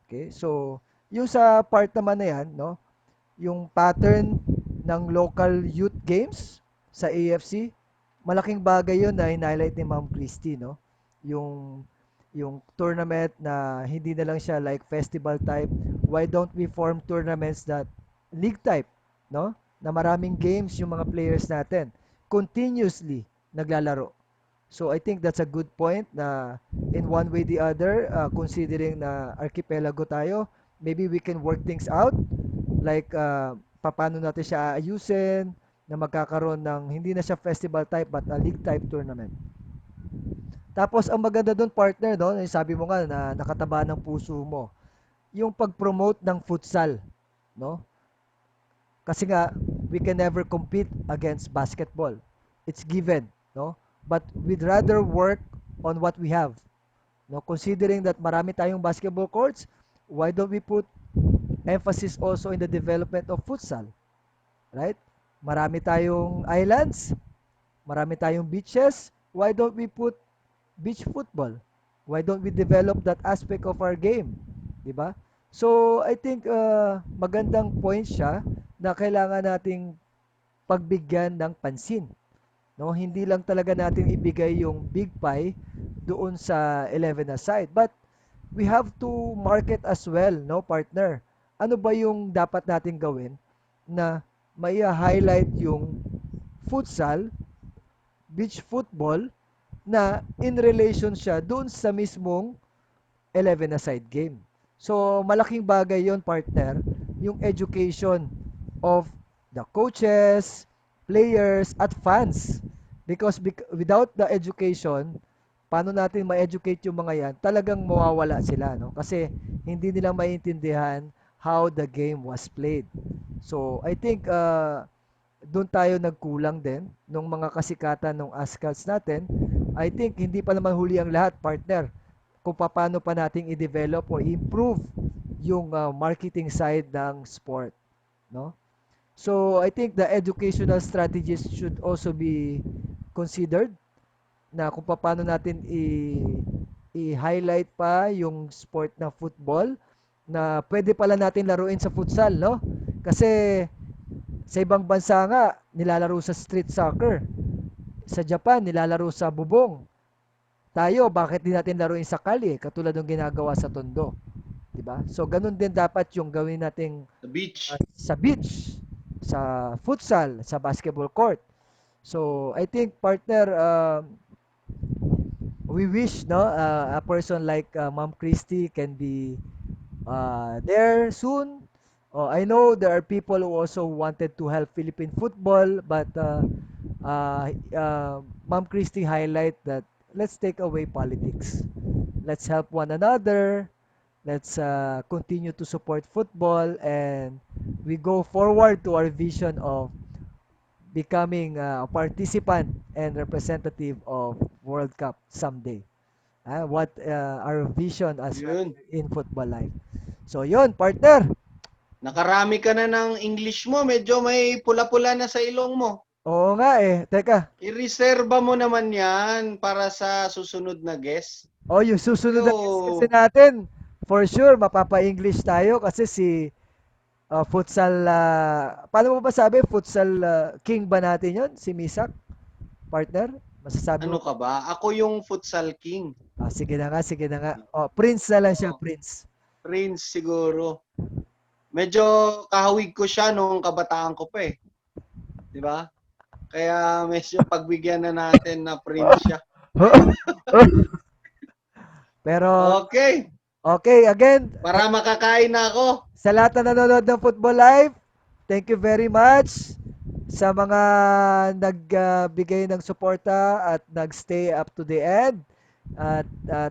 Okay? So, yung sa part naman na 'yan, no? Yung pattern ng local youth games sa AFC, malaking bagay 'yun na highlight ni Ma'am Christie, no? Yung tournament na hindi na lang siya like festival type why don't we form tournaments that league type, no? Na maraming games yung mga players natin continuously naglalaro. So I think that's a good point na in one way the other, considering na archipelago tayo, maybe we can work things out like paano natin siya ayusin na magkakaroon ng hindi na siya festival type but a league type tournament. Tapos ang maganda doon partner, no, yung sabi mo nga na nakataba ng puso mo, yung pag-promote ng futsal, no? Kasi nga we can never compete against basketball. It's given, no? But we'd rather work on what we have. No, considering that marami tayong basketball courts, why don't we put emphasis also in the development of futsal, right? Marami tayong islands, marami tayong beaches, why don't we put beach football? Why don't we develop that aspect of our game? 'Di ba? So, I think magandang point siya na kailangan nating pagbigyan ng pansin. No, hindi lang talaga natin ibigay yung big pie doon sa 11 aside. But we have to market as well, no, partner? Ano ba yung dapat natin gawin na mai-highlight yung futsal, beach football na in relation siya doon sa mismong 11-a-side game. So, malaking bagay yon partner, yung education of the coaches, players, at fans. Because without the education, paano natin ma-educate yung mga yan, talagang mawawala sila. No? Kasi hindi nila maintindihan how the game was played. So, I think doon tayo nagkulang din nung mga kasikatan ng ASCALs natin. I think hindi pa naman huli ang lahat, partner, kung paano pa nating i-develop or improve yung marketing side ng sport, no? So, I think the educational strategies should also be considered na kung paano natin i-highlight pa yung sport na football na pwede pala natin laruin sa futsal, no? Kasi sa ibang bansa nga, nilalaro sa street soccer. Sa Japan, nilalaro sa bubong. Tayo, bakit di natin laruin sa kalye, katulad ng ginagawa sa Tondo? 'Di ba? So, ganun din dapat yung gawin nating The beach. sa beach, sa futsal, sa basketball court. So, I think, partner, we wish, no, a person like Ma'am Christy can be there soon. I know there are people who also wanted to help Philippine football, but Ma'am Christie highlight that let's take away politics. Let's help one another. Let's continue to support football, and we go forward to our vision of becoming a participant and representative of World Cup someday. What our vision as well Yun. in football life. So yun, partner. Nakarami ka na ng English mo. Medyo may pula-pula na sa ilong mo. Oo nga eh. Teka. I-reserva mo naman yan para sa susunod na guest. Oh, yung susunod na guest kasi Yo, natin, for sure, mapapa-English tayo kasi si futsal, paano mo ba sabi? Futsal king ba natin yon? Si Misak? Partner? Masasabi ano mo? ka ba? Ako yung futsal king. Sige na nga, sige na nga. Oh, Prince na lang siya, Oh, Prince. Prince siguro. Medyo kahawig ko siya nung kabataan ko pa eh. 'Di ba? Kaya medyo pagbigyan na natin na Prince siya. Pero, Okay. okay, again, Para makakain na ako. sa lahat na nanonood ng Football Live, thank you very much sa mga nagbigay ng suporta at nagstay up to the end. At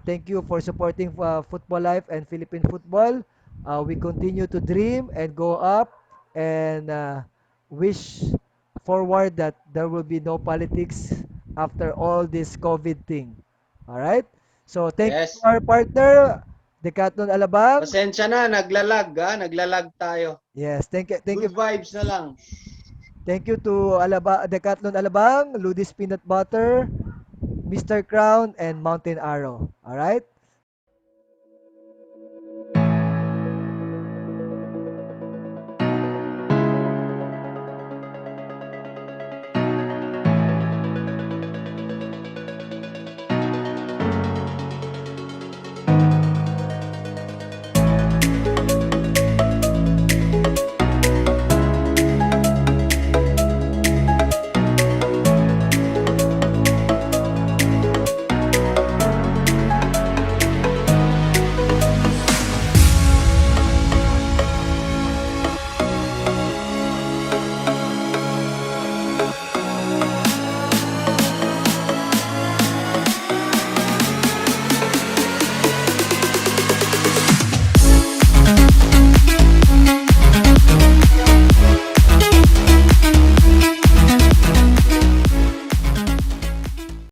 thank you for supporting Football Life and Philippine football. We continue to dream and go up and wish forward that there will be no politics after all this COVID thing. All right? So thank you to Yes. our partner, Decathlon Alabang. Pasensya na, naglalag ha. Naglalag tayo. Yes, thank you. Good vibes na lang. Thank you to Decathlon Alabang, Ludis Peanut Butter, Mr. Crown, and Mountain Arrow. All right?